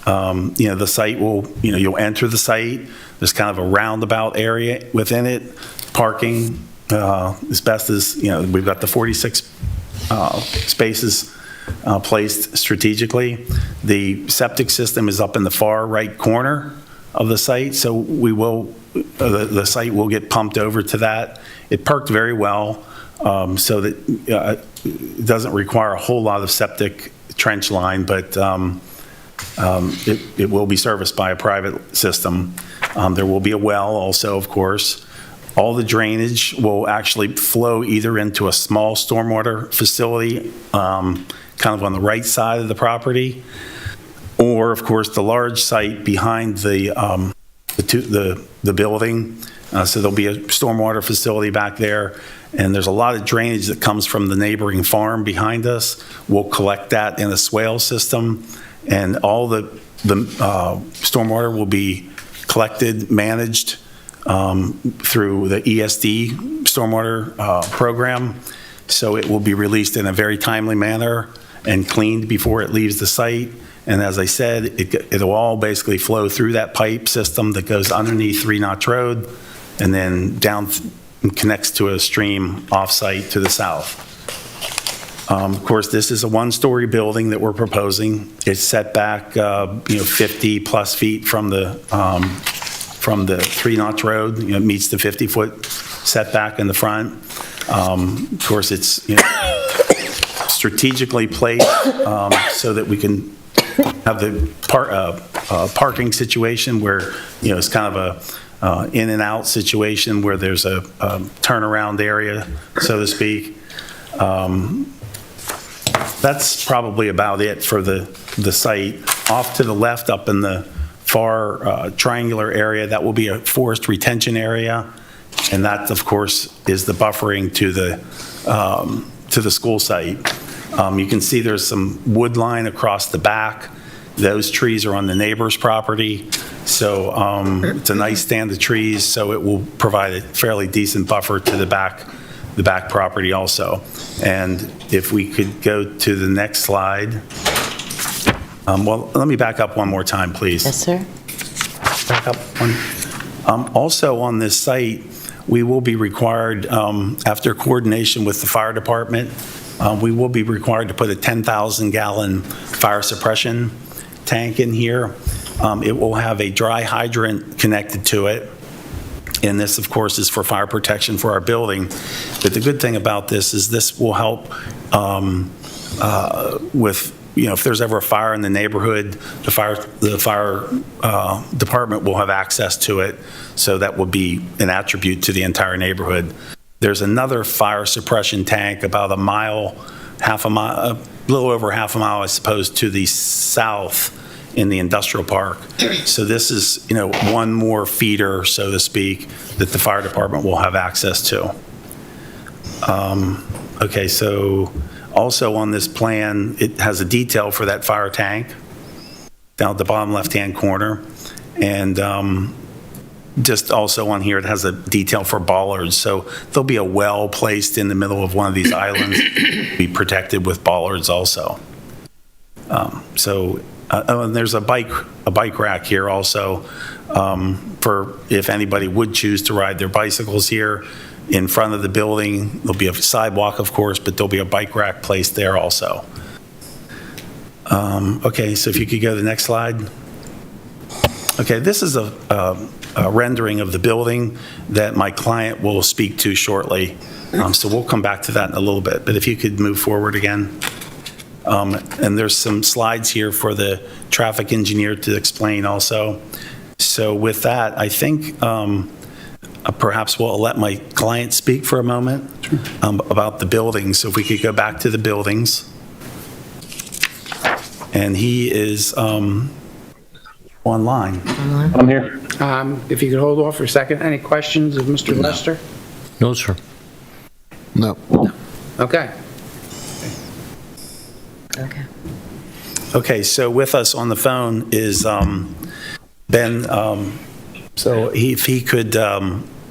The site will, you'll enter the site. There's kind of a roundabout area within it. Parking, as best as, we've got the 46 spaces placed strategically. The septic system is up in the far right corner of the site, so we will, the site will get pumped over to that. It perked very well, so that it doesn't require a whole lot of septic trench line, but it will be serviced by a private system. There will be a well also, of course. All the drainage will actually flow either into a small stormwater facility, kind of on the right side of the property, or, of course, the large site behind the building. So there'll be a stormwater facility back there, and there's a lot of drainage that comes from the neighboring farm behind us. We'll collect that in a swale system, and all the stormwater will be collected, managed through the ESD stormwater program. So it will be released in a very timely manner and cleaned before it leaves the site. And as I said, it'll all basically flow through that pipe system that goes underneath 3 Notch Road and then down and connects to a stream off-site to the south. Of course, this is a 1-story building that we're proposing. It's set back, 50 plus feet from the 3 Notch Road. It meets the 50-foot setback in the front. Of course, it's strategically placed so that we can have the parking situation where it's kind of a in and out situation where there's a turnaround area, so to speak. That's probably about it for the site. Off to the left, up in the far triangular area, that will be a forest retention area, and that, of course, is the buffering to the school site. You can see there's some wood line across the back. Those trees are on the neighbor's property, so it's a nice stand of trees, so it will provide a fairly decent buffer to the back property also. And if we could go to the next slide. Well, let me back up one more time, please. Yes, sir. Back up one. Also on this site, we will be required, after coordination with the fire department, we will be required to put a 10,000-gallon fire suppression tank in here. It will have a dry hydrant connected to it. And this, of course, is for fire protection for our building. But the good thing about this is this will help with, if there's ever a fire in the neighborhood, the fire department will have access to it. So that will be an attribute to the entire neighborhood. There's another fire suppression tank about a little over half a mile, I suppose, to the south in the industrial park. So this is, one more feeder, so to speak, that the fire department will have access to. Okay, so also on this plan, it has a detail for that fire tank down at the bottom left-hand corner. And just also on here, it has a detail for bollards. So there'll be a well placed in the middle of one of these islands, be protected with bollards also. And there's a bike rack here also for if anybody would choose to ride their bicycles here in front of the building. There'll be a sidewalk, of course, but there'll be a bike rack placed there also. Okay, so if you could go to the next slide. Okay, this is a rendering of the building that my client will speak to shortly. So we'll come back to that in a little bit, but if you could move forward again. And there's some slides here for the traffic engineer to explain also. So with that, I think perhaps we'll let my client speak for a moment about the buildings. So if we could go back to the buildings. And he is online. I'm here. If you could hold off for a second. Any questions of Mr. Lester? No, sir. No. Okay. Okay. Okay, so with us on the phone is Ben. So if he could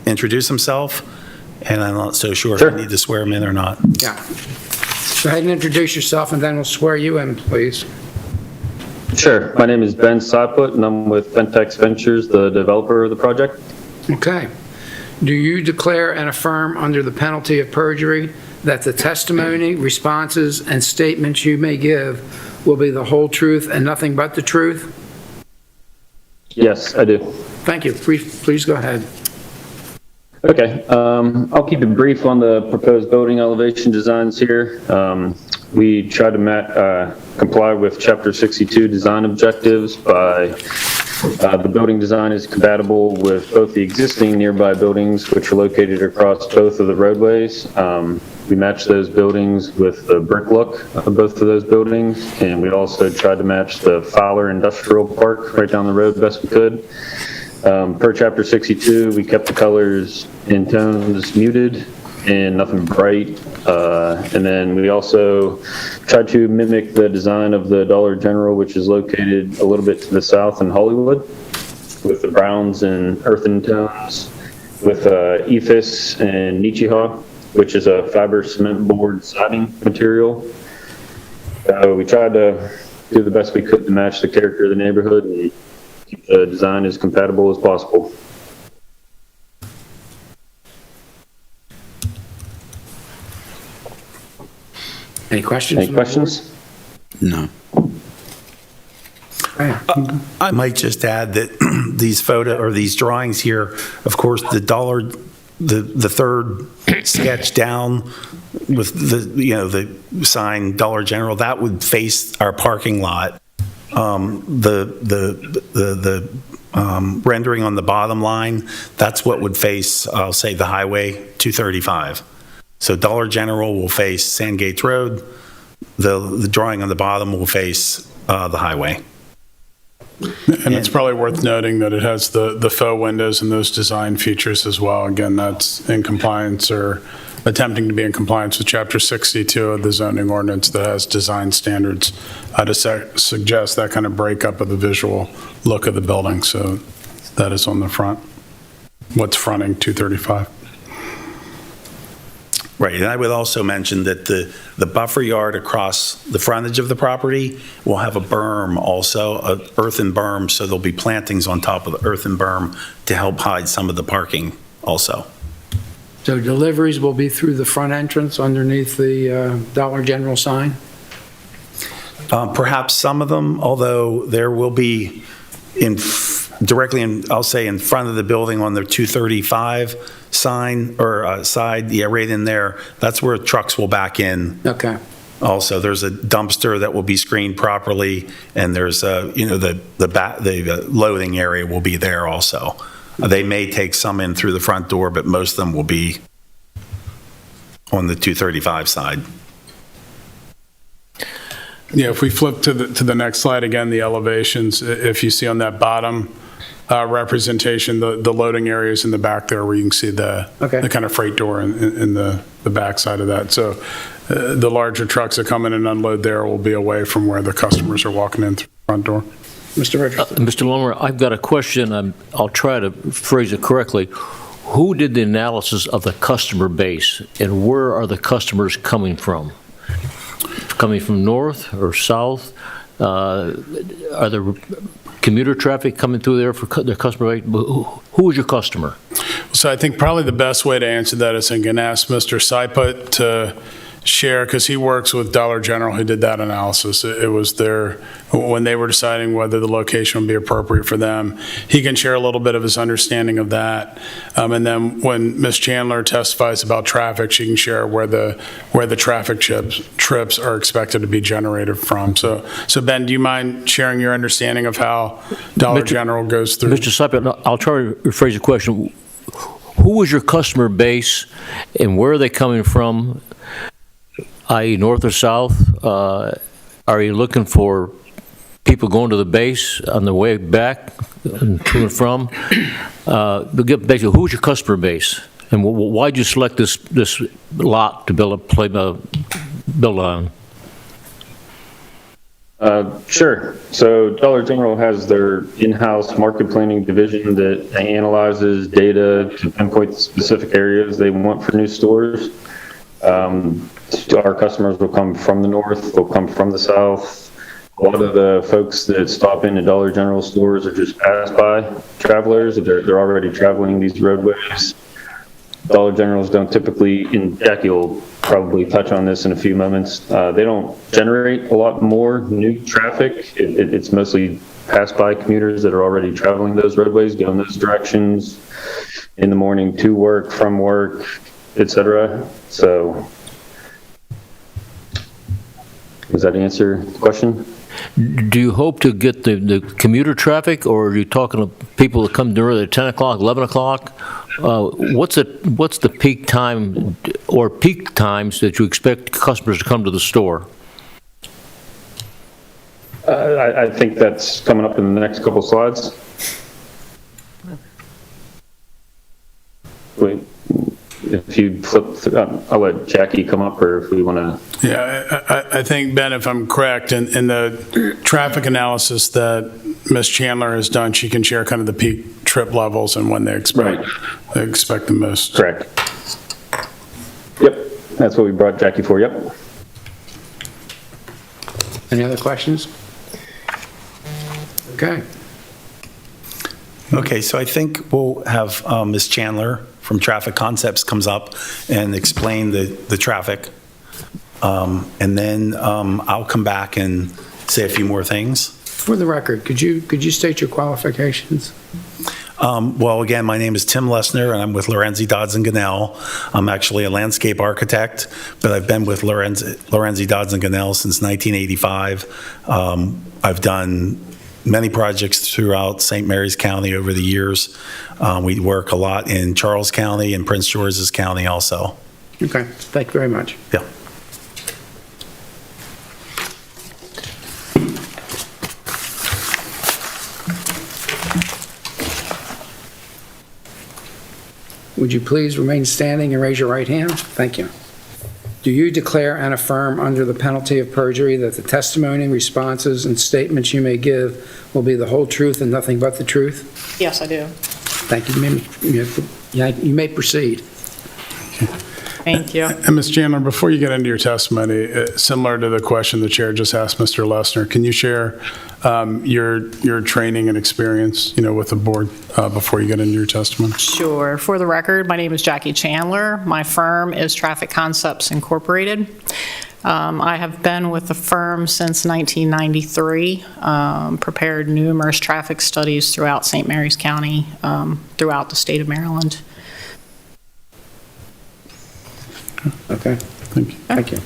introduce himself, and I'm not so sure if I need to swear him in or not. Yeah. Go ahead and introduce yourself, and then we'll swear you in, please. Sure. My name is Ben Siput, and I'm with Ventex Ventures, the developer of the project. Okay. Do you declare and affirm under the penalty of perjury that the testimony, responses, and statements you may give will be the whole truth and nothing but the truth? Yes, I do. Thank you. Please go ahead. Okay. I'll keep it brief on the proposed building elevation designs here. We try to comply with Chapter 62 design objectives by the building design is compatible with both the existing nearby buildings, which are located across both of the roadways. We match those buildings with the brick look of both of those buildings, and we also tried to match the Fowler Industrial Park right down the road best we could. Per Chapter 62, we kept the colors in tones muted and nothing bright. And then we also tried to mimic the design of the Dollar General, which is located a little bit to the south in Hollywood, with the browns and earthen tones, with Ephes and Nichiha, which is a fiber cement board siding material. We tried to do the best we could to match the character of the neighborhood and keep the design as compatible as possible. Any questions? Any questions? No. I might just add that these drawings here, of course, the third sketch down with the sign Dollar General, that would face our parking lot. The rendering on the bottom line, that's what would face, I'll say, the Highway 235. So Dollar General will face Sandgates Road. the drawing on the bottom will face the highway. And it's probably worth noting that it has the faux windows and those design features as well. Again, that's in compliance or attempting to be in compliance with Chapter 62 of the zoning ordinance that has design standards to suggest that kind of breakup of the visual look of the building. So that is on the front. What's fronting 235. Right, and I would also mention that the buffer yard across the frontage of the property will have a berm also, a earthen berm, so there'll be plantings on top of the earthen berm to help hide some of the parking also. So deliveries will be through the front entrance underneath the Dollar General sign? Perhaps some of them, although there will be directly in, I'll say, in front of the building on the 235 sign or side, yeah, right in there. That's where trucks will back in. Okay. Also, there's a dumpster that will be screened properly, and there's the loading area will be there also. They may take some in through the front door, but most of them will be on the 235 side. Yeah, if we flip to the next slide again, the elevations, if you see on that bottom representation, the loading areas in the back there where you can see the kind of freight door in the back side of that. So the larger trucks that come in and unload there will be away from where the customers are walking in through the front door. Mr. Richardson. Mr. Lummer, I've got a question. I'll try to phrase it correctly. Who did the analysis of the customer base, and where are the customers coming from? Coming from north or south? Are there commuter traffic coming through there for their customer base? Who is your customer? So I think probably the best way to answer that is I'm going to ask Mr. Seiput to share, because he works with Dollar General who did that analysis. It was when they were deciding whether the location would be appropriate for them. He can share a little bit of his understanding of that. And then when Ms. Chandler testifies about traffic, she can share where the traffic trips are expected to be generated from. So Ben, do you mind sharing your understanding of how Dollar General goes through? Mr. Seiput, I'll try to rephrase the question. Who is your customer base, and where are they coming from? I.e. north or south? Are you looking for people going to the base on the way back and to and from? Basically, who's your customer base? And why'd you select this lot to build on? Sure. So Dollar General has their in-house market planning division that analyzes data to pinpoint the specific areas they want for new stores. Our customers will come from the north, they'll come from the south. A lot of the folks that stop into Dollar General stores are just pass-by travelers. They're already traveling these roadways. Dollar Generals don't typically, and Jackie will probably touch on this in a few moments, they don't generate a lot more new traffic. It's mostly pass-by commuters that are already traveling those roadways, going those directions in the morning to work, from work, etc. So, does that answer the question? Do you hope to get the commuter traffic, or are you talking to people that come during at 10 o'clock, 11 o'clock? What's the peak time or peak times that you expect customers to come to the store? I think that's coming up in the next couple slides. Wait, if you flip, I'll let Jackie come up, or if we want to. Yeah, I think, Ben, if I'm correct, in the traffic analysis that Ms. Chandler has done, she can share kind of the peak trip levels and when they expect the most. Correct. Yep, that's what we brought Jackie for, yep. Any other questions? Okay. Okay, so I think we'll have Ms. Chandler from Traffic Concepts comes up and explain the traffic. And then I'll come back and say a few more things. For the record, could you state your qualifications? Well, again, my name is Tim Lesner, and I'm with Lorenzi Dodds & Gannell. I'm actually a landscape architect, but I've been with Lorenzi Dodds & Gannell since 1985. I've done many projects throughout St. Mary's County over the years. We work a lot in Charles County and Prince George's County also. Okay, thank you very much. Yeah. Would you please remain standing and raise your right hand? Thank you. Do you declare and affirm under the penalty of perjury that the testimony, responses, and statements you may give will be the whole truth and nothing but the truth? Yes, I do. Thank you. You may proceed. Thank you. And Ms. Chandler, before you get into your testimony, similar to the question the chair just asked Mr. Lessner, can you share your training and experience, with the board before you get into your testimony? Sure. For the record, my name is Jackie Chandler. My firm is Traffic Concepts Incorporated. I have been with the firm since 1993, prepared numerous traffic studies throughout St. Mary's County, throughout the state of Maryland. Okay. Thank you.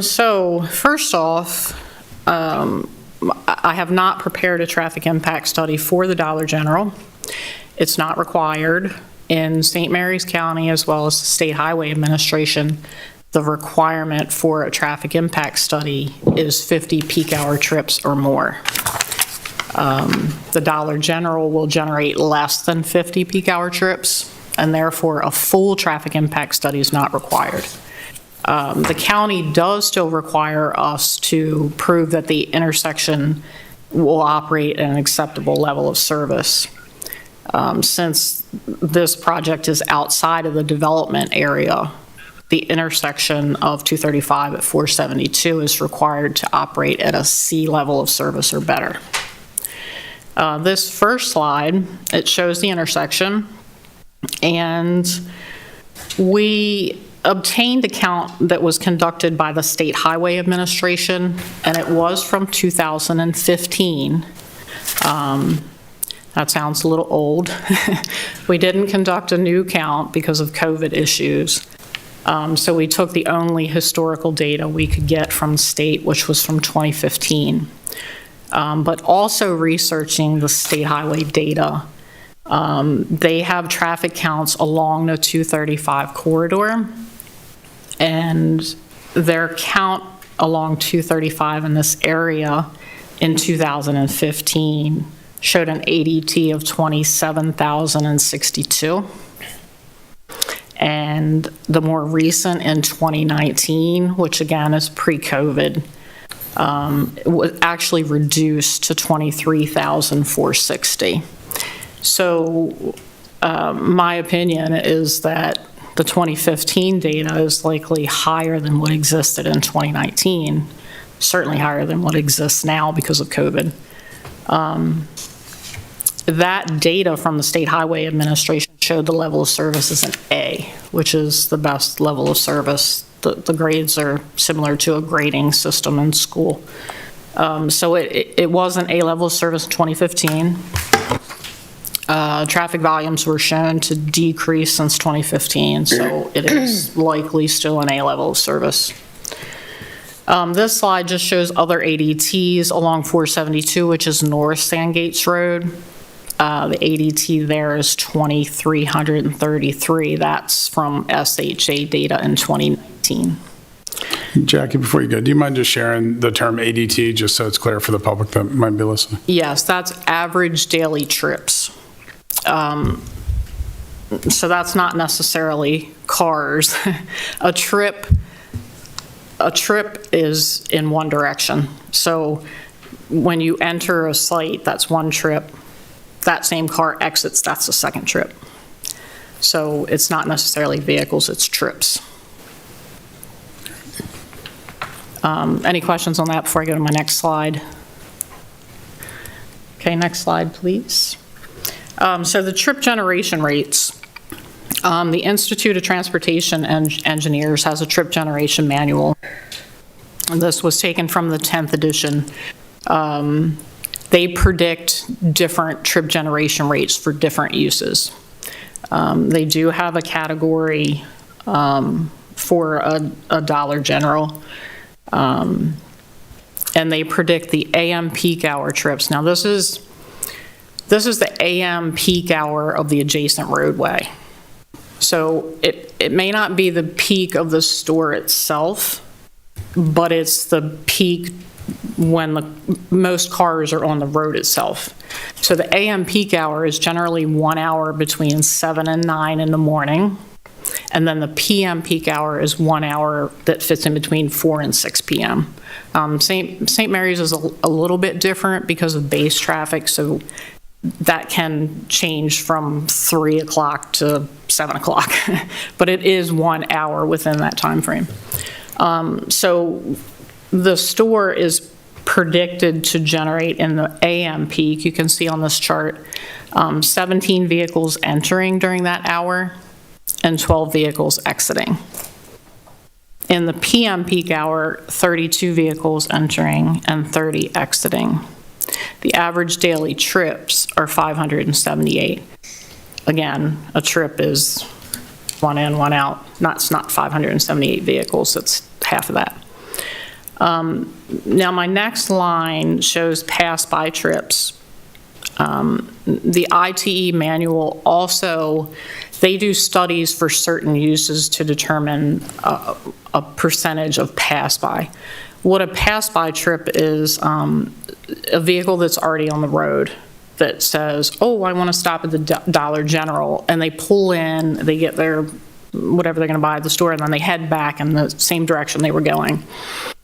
So first off, I have not prepared a traffic impact study for the Dollar General. It's not required. In St. Mary's County, as well as the State Highway Administration, the requirement for a traffic impact study is 50 peak hour trips or more. The Dollar General will generate less than 50 peak hour trips, and therefore a full traffic impact study is not required. The county does still require us to prove that the intersection will operate at an acceptable level of service. Since this project is outside of the development area, the intersection of 235 at 472 is required to operate at a C level of service or better. This first slide, it shows the intersection, and we obtained a count that was conducted by the State Highway Administration, and it was from 2015. That sounds a little old. We didn't conduct a new count because of COVID issues. So we took the only historical data we could get from the state, which was from 2015. But also researching the state highway data, they have traffic counts along the 235 corridor, and their count along 235 in this area in 2015 showed an ADT of 27,062. And the more recent in 2019, which again is pre-COVID, was actually reduced to 23,460. So my opinion is that the 2015 data is likely higher than what existed in 2019, certainly higher than what exists now because of COVID. That data from the State Highway Administration showed the level of service as an A, which is the best level of service. The grades are similar to a grading system in school. So it was an A level of service in 2015. Traffic volumes were shown to decrease since 2015, so it is likely still an A level of service. This slide just shows other ADTs along 472, which is North Sandgates Road. The ADT there is 2,333. That's from SHA data in 2019. Jackie, before you go, do you mind just sharing the term ADT, just so it's clear for the public that might be listening? Yes, that's average daily trips. So that's not necessarily cars. A trip is in one direction. So when you enter a site, that's one trip. That same car exits, that's the second trip. So it's not necessarily vehicles, it's trips. Any questions on that before I go to my next slide? Okay, next slide, please. So the trip generation rates. The Institute of Transportation Engineers has a trip generation manual. And this was taken from the 10th edition. They predict different trip generation rates for different uses. They do have a category for a Dollar General, and they predict the AM peak hour trips. Now this is the AM peak hour of the adjacent roadway. So it may not be the peak of the store itself, but it's the peak when most cars are on the road itself. So the AM peak hour is generally 1 hour between 7 and 9 in the morning. And then the PM peak hour is 1 hour that fits in between 4 and 6 PM. St. Mary's is a little bit different because of base traffic, so that can change from 3 o'clock to 7 o'clock. But it is 1 hour within that time frame. So the store is predicted to generate in the AM peak, you can see on this chart, 17 vehicles entering during that hour and 12 vehicles exiting. In the PM peak hour, 32 vehicles entering and 30 exiting. The average daily trips are 578. Again, a trip is 1 in, 1 out. It's not 578 vehicles, it's half of that. Now my next line shows pass-by trips. The ITE manual also, they do studies for certain uses to determine a percentage of pass-by. What a pass-by trip is, a vehicle that's already on the road that says, oh, I want to stop at the Dollar General, and they pull in, they get their, whatever they're going to buy at the store, and then they head back in the same direction they were going.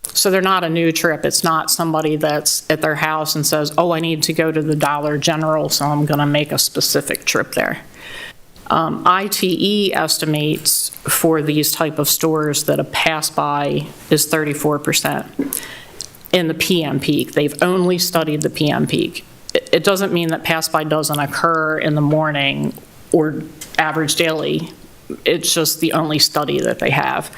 So they're not a new trip. It's not somebody that's at their house and says, oh, I need to go to the Dollar General, so I'm going to make a specific trip there. ITE estimates for these type of stores that a pass-by is 34% in the PM peak. They've only studied the PM peak. It doesn't mean that pass-by doesn't occur in the morning or average daily. It's just the only study that they have.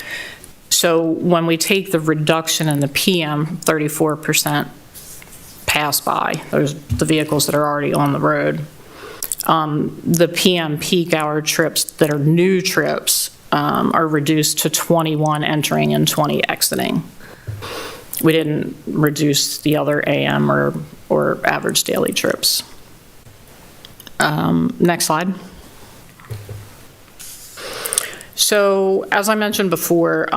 So when we take the reduction in the PM, 34% pass-by, those the vehicles that are already on the road, the PM peak hour trips that are new trips are reduced to 21 entering and 20 exiting. We didn't reduce the other AM or average daily trips. Next slide. So as I mentioned before,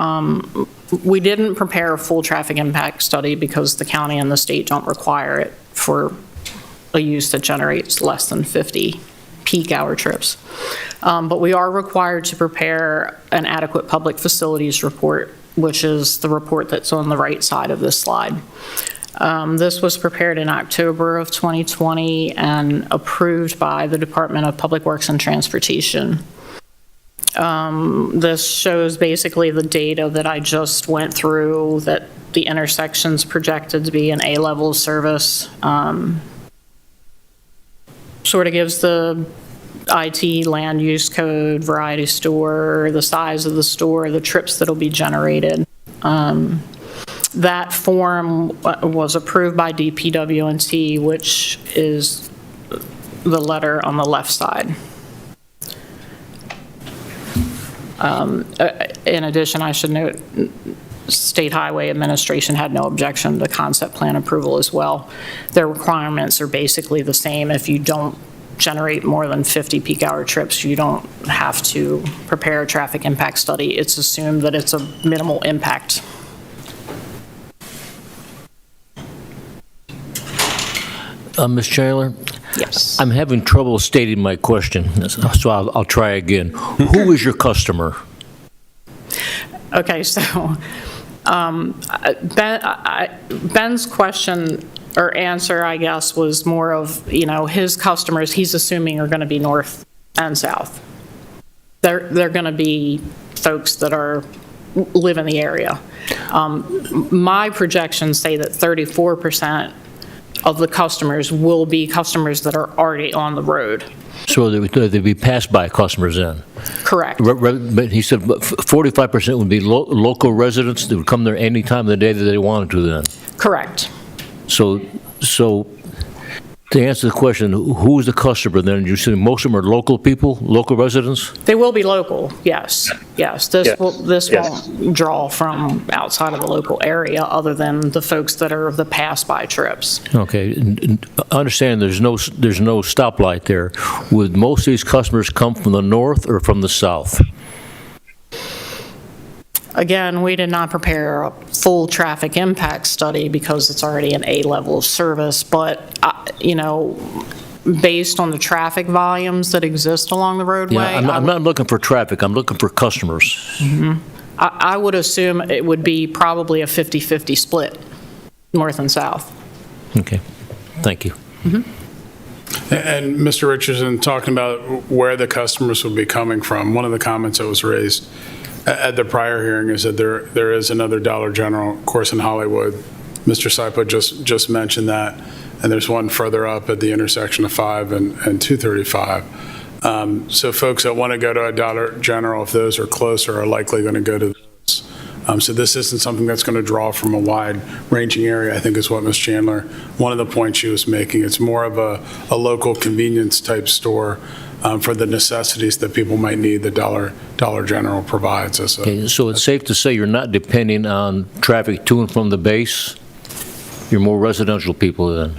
we didn't prepare a full traffic impact study because the county and the state don't require it for a use that generates less than 50 peak hour trips. But we are required to prepare an adequate public facilities report, which is the report that's on the right side of this slide. This was prepared in October of 2020 and approved by the Department of Public Works and Transportation. This shows basically the data that I just went through, that the intersection's projected to be an A-level service. Sort of gives the IT land use code, variety store, the size of the store, the trips that'll be generated. That form was approved by DPW&T, which is the letter on the left side. In addition, I should note, State Highway Administration had no objection to concept plan approval as well. Their requirements are basically the same. If you don't generate more than 50 peak hour trips, you don't have to prepare a traffic impact study. It's assumed that it's a minimal impact. Ms. Chandler? Yes. I'm having trouble stating my question, so I'll try again. Who is your customer? Okay, so Ben's question or answer, I guess, was more of, his customers, he's assuming are going to be north and south. They're going to be folks that live in the area. My projections say that 34% of the customers will be customers that are already on the road. So they'd be pass-by customers then? Correct. But he said 45% would be local residents that would come there any time of the day that they wanted to then? Correct. So to answer the question, who is the customer then? You said most of them are local people, local residents? They will be local, yes. Yes, this won't draw from outside of the local area other than the folks that are the pass-by trips. Okay, understand there's no stoplight there. Would most of these customers come from the north or from the south? Again, we did not prepare a full traffic impact study because it's already an A level of service, but, based on the traffic volumes that exist along the roadway. Yeah, I'm not looking for traffic, I'm looking for customers. I would assume it would be probably a 50-50 split, north and south. Okay, thank you. And Mr. Richardson, talking about where the customers will be coming from, one of the comments that was raised at the prior hearing is that there is another Dollar General, of course, in Hollywood. Mr. Saipa just mentioned that, and there's one further up at the intersection of 5 and 235. So folks that want to go to a Dollar General, if those are closer, are likely going to go to those. So this isn't something that's going to draw from a wide-ranging area, I think is what Ms. Chandler, one of the points she was making. It's more of a local convenience-type store for the necessities that people might need that Dollar General provides us. Okay, so it's safe to say you're not depending on traffic to and from the base? You're more residential people then?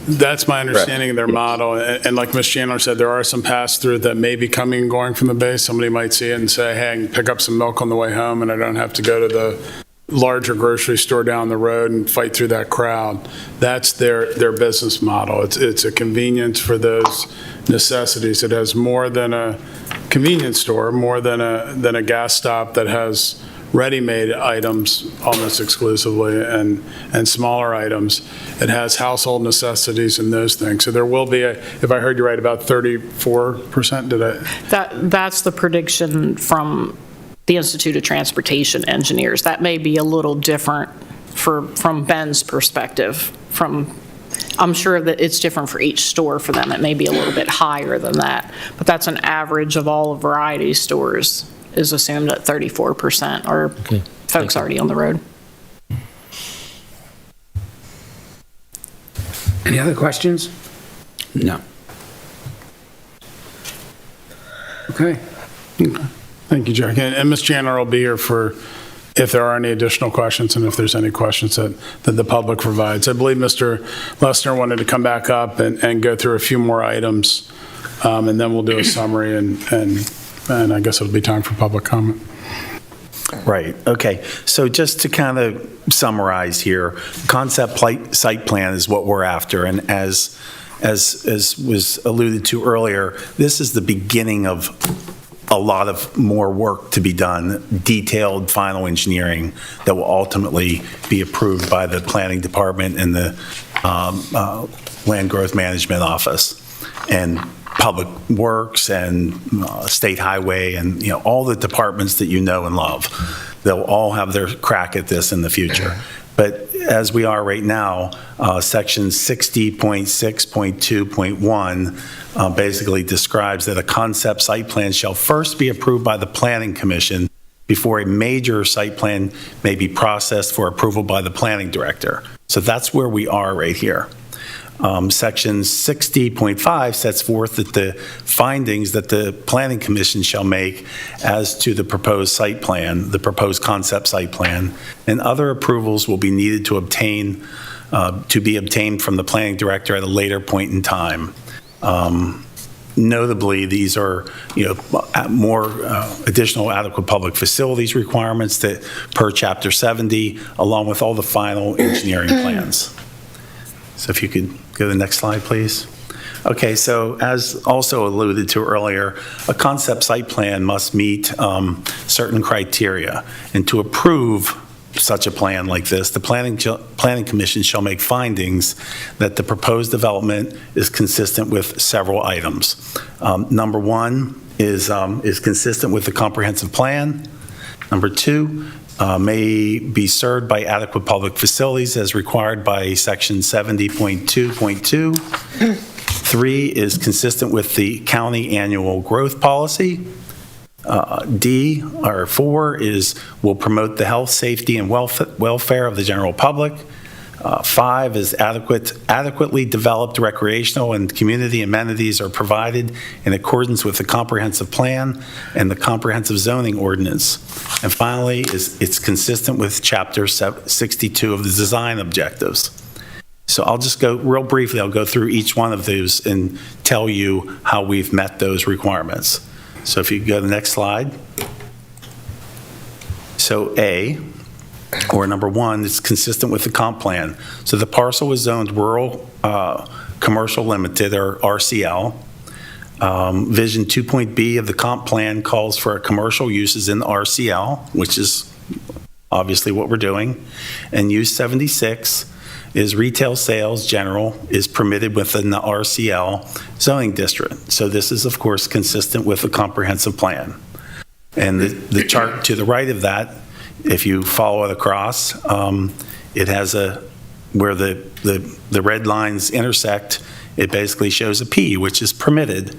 That's my understanding of their model. And like Ms. Chandler said, there are some pass-through that may be coming and going from the base. Somebody might see it and say, hey, I can pick up some milk on the way home and I don't have to go to the larger grocery store down the road and fight through that crowd. That's their business model. It's a convenience for those necessities. It has more than a convenience store, more than a gas stop that has ready-made items almost exclusively and smaller items. It has household necessities and those things. So there will be, if I heard you right, about 34%, did I? That's the prediction from the Institute of Transportation Engineers. That may be a little different from Ben's perspective. I'm sure that it's different for each store for them. It may be a little bit higher than that, but that's an average of all of Variety stores is assumed at 34% are folks already on the road. Any other questions? No. Okay. Thank you, Jack. And Ms. Chandler will be here for if there are any additional questions and if there's any questions that the public provides. I believe Mr. Lessner wanted to come back up and go through a few more items, and then we'll do a summary and I guess it'll be time for public comment. Right, okay. So just to kind of summarize here, concept site plan is what we're after, and as was alluded to earlier, this is the beginning of a lot of more work to be done, detailed final engineering that will ultimately be approved by the planning department and the land growth management office and public works and state highway and all the departments that you know and love. They'll all have their crack at this in the future. But as we are right now, section 60.6.2.1 basically describes that a concept site plan shall first be approved by the Planning Commission before a major site plan may be processed for approval by the planning director. So that's where we are right here. Section 60.5 sets forth that the findings that the Planning Commission shall make as to the proposed site plan, the proposed concept site plan, and other approvals will be needed to be obtained from the planning director at a later point in time. Notably, these are, more additional adequate public facilities requirements that per Chapter 70, along with all the final engineering plans. So if you could go to the next slide, please. Okay, so as also alluded to earlier, a concept site plan must meet certain criteria. And to approve such a plan like this, the Planning Commission shall make findings that the proposed development is consistent with several items. Number one is consistent with the comprehensive plan. Number two, may be served by adequate public facilities as required by section 70.2.2. 3 is consistent with the county annual growth policy. 4 will promote the health, safety, and welfare of the general public. 5 is adequately developed recreational and community amenities are provided in accordance with the comprehensive plan and the comprehensive zoning ordinance. And finally, it's consistent with Chapter 62 of the design objectives. So I'll just go real briefly, I'll go through each one of those and tell you how we've met those requirements. So if you could go to the next slide. So A, or number one, is consistent with the comp plan. So the parcel is zoned rural commercial limited, or RCL. Vision 2.B of the comp plan calls for commercial uses in the RCL, which is obviously what we're doing. And use 76 is retail sales general is permitted within the RCL zoning district. So this is, of course, consistent with the comprehensive plan. And the chart to the right of that, if you follow it across, it has where the red lines intersect, it basically shows a P, which is permitted.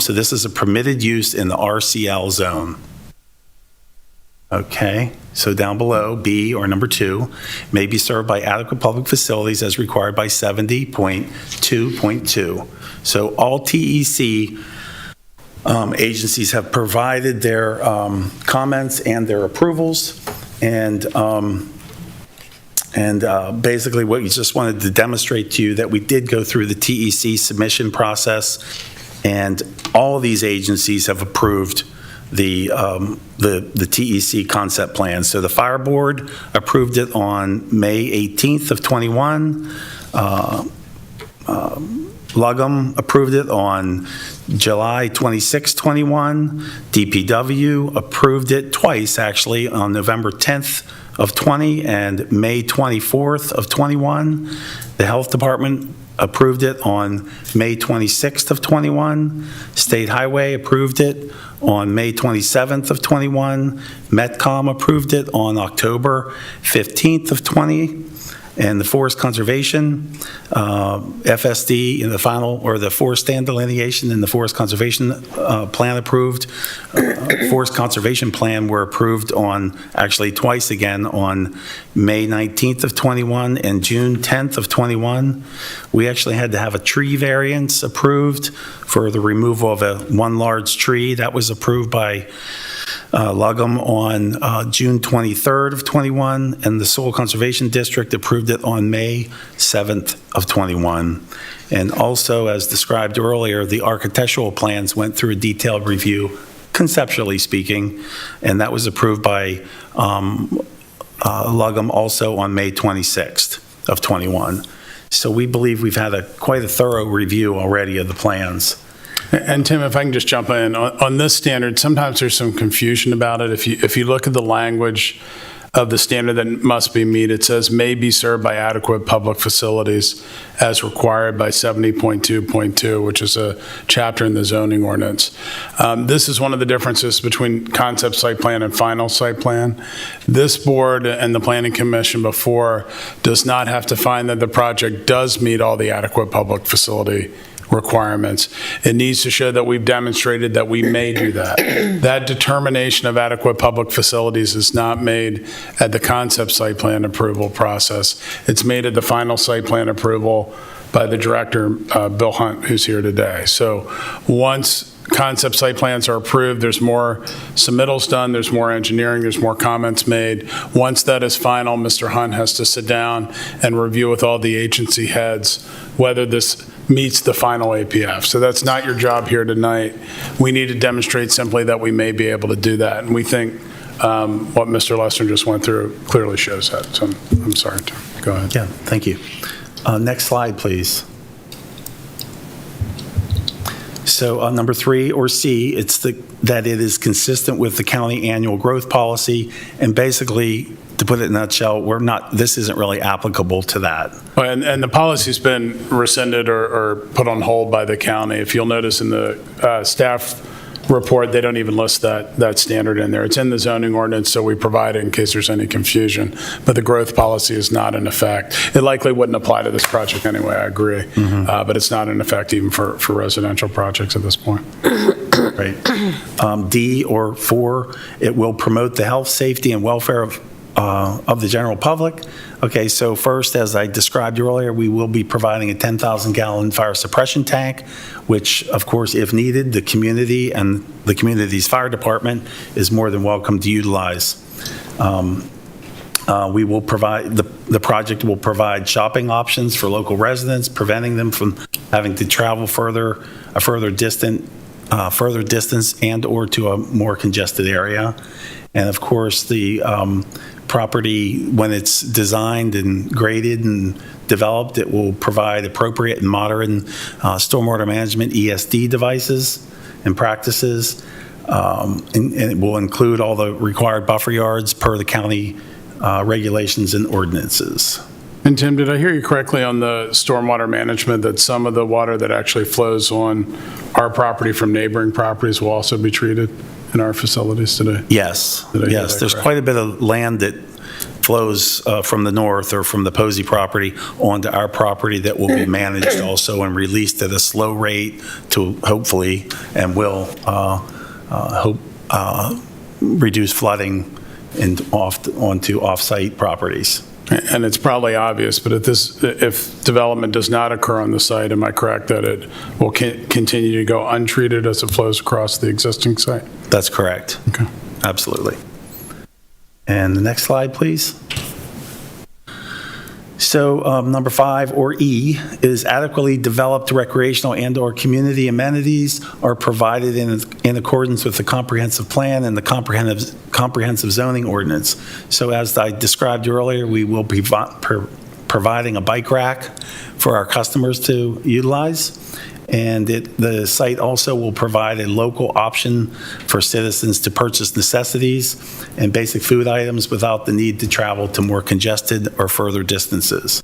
So this is a permitted use in the RCL zone. Okay, so down below, B, or number 2, may be served by adequate public facilities as required by 70.2.2. So all TEC agencies have provided their comments and their approvals, and basically what we just wanted to demonstrate to you that we did go through the TEC submission process, and all these agencies have approved the TEC concept plan. So the Fire Board approved it on May 18th of 21. Lugum approved it on July 26, 21. DPW approved it twice, actually, on November 10th of 20 and May 24th of 21. The Health Department approved it on May 26th of 21. State Highway approved it on May 27th of 21. Metcom approved it on October 15th of 20. And the Forest Conservation, FSD, in the final, or the Forest Stand Delineation and the Forest Conservation Plan approved. Forest Conservation Plan were approved on, actually twice again, on May 19th of 21 and June 10th of 21. We actually had to have a tree variance approved for the removal of one large tree. That was approved by Lugum on June 23rd of 21, and the Soil Conservation District approved it on May 7th of 21. And also, as described earlier, the architectural plans went through a detailed review, conceptually speaking, and that was approved by Lugum also on May 26th of 21. So we believe we've had quite a thorough review already of the plans. And Tim, if I can just jump in, on this standard, sometimes there's some confusion about it. If you look at the language of the standard that must be met, it says may be served by adequate public facilities as required by 70.2.2, which is a chapter in the zoning ordinance. This is one of the differences between concept site plan and final site plan. This board and the Planning Commission before does not have to find that the project does meet all the adequate public facility requirements. It needs to show that we've demonstrated that we may do that. That determination of adequate public facilities is not made at the concept site plan approval process. It's made at the final site plan approval by the director, Bill Hunt, who's here today. So once concept site plans are approved, there's more submittals done, there's more engineering, there's more comments made. Once that is final, Mr. Hunt has to sit down and review with all the agency heads whether this meets the final APF. So that's not your job here tonight. We need to demonstrate simply that we may be able to do that. And we think what Mr. Lester just went through clearly shows that. So I'm sorry, Tim. Go ahead. Yeah, thank you. Next slide, please. So number 3, or C, it's that it is consistent with the county annual growth policy, and basically, to put it in a nutshell, this isn't really applicable to that. And the policy's been rescinded or put on hold by the county. If you'll notice in the staff report, they don't even list that standard in there. It's in the zoning ordinance, so we provide it in case there's any confusion. But the growth policy is not in effect. It likely wouldn't apply to this project anyway, I agree. But it's not in effect even for residential projects at this point. Right. D, or 4, it will promote the health, safety, and welfare of the general public. Okay, so first, as I described earlier, we will be providing a 10,000-gallon fire suppression tank, which, of course, if needed, the community and the community's fire department is more than welcome to utilize. We will provide, the project will provide shopping options for local residents, preventing them from having to travel a further distance further distance and/or to a more congested area. And of course, the property, when it's designed and graded and developed, it will provide appropriate and modern stormwater management ESD devices and practices. And it will include all the required buffer yards per the county regulations and ordinances. And Tim, did I hear you correctly on the stormwater management, that some of the water that actually flows on our property from neighboring properties will also be treated in our facilities today? Yes, yes. There's quite a bit of land that flows from the north or from the Posey property onto our property that will be managed also and released at a slow rate to hopefully and will reduce flooding onto off-site properties. And it's probably obvious, but if development does not occur on the site, am I correct that it will continue to go untreated as it flows across the existing site? That's correct. Okay. Absolutely. And the next slide, please. So number 5, or E, is adequately developed recreational and/or community amenities are provided in accordance with the comprehensive plan and the comprehensive zoning ordinance. So as I described earlier, we will be providing a bike rack for our customers to utilize. And the site also will provide a local option for citizens to purchase necessities and basic food items without the need to travel to more congested or further distances.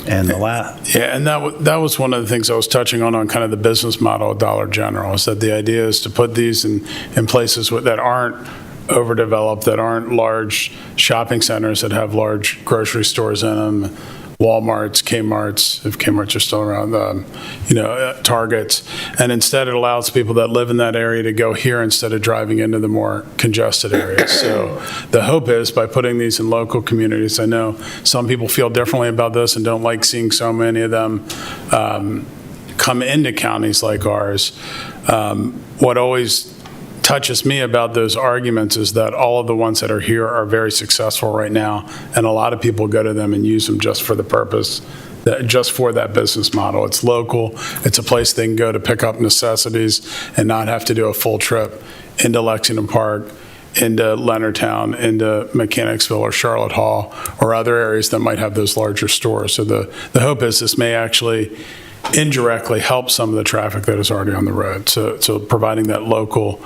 And the last. Yeah, and that was one of the things I was touching on kind of the business model of Dollar General, is that the idea is to put these in places that aren't overdeveloped, that aren't large shopping centers that have large grocery stores in them, Walmarts, Kmarts, if Kmarts are still around, Targets. And instead it allows people that live in that area to go here instead of driving into the more congested areas. So the hope is by putting these in local communities, I know some people feel differently about this and don't like seeing so many of them come into counties like ours. What always touches me about those arguments is that all of the ones that are here are very successful right now, and a lot of people go to them and use them just for the purpose, just for that business model. It's local, it's a place they can go to pick up necessities and not have to do a full trip into Lexington Park, into Leonardtown, into Mechanicsville or Charlotte Hall, or other areas that might have those larger stores. So the hope is this may actually indirectly help some of the traffic that is already on the road. So providing that local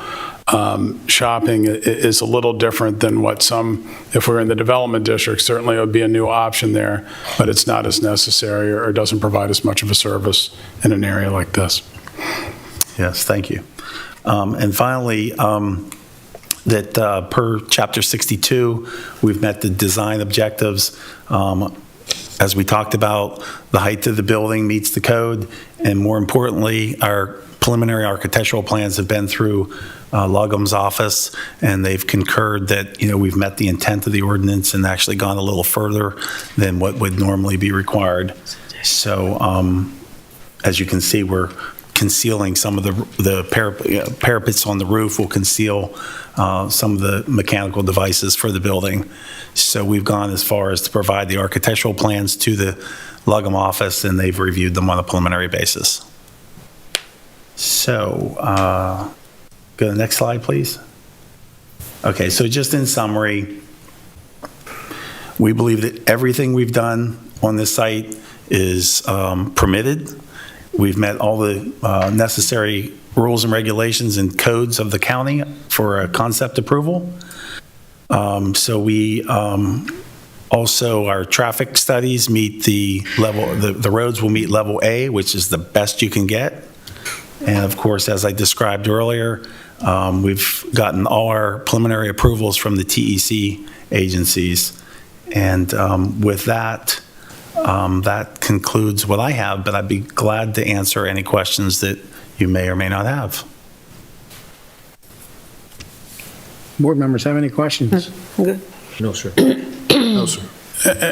shopping is a little different than what if we're in the development district, certainly it would be a new option there, but it's not as necessary or doesn't provide as much of a service in an area like this. Yes, thank you. And finally, that per Chapter 62, we've met the design objectives. As we talked about, the height of the building meets the code, and more importantly, our preliminary architectural plans have been through Lugum's office, and they've concurred that, we've met the intent of the ordinance and actually gone a little further than what would normally be required. So, as you can see, we're concealing some of the parapets on the roof will conceal some of the mechanical devices for the building. So we've gone as far as to provide the architectural plans to the Lugum office, and they've reviewed them on a preliminary basis. So go to the next slide, please. Okay, so just in summary, we believe that everything we've done on this site is permitted. We've met all the necessary rules and regulations and codes of the county for a concept approval. So we also, our traffic studies meet the level, the roads will meet level A, which is the best you can get. And of course, as I described earlier, we've gotten all our preliminary approvals from the TEC agencies. And with that, that concludes what I have, but I'd be glad to answer any questions that you may or may not have. Board members have any questions? Good. No, sir. No, sir.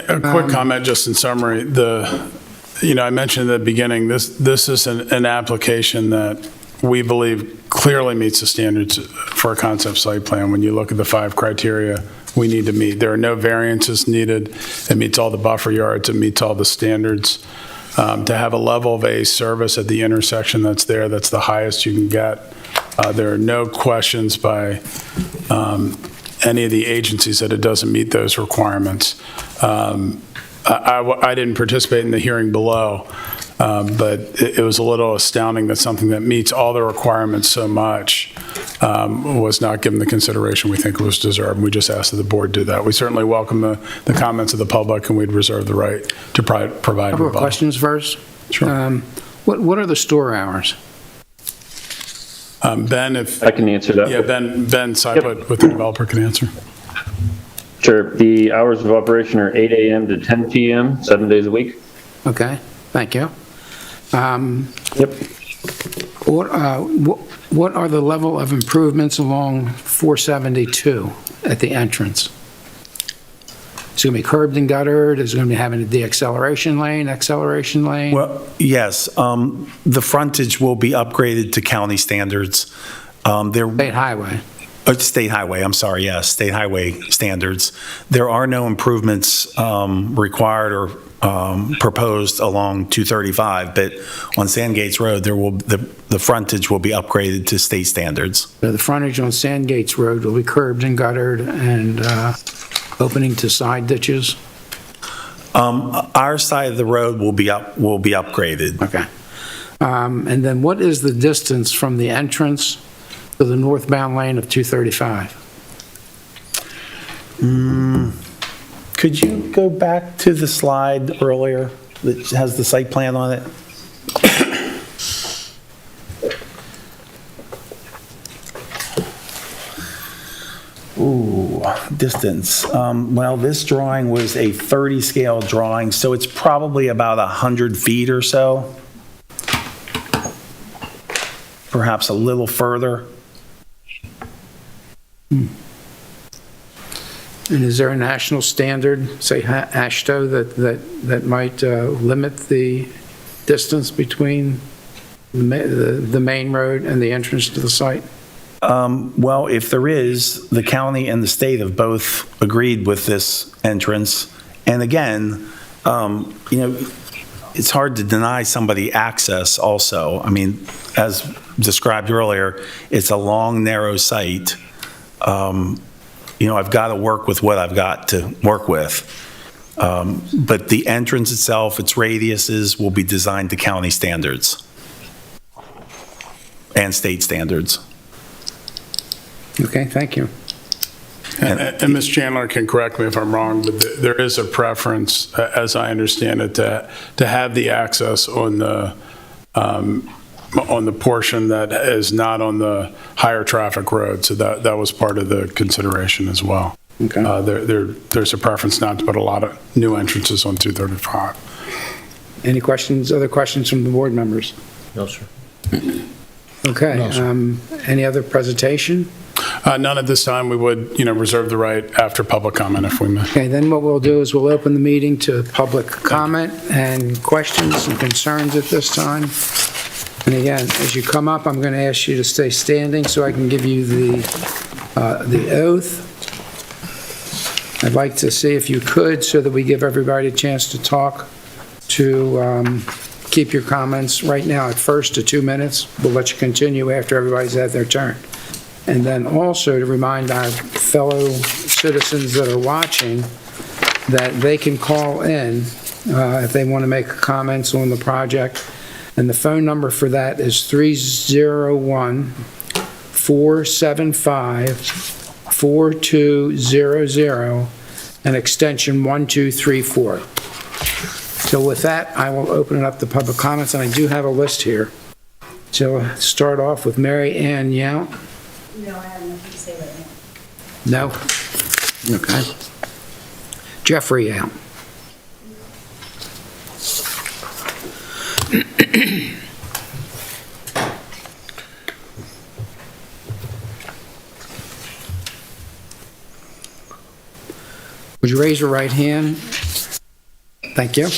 A quick comment, just in summary. I mentioned at the beginning, this is an application that we believe clearly meets the standards for a concept site plan. When you look at the 5 criteria we need to meet, there are no variances needed. It meets all the buffer yards. It meets all the standards. To have a level of A service at the intersection that's there, that's the highest you can get. There are no questions by any of the agencies that it doesn't meet those requirements. I didn't participate in the hearing below, but it was a little astounding that something that meets all the requirements so much was not given the consideration we think it was deserved. We just asked that the board do that. We certainly welcome the comments of the public, and we'd reserve the right to provide A couple of questions first. Sure. What are the store hours? Ben, if... I can answer that. Yeah, Ben Seipert with the developer can answer. Sure. The hours of operation are 8 a.m. to 10 p.m., 7 days a week. Okay, thank you. Yep. What are the level of improvements along 472 at the entrance? It's going to be curbed and guttered? Is it going to be having a de-acceleration lane, acceleration lane? Well, yes, the frontage will be upgraded to county standards. State highway. State highway, I'm sorry, yes, state highway standards. There are no improvements required or proposed along 235, but on Sandgates Road, the frontage will be upgraded to state standards. The frontage on Sandgates Road will be curbed and guttered and opening to side ditches? Our side of the road will be upgraded. Okay. And then what is the distance from the entrance to the northbound lane of 235? Could you go back to the slide earlier that has the site plan on it? Ooh, distance. Well, this drawing was a 30 scale drawing, so it's probably about 100 feet or so. Perhaps a little further. And is there a national standard, say AASHTO, that might limit the distance between the main road and the entrance to the site? Well, if there is, the county and the state have both agreed with this entrance. And again, it's hard to deny somebody access also. I mean, as described earlier, it's a long, narrow site. I've got to work with what I've got to work with. But the entrance itself, its radiuses will be designed to county standards and state standards. Okay, thank you. And Ms. Chandler can correct me if I'm wrong, but there is a preference, as I understand it, to have the access on the portion that is not on the higher traffic road. So that was part of the consideration as well. Okay. There's a preference not to put a lot of new entrances on 235. Any questions, other questions from the board members? No, sir. Okay. No, sir. Any other presentation? None at this time. We would, reserve the right after public comment if we may. Okay, then what we'll do is we'll open the meeting to public comment and questions and concerns at this time. And again, as you come up, I'm going to ask you to stay standing so I can give you the oath. I'd like to see if you could, so that we give everybody a chance to talk, to keep your comments right now at first to 2 minutes. We'll let you continue after everybody's had their turn. And then also to remind our fellow citizens that are watching that they can call in if they want to make comments on the project. And the phone number for that is 301-475-4200 and extension 1234. So with that, I will open it up to public comments, and I do have a list here. So I'll start off with Mary Ann Yount. No, I have nothing to say right now. No? Okay. Jeffrey Yount. Would you raise your right hand? Thank you.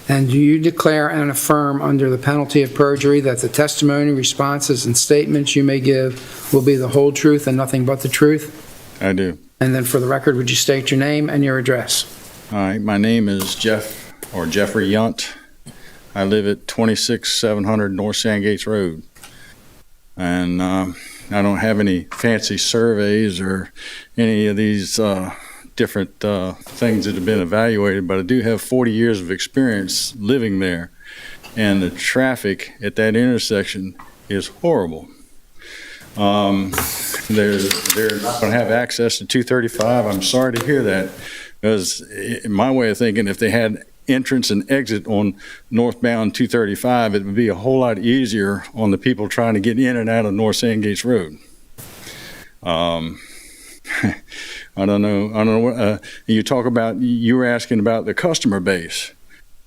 And do you declare and affirm under the penalty of perjury that the testimony, responses, and statements you may give will be the whole truth and nothing but the truth? I do. And then for the record, would you state your name and your address? All right, my name is Jeffrey Yount. I live at 26700 North Sandgates Road. And I don't have any fancy surveys or any of these different things that have been evaluated, but I do have 40 years of experience living there. And the traffic at that intersection is horrible. They're not going to have access to 235. I'm sorry to hear that, because in my way of thinking, if they had entrance and exit on northbound 235, it would be a whole lot easier on the people trying to get in and out of North Sandgates Road. I don't know. You were asking about the customer base.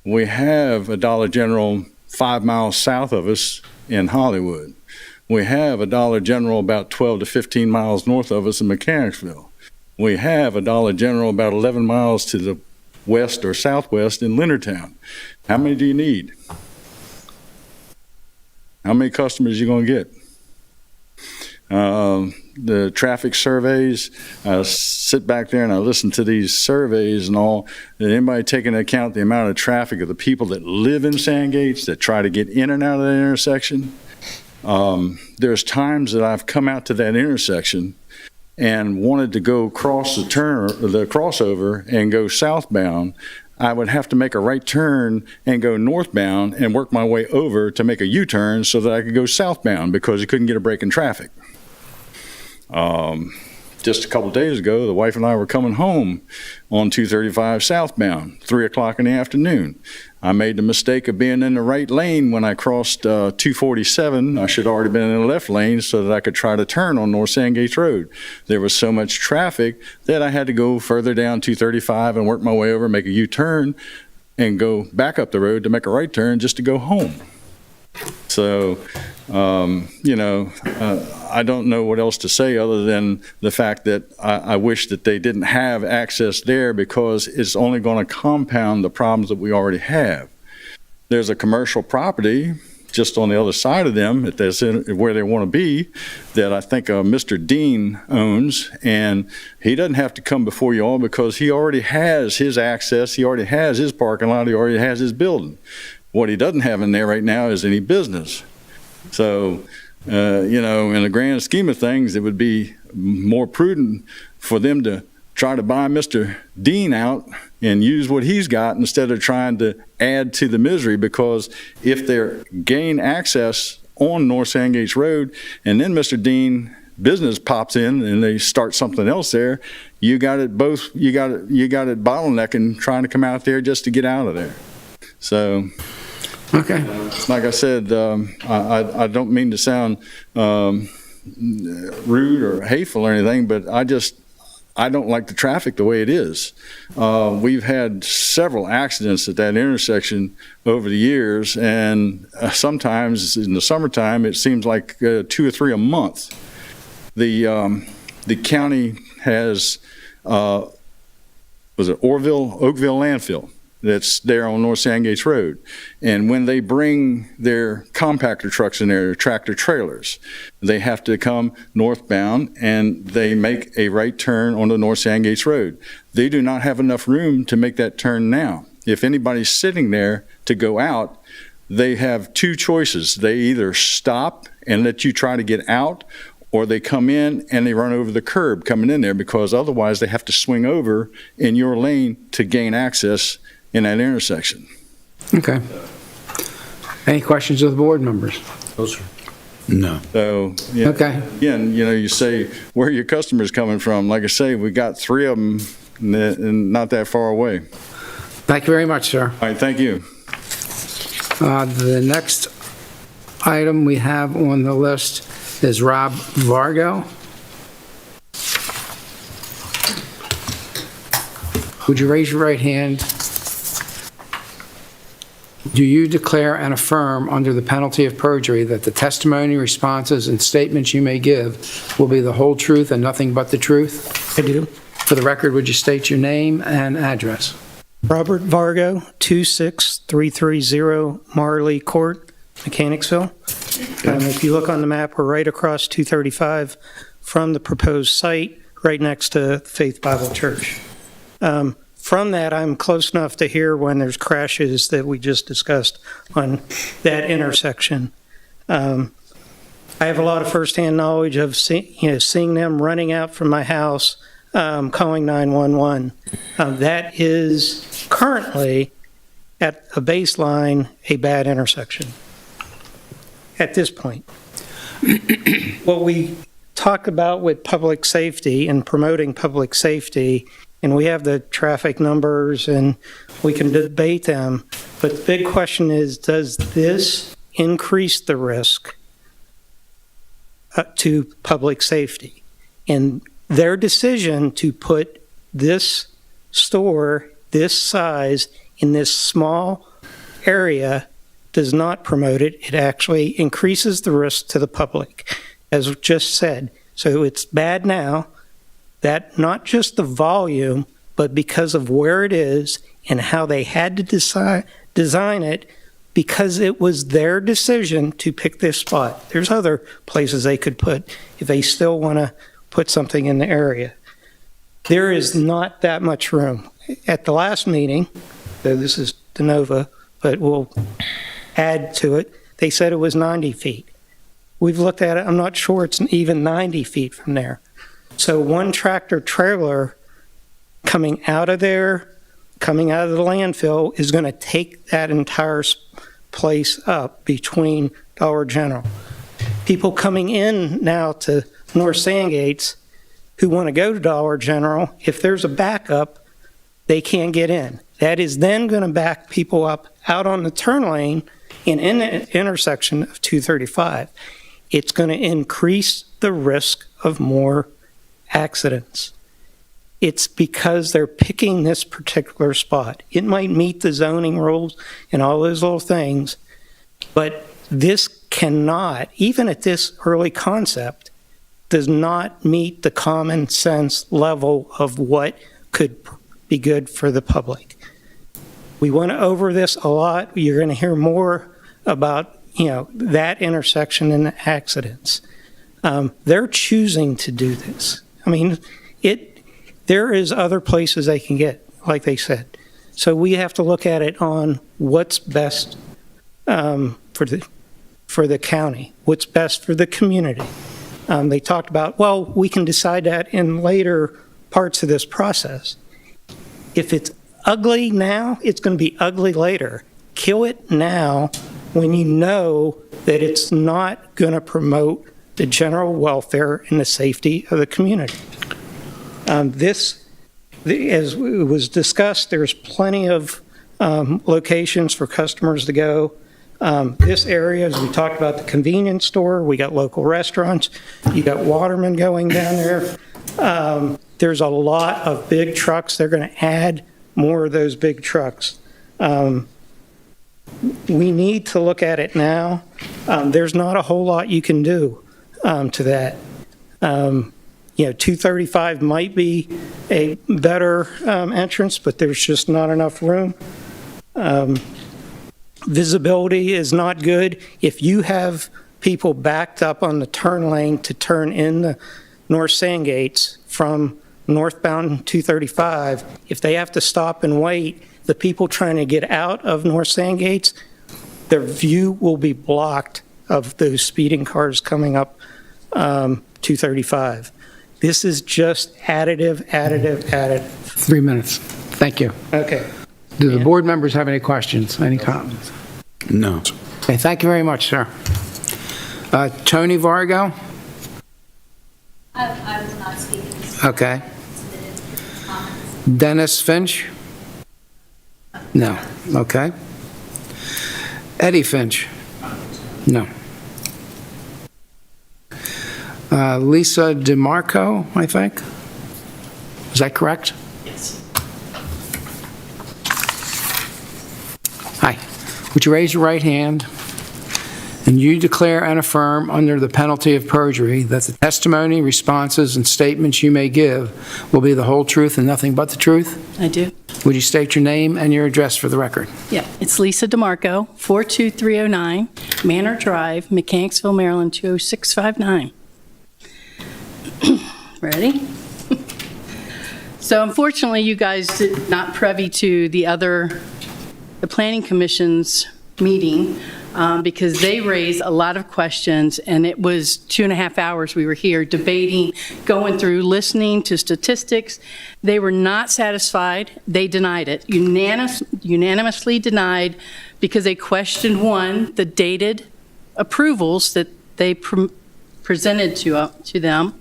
We have a Dollar General 5 miles south of us in Hollywood. We have a Dollar General about 12 to 15 miles north of us in Mechanicsville. We have a Dollar General about 11 miles to the west or southwest in Leonardtown. How many do you need? How many customers are you going to get? The traffic surveys, I sit back there and I listen to these surveys and all. Did anybody take into account the amount of traffic of the people that live in Sandgates that try to get in and out of that intersection? There's times that I've come out to that intersection and wanted to go cross the crossover and go southbound. I would have to make a right turn and go northbound and work my way over to make a U-turn so that I could go southbound because you couldn't get a break in traffic. Just a couple of days ago, the wife and I were coming home on 235 southbound, 3 o'clock in the afternoon. I made the mistake of being in the right lane when I crossed 247. I should have already been in the left lane so that I could try to turn on North Sandgates Road. There was so much traffic that I had to go further down 235 and work my way over, make a U-turn, and go back up the road to make a right turn just to go home. So, I don't know what else to say other than the fact that I wish that they didn't have access there, because it's only going to compound the problems that we already have. There's a commercial property just on the other side of them, where they want to be, that I think Mr. Dean owns, and he doesn't have to come before you all because he already has his access, he already has his parking lot, he already has his building. What he doesn't have in there right now is any business. So, in the grand scheme of things, it would be more prudent for them to try to buy Mr. Dean out and use what he's got instead of trying to add to the misery, because if they gain access on North Sandgates Road and then Mr. Dean business pops in and they start something else there, you got it bottlenecking trying to come out there just to get out of there. So, okay. Like I said, I don't mean to sound rude or hateful or anything, but I don't like the traffic the way it is. We've had several accidents at that intersection over the years, and sometimes in the summertime it seems like 2 or 3 a month. The county has was it Oakville landfill that's there on North Sandgates Road. And when they bring their compactor trucks in there, their tractor trailers, they have to come northbound and they make a right turn on the North Sandgates Road. They do not have enough room to make that turn now. If anybody's sitting there to go out, they have 2 choices. They either stop and let you try to get out, or they come in and they run over the curb coming in there, because otherwise they have to swing over in your lane to gain access in that intersection. Okay. Any questions of the board members? No, sir. No. So, yeah, okay. Again, you say, where are your customers coming from? Like I say, we got 3 of them and not that far away. Thank you very much, sir. All right, thank you. The next item we have on the list is Rob Vargo. Would you raise your right hand? Do you declare and affirm under the penalty of perjury that the testimony, responses, and statements you may give will be the whole truth and nothing but the truth? I do. For the record, would you state your name and address? Robert Vargo, 26330 Marley Court, Mechanicsville. If you look on the map, we're right across 235 from the proposed site, right next to Faith Bible Church. from that, I'm close enough to hear when there's crashes that we just discussed on that intersection. I have a lot of firsthand knowledge of seeing them running out from my house, calling 911. That is currently, at a baseline, a bad intersection at this point. What we talk about with public safety and promoting public safety, and we have the traffic numbers and we can debate them, but the big question is, does this increase the risk to public safety? And their decision to put this store, this size, in this small area does not promote it. It actually increases the risk to the public, as just said. So it's bad now that not just the volume, but because of where it is and how they had to design it, because it was their decision to pick this spot. There's other places they could put if they still want to put something in the area. There is not that much room. At the last meeting, though this is de novo, but we'll add to it, they said it was 90 feet. We've looked at it, I'm not sure it's even 90 feet from there. So one tractor trailer coming out of there, coming out of the landfill, is going to take that entire place up between Dollar General. People coming in now to North Sandgates who want to go to Dollar General, if there's a backup, they can't get in. That is then going to back people up out on the turn lane in the intersection of 235. It's going to increase the risk of more accidents. It's because they're picking this particular spot. It might meet the zoning rules and all those little things, but this cannot, even at this early concept, does not meet the common sense level of what could be good for the public. We went over this a lot. You're going to hear more about, that intersection and the accidents. They're choosing to do this. I mean, there is other places they can get, like they said. So we have to look at it on what's best for the county, what's best for the community. They talked about, well, we can decide that in later parts of this process. If it's ugly now, it's going to be ugly later. Kill it now when you know that it's not going to promote the general welfare and the safety of the community. As it was discussed, there's plenty of locations for customers to go. This area, as we talked about the convenience store, we got local restaurants, you got Waterman going down there. There's a lot of big trucks. They're going to add more of those big trucks. We need to look at it now. There's not a whole lot you can do to that. 235 might be a better entrance, but there's just not enough room. Visibility is not good. If you have people backed up on the turn lane to turn in the North Sandgates from northbound 235, if they have to stop and wait, the people trying to get out of North Sandgates, their view will be blocked of those speeding cars coming up 235. This is just additive. 3 minutes. Thank you. Okay. Do the board members have any questions, any comments? No. Okay, thank you very much, sir. Tony Vargo? I was not speaking. Okay. Dennis Finch? No. Okay. Eddie Finch? No. Lisa DeMarco, I think? Is that correct? Yes. Hi. Would you raise your right hand? And you declare and affirm under the penalty of perjury that the testimony, responses, and statements you may give will be the whole truth and nothing but the truth? I do. Would you state your name and your address for the record? Yeah, it's Lisa DeMarco, 42309 Manor Drive, Mechanicsville, Maryland, 20659. Ready? So unfortunately, you guys did not privy to the Planning Commission's meeting because they raised a lot of questions, and it was 2.5 hours we were here debating, going through, listening to statistics. They were not satisfied. They denied it, unanimously denied, because they questioned, one, the dated approvals that they presented to them,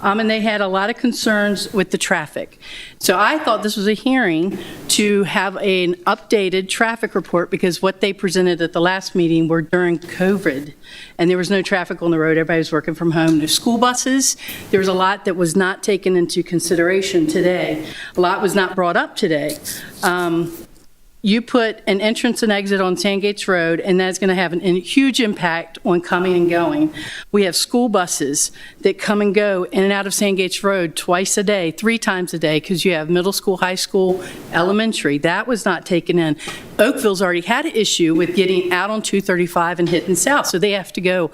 and they had a lot of concerns with the traffic. So I thought this was a hearing to have an updated traffic report, because what they presented at the last meeting were during COVID, and there was no traffic on the road. Everybody was working from home. No school buses. There was a lot that was not taken into consideration today. A lot was not brought up today. You put an entrance and exit on Sandgates Road, and that's going to have a huge impact on coming and going. We have school buses that come and go in and out of Sandgates Road twice a day, 3 times a day, because you have middle school, high school, elementary. That was not taken in. Oakville's already had an issue with getting out on 235 and hitting south, so they have to go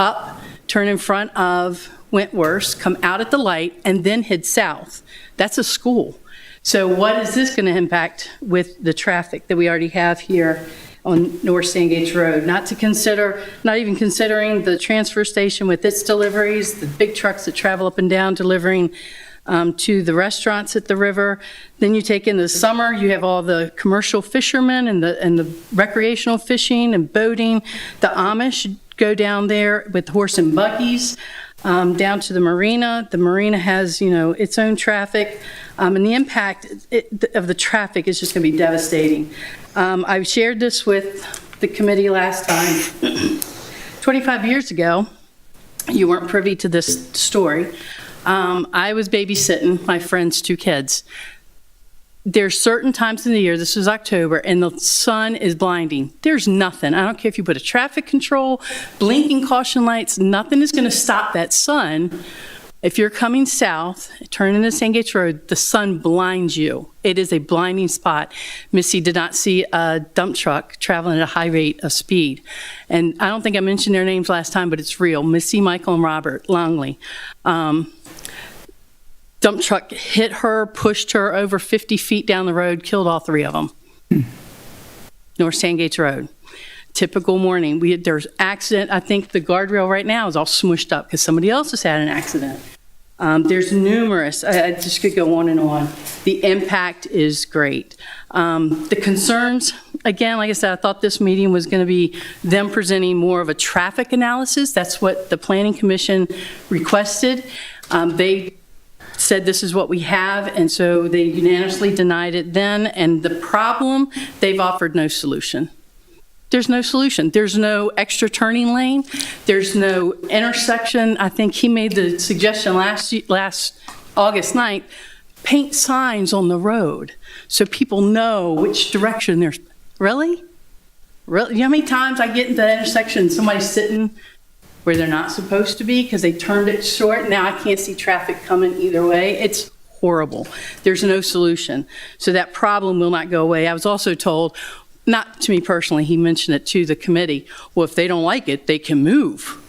up, turn in front of Wentworth, come out at the light, and then head south. That's a school. So what is this going to impact with the traffic that we already have here on North Sandgates Road? Not even considering the transfer station with its deliveries, the big trucks that travel up and down delivering to the restaurants at the river. Then you take in the summer, you have all the commercial fishermen and the recreational fishing and boating. The Amish go down there with horse and buggies. Down to the marina. The marina has, its own traffic, and the impact of the traffic is just going to be devastating. I shared this with the committee last time. 25 years ago, you weren't privy to this story. I was babysitting my friend's 2 kids. There's certain times in the year, this is October, and the sun is blinding. There's nothing. I don't care if you put a traffic control, blinking caution lights, nothing is going to stop that sun. If you're coming south, turning into Sandgates Road, the sun blinds you. It is a blinding spot. Missy did not see a dump truck traveling at a high rate of speed. And I don't think I mentioned their names last time, but it's real. Missy, Michael, and Robert Longley. Dump truck hit her, pushed her over 50 feet down the road, killed all 3 of them. North Sandgates Road. Typical morning. There's accident. I think the guardrail right now is all smushed up because somebody else has had an accident. There's numerous. I just could go on and on. The impact is great. The concerns, again, like I said, I thought this meeting was going to be them presenting more of a traffic analysis. That's what the Planning Commission requested. They said this is what we have, and so they unanimously denied it then. And the problem, they've offered no solution. There's no solution. There's no extra turning lane. There's no intersection. I think he made the suggestion last August 9th, paint signs on the road so people know which direction they're. Really? Really? You know how many times I get into that intersection and somebody's sitting where they're not supposed to be because they turned it short? Now I can't see traffic coming either way. It's horrible. There's no solution. So that problem will not go away. I was also told, not to me personally, he mentioned it to the committee, well, if they don't like it, they can move.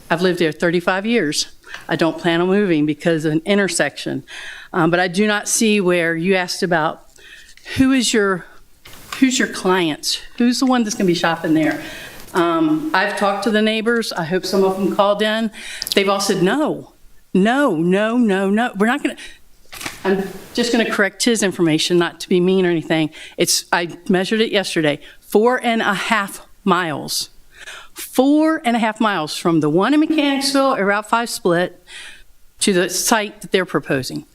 I've lived there 35 years. I don't plan on moving because of an intersection. But I do not see where you asked about who's your clients? Who's the one that's going to be shopping there? I've talked to the neighbors. I hope some of them called in. They've all said, no. We're not going to. I'm just going to correct his information, not to be mean or anything. I measured it yesterday, 4.5 miles. 4.5 miles from the one in Mechanicsville, or Route 5 split, to the site that they're proposing.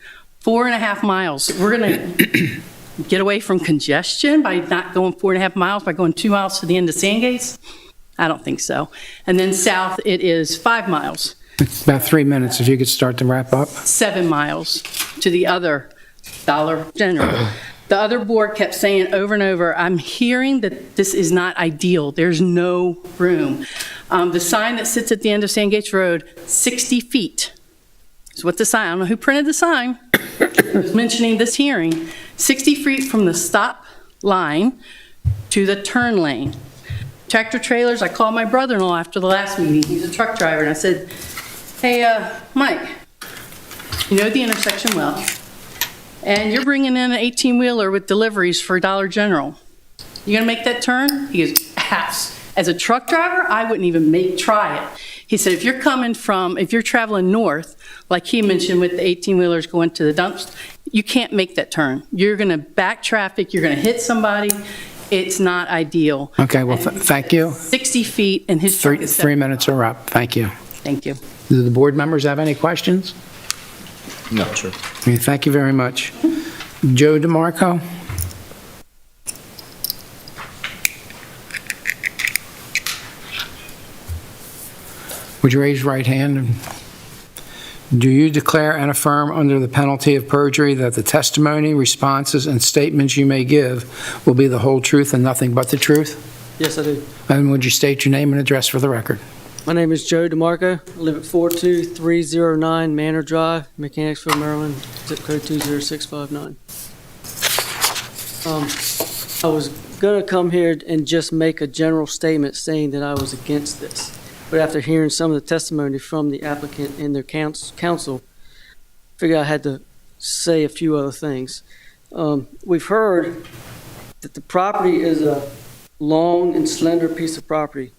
4.5 miles. We're going to get away from congestion by not going 4.5 miles, by going 2 miles to the end of Sandgates? I don't think so. And then south, it is 5 miles. It's about 3 minutes, if you could start to wrap up. 7 miles to the other Dollar General. The other board kept saying over and over, I'm hearing that this is not ideal. There's no room. The sign that sits at the end of Sandgates Road, 60 feet. Is what the sign, I don't know who printed the sign, was mentioning this hearing. 60 feet from the stop line to the turn lane. Tractor trailers, I called my brother-in-law after the last meeting. He's a truck driver, and I said, hey, Mike, you know the intersection well, and you're bringing in an 18-wheeler with deliveries for Dollar General. You gonna make that turn? He goes, as a truck driver, I wouldn't even try it. He said, if you're traveling north, like he mentioned with the 18-wheelers going to the dumps, you can't make that turn. You're gonna back traffic, you're gonna hit somebody. It's not ideal. Okay, well, thank you. 60 feet and his. 3 minutes are up. Thank you. Thank you. Do the board members have any questions? No, sir. Okay, thank you very much. Joe DeMarco? Would you raise your right hand? Do you declare and affirm under the penalty of perjury that the testimony, responses, and statements you may give will be the whole truth and nothing but the truth? Yes, I do. And would you state your name and address for the record? My name is Joe DeMarco. I live at 42309 Manor Drive, Mechanicsville, Maryland, zip code 20659. I was going to come here and just make a general statement saying that I was against this. But after hearing some of the testimony from the applicant and their counsel, I figured I had to say a few other things. We've heard that the property is a long and slender piece of property.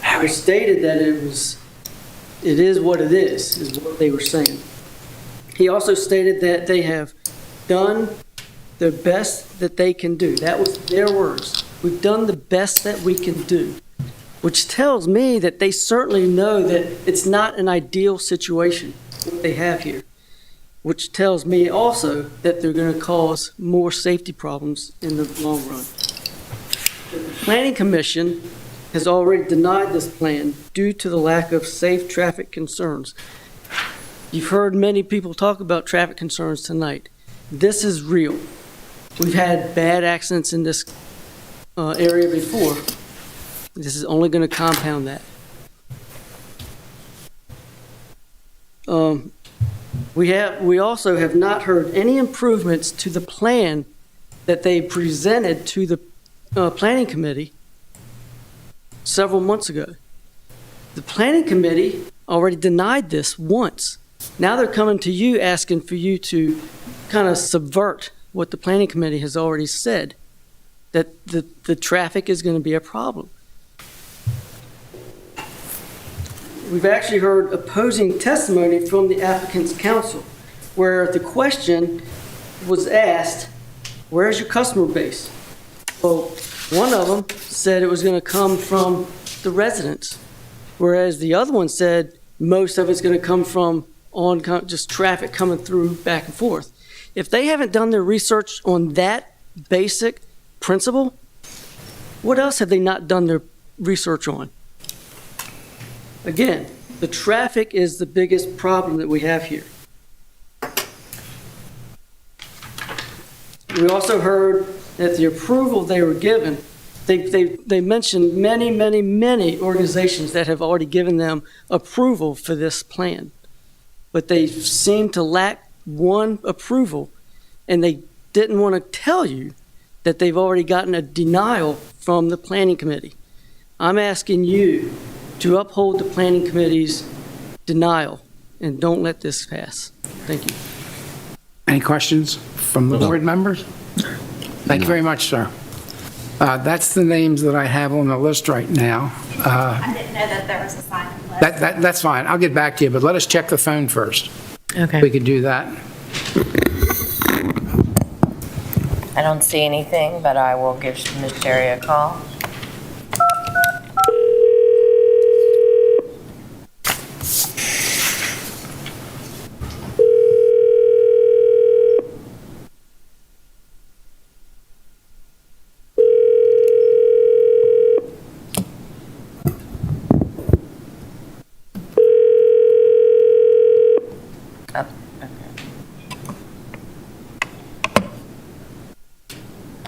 It was stated that it is what it is what they were saying. He also stated that they have done the best that they can do. That was their words. We've done the best that we can do, which tells me that they certainly know that it's not an ideal situation what they have here, which tells me also that they're going to cause more safety problems in the long run. The Planning Commission has already denied this plan due to the lack of safe traffic concerns. You've heard many people talk about traffic concerns tonight. This is real. We've had bad accidents in this area before. This is only going to compound that. We also have not heard any improvements to the plan that they presented to the Planning Committee several months ago. The Planning Committee already denied this once. Now they're coming to you asking for you to kind of subvert what the Planning Committee has already said, that the traffic is going to be a problem. We've actually heard opposing testimony from the applicant's counsel, where the question was asked, where's your customer base? Well, one of them said it was going to come from the residents, whereas the other one said most of it's going to come from just traffic coming through back and forth. If they haven't done their research on that basic principle, what else have they not done their research on? Again, the traffic is the biggest problem that we have here. We also heard that the approval they were given, they mentioned many organizations that have already given them approval for this plan. But they seem to lack one approval, and they didn't want to tell you that they've already gotten a denial from the Planning Committee. I'm asking you to uphold the Planning Committee's denial and don't let this pass. Thank you. Any questions from the board members? Thank you very much, sir. That's the names that I have on the list right now. I didn't know that there was a sign list. That's fine. I'll get back to you, but let us check the phone first. Okay. We could do that. I don't see anything, but I will give Ms. Jerry a call.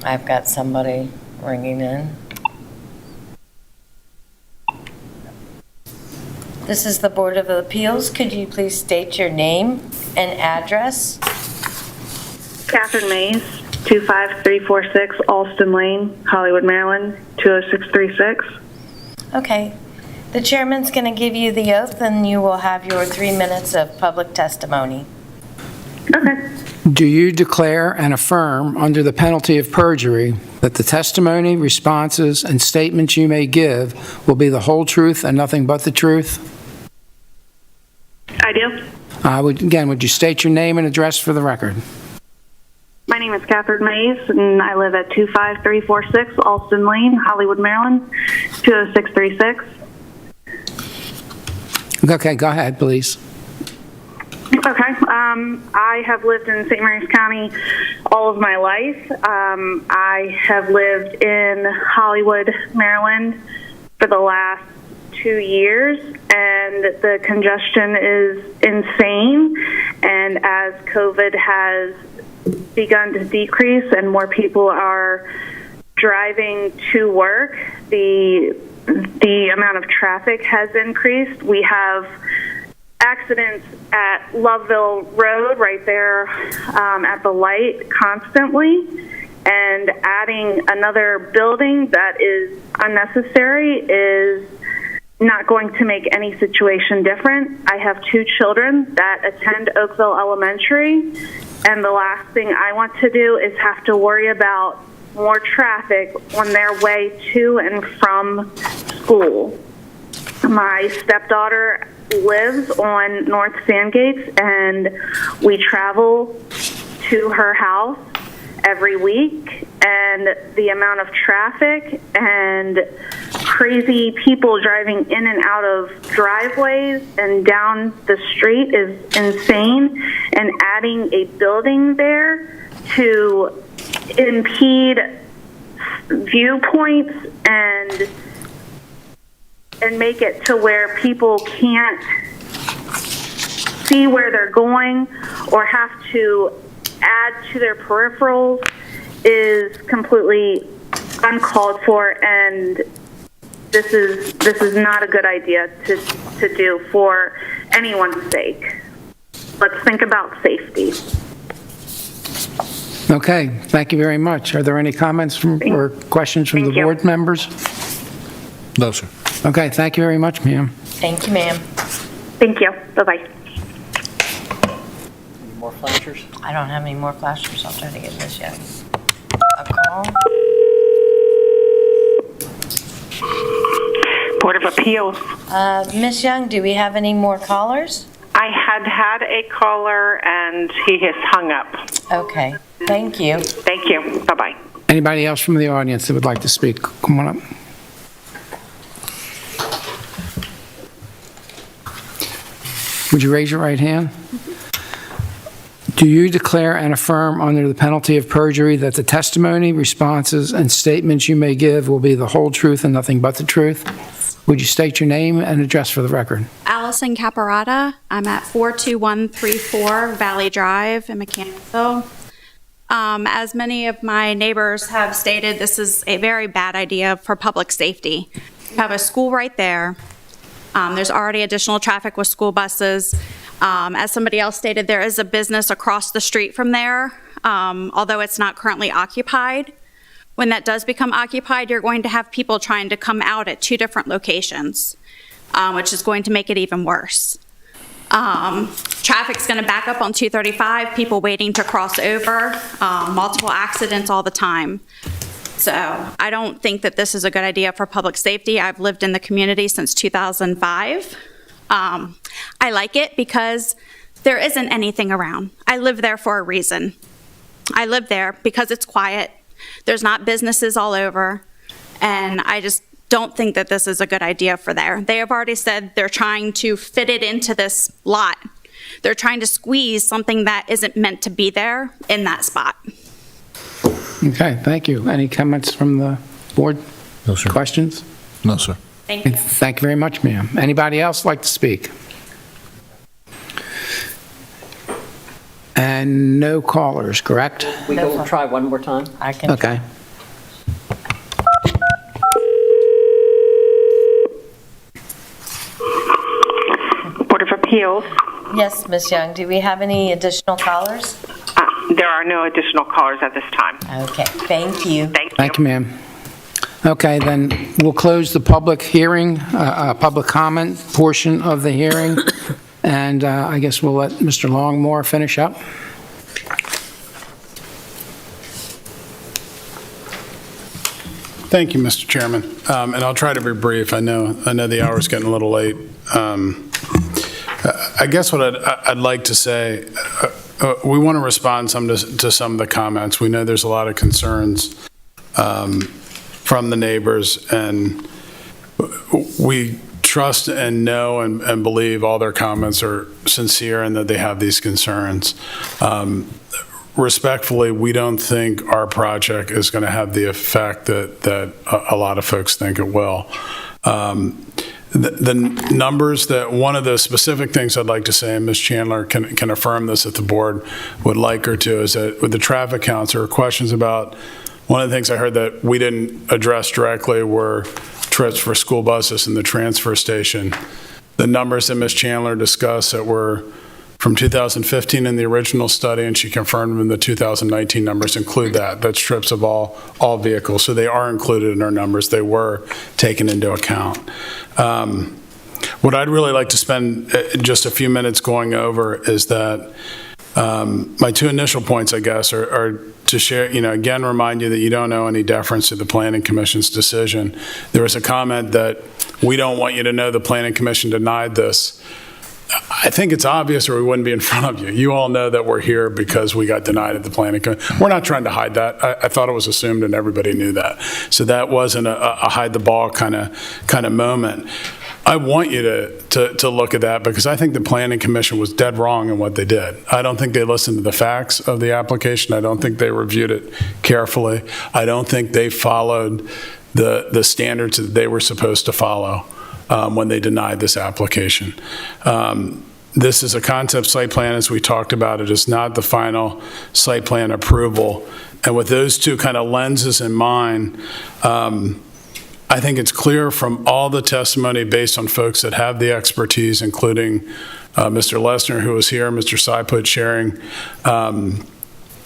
I've got somebody ringing in. This is the Board of Appeals. Could you please state your name and address? Catherine Mays, 25346 Alston Lane, Hollywood, Maryland, 20636. Okay. The chairman's going to give you the oath, and you will have your 3 minutes of public testimony. Okay. Do you declare and affirm, under the penalty of perjury, that the testimony, responses, and statements you may give will be the whole truth and nothing but the truth? I do. Would you state your name and address for the record? My name is Catherine Mays, and I live at 25346 Alston Lane, Hollywood, Maryland, 20636. Okay, go ahead, please. Okay. I have lived in St. Mary's County all of my life. I have lived in Hollywood, Maryland for the last 2 years, and the congestion is insane. And as COVID has begun to decrease and more people are driving to work, the amount of traffic has increased. We have accidents at Loveville Road right there at the light constantly, and adding another building that is unnecessary is not going to make any situation different. I have 2 children that attend Oakville Elementary, and the last thing I want to do is have to worry about more traffic on their way to and from school. My stepdaughter lives on North Sandgates, and we travel to her house every week, and the amount of traffic and crazy people driving in and out of driveways and down the street is insane, and adding a building there to impede viewpoints and make it to where people can't see where they're going or have to add to their peripherals is completely uncalled for, and this is not a good idea to do for anyone's sake. Let's think about safety. Okay, thank you very much. Are there any comments or questions from the board members? No, sir. Okay, thank you very much, ma'am. Thank you, ma'am. Thank you. Bye-bye. Any more flashers? I don't have any more flashers. I'll try to get this yet. A call? Board of Appeals. Ms. Young, do we have any more callers? I had a caller, and he has hung up. Okay, thank you. Thank you. Bye-bye. Anybody else from the audience that would like to speak? Come on up. Would you raise your right hand? Do you declare and affirm under the penalty of perjury that the testimony, responses, and statements you may give will be the whole truth and nothing but the truth? Would you state your name and address for the record? Allison Caparata. I'm at 42134 Valley Drive in Mechanicsville. As many of my neighbors have stated, this is a very bad idea for public safety. You have a school right there. There's already additional traffic with school buses. As somebody else stated, there is a business across the street from there, although it's not currently occupied. When that does become occupied, you're going to have people trying to come out at 2 different locations, which is going to make it even worse. Traffic's going to back up on 235, people waiting to cross over, multiple accidents all the time. So I don't think that this is a good idea for public safety. I've lived in the community since 2005. I like it because there isn't anything around. I live there for a reason. I live there because it's quiet. There's not businesses all over, and I just don't think that this is a good idea for there. They have already said they're trying to fit it into this lot. They're trying to squeeze something that isn't meant to be there in that spot. Okay, thank you. Any comments from the board? No, sir. Questions? No, sir. Thank you. Thank you very much, ma'am. Anybody else like to speak? And no callers, correct? We will try one more time. I can. Okay. Board of Appeals. Yes, Ms. Young, do we have any additional callers? There are no additional callers at this time. Okay, thank you. Thank you, ma'am. Okay, then we'll close the public hearing, public comment portion of the hearing, and I guess we'll let Mr. Longmore finish up. Thank you, Mr. Chairman. And I'll try to be brief. I know the hour's getting a little late. I guess what I'd like to say, we want to respond to some of the comments. We know there's a lot of concerns from the neighbors, and we trust and know and believe all their comments are sincere and that they have these concerns. Respectfully, we don't think our project is going to have the effect that a lot of folks think it will. The numbers that, one of the specific things I'd like to say, and Ms. Chandler can affirm this if the board would like her to, is that with the traffic counts, there were questions about, one of the things I heard that we didn't address directly were trips for school buses in the transfer station. The numbers that Ms. Chandler discussed that were from 2015 in the original study, and she confirmed in the 2019 numbers include that. That's trips of all vehicles. So they are included in our numbers. They were taken into account. What I'd really like to spend just a few minutes going over is that my two initial points, I guess, are to share, again, remind you that you don't owe any deference to the Planning Commission's decision. There was a comment that we don't want you to know the Planning Commission denied this. I think it's obvious or we wouldn't be in front of you. You all know that we're here because we got denied at the Planning Commission. We're not trying to hide that. I thought it was assumed and everybody knew that. So that wasn't a hide the ball kind of moment. I want you to look at that because I think the Planning Commission was dead wrong in what they did. I don't think they listened to the facts of the application. I don't think they reviewed it carefully. I don't think they followed the standards that they were supposed to follow when they denied this application. This is a concept site plan, as we talked about. It is not the final site plan approval. And with those two kind of lenses in mind, I think it's clear from all the testimony based on folks that have the expertise, including Mr. Lesner, who was here, Mr. Seiput sharing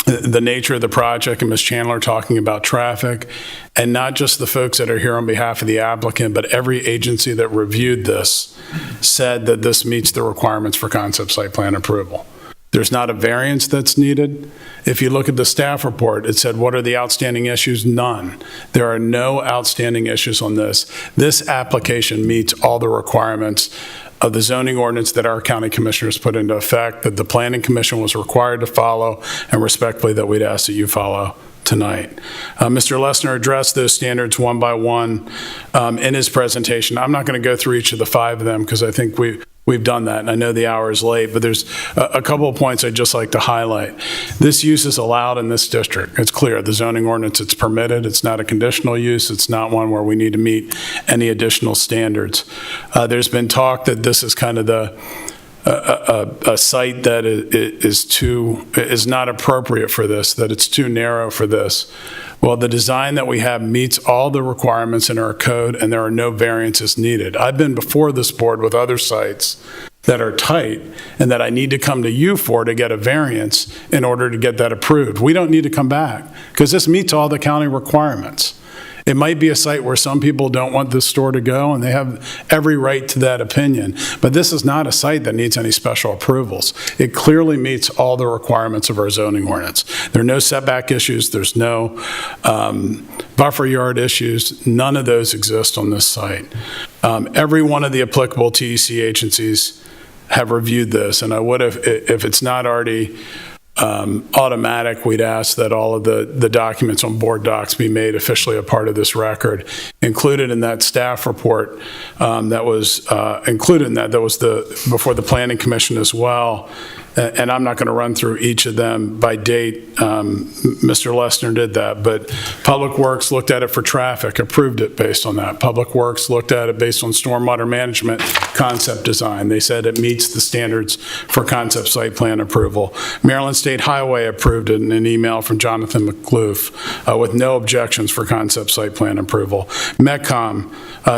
the nature of the project, and Ms. Chandler talking about traffic, and not just the folks that are here on behalf of the applicant, but every agency that reviewed this said that this meets the requirements for concept site plan approval. There's not a variance that's needed. If you look at the staff report, it said, what are the outstanding issues? None. There are no outstanding issues on this. This application meets all the requirements of the zoning ordinance that our county commissioners put into effect, that the Planning Commission was required to follow, and respectfully that we'd ask that you follow tonight. Mr. Lesner addressed those standards one by one in his presentation. I'm not going to go through each of the 5 of them because I think we've done that, and I know the hour is late, but there's a couple of points I'd just like to highlight. This use is allowed in this district. It's clear. The zoning ordinance, it's permitted. It's not a conditional use. It's not one where we need to meet any additional standards. There's been talk that this is kind of a site that is not appropriate for this, that it's too narrow for this. Well, the design that we have meets all the requirements in our code, and there are no variances needed. I've been before this board with other sites that are tight and that I need to come to you for to get a variance in order to get that approved. We don't need to come back because this meets all the county requirements. It might be a site where some people don't want this store to go, and they have every right to that opinion. But this is not a site that needs any special approvals. It clearly meets all the requirements of our zoning ordinance. There are no setback issues. There's no buffer yard issues. None of those exist on this site. Every one of the applicable TEC agencies have reviewed this, and I would have, if it's not already automatic, we'd ask that all of the documents on board docs be made officially a part of this record. Included in that staff report that was included in that was before the Planning Commission as well. And I'm not going to run through each of them by date. Mr. Lesner did that, but Public Works looked at it for traffic, approved it based on that. Public Works looked at it based on stormwater management concept design. They said it meets the standards for concept site plan approval. Maryland State Highway approved it in an email from Jonathan McCloof with no objections for concept site plan approval. METCOM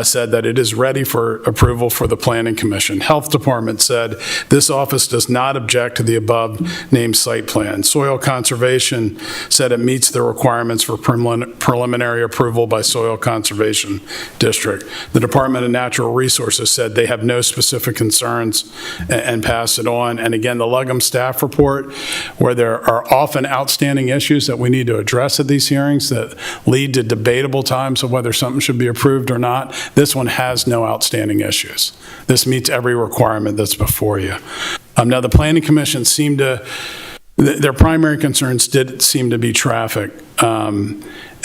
said that it is ready for approval for the Planning Commission. Health Department said this office does not object object to the above named site plan. Soil Conservation said it meets the requirements for preliminary approval by Soil Conservation District. The Department of Natural Resources said they have no specific concerns and passed it on. And again, the Legum staff report, where there are often outstanding issues that we need to address at these hearings that lead to debatable times of whether something should be approved or not, this one has no outstanding issues. This meets every requirement that's before you. Now, the Planning Commission seemed to, their primary concerns did seem to be traffic.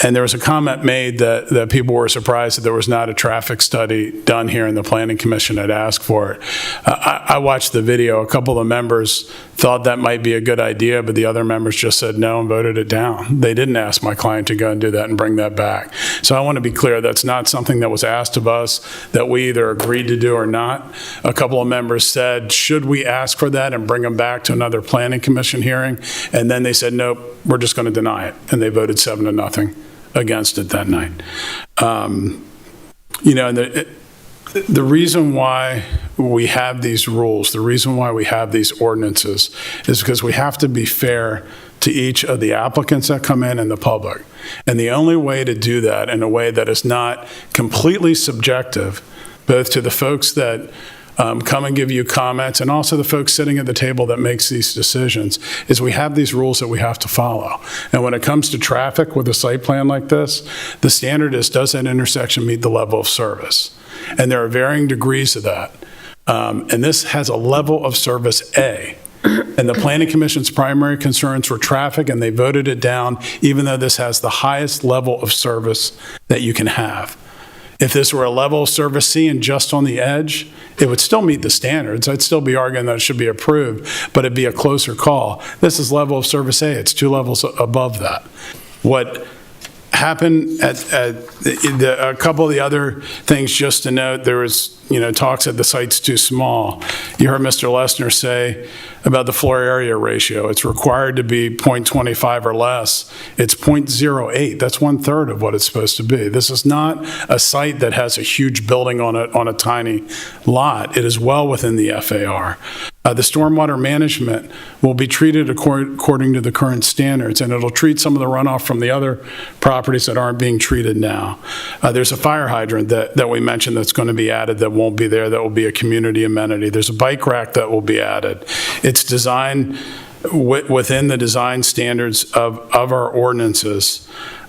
And there was a comment made that people were surprised that there was not a traffic study done here, and the Planning Commission had asked for it. I watched the video. A couple of members thought that might be a good idea, but the other members just said no and voted it down. They didn't ask my client to go and do that and bring that back. So I want to be clear, that's not something that was asked of us that we either agreed to do or not. A couple of members said, should we ask for that and bring them back to another Planning Commission hearing? And then they said, nope, we're just going to deny it. And they voted 7-0 against it that night. You know, the reason why we have these rules, the reason why we have these ordinances is because we have to be fair to each of the applicants that come in and the public. And the only way to do that in a way that is not completely subjective, both to the folks that come and give you comments and also the folks sitting at the table that makes these decisions, is we have these rules that we have to follow. And when it comes to traffic with a site plan like this, the standard is, does that intersection meet the level of service? And there are varying degrees of that. And this has a level of service A. And the Planning Commission's primary concerns were traffic, and they voted it down, even though this has the highest level of service that you can have. If this were a level of service C and just on the edge, it would still meet the standards. I'd still be arguing that it should be approved, but it'd be a closer call. This is level of service A. It's 2 levels above that. What happened at a couple of the other things, just to note, there was, talks that the site's too small. You heard Mr. Lessner say about the floor area ratio. It's required to be 0.25 or less. It's 0.08. That's 1/3 of what it's supposed to be. This is not a site that has a huge building on a tiny lot. It is well within the FAR. The stormwater management will be treated according to the current standards, and it'll treat some of the runoff from the other properties that aren't being treated now. There's a fire hydrant that we mentioned that's going to be added that won't be there, that will be a community amenity. There's a bike rack that will be added. It's designed within the design standards of our ordinances.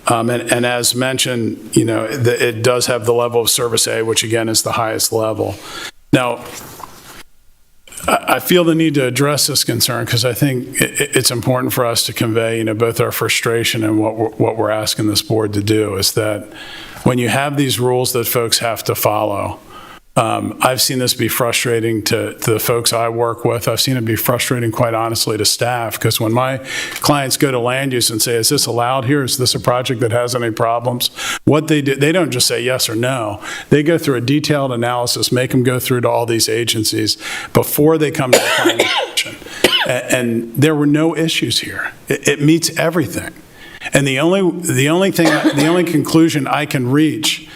And as mentioned, it does have the level of service A, which again is the highest level. Now, I feel the need to address this concern because I think it's important for us to convey, both our frustration and what we're asking this board to do, is that when you have these rules that folks have to follow, I've seen this be frustrating to the folks I work with. I've seen it be frustrating, quite honestly, to staff, because when my clients go to land use and say, is this allowed here? Is this a project that has any problems? What they do, they don't just say yes or no. They go through a detailed analysis, make them go through to all these agencies before they come to the planning commission. And there were no issues here. It meets everything. And the only conclusion I can reach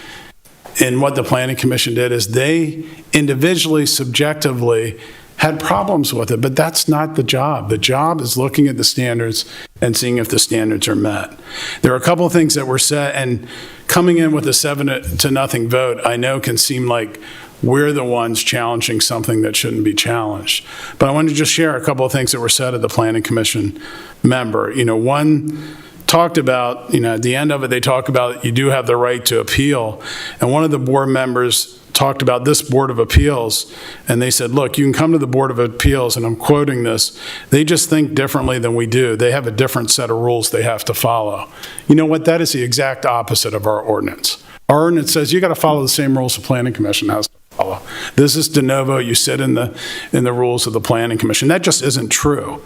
in what the Planning Commission did is they individually, subjectively had problems with it, but that's not the job. The job is looking at the standards and seeing if the standards are met. There are a couple of things that were said, and coming in with a 7-0 vote, I know can seem like we're the ones challenging something that shouldn't be challenged. But I wanted to just share a couple of things that were said at the Planning Commission member. One talked about, at the end of it, they talk about you do have the right to appeal. And one of the board members talked about this Board of Appeals, and they said, look, you can come to the Board of Appeals, and I'm quoting this, they just think differently than we do. They have a different set of rules they have to follow. You know what? That is the exact opposite of our ordinance. Our ordinance says you got to follow the same rules the Planning Commission has to follow. This is de novo. You sit in the rules of the Planning Commission. That just isn't true.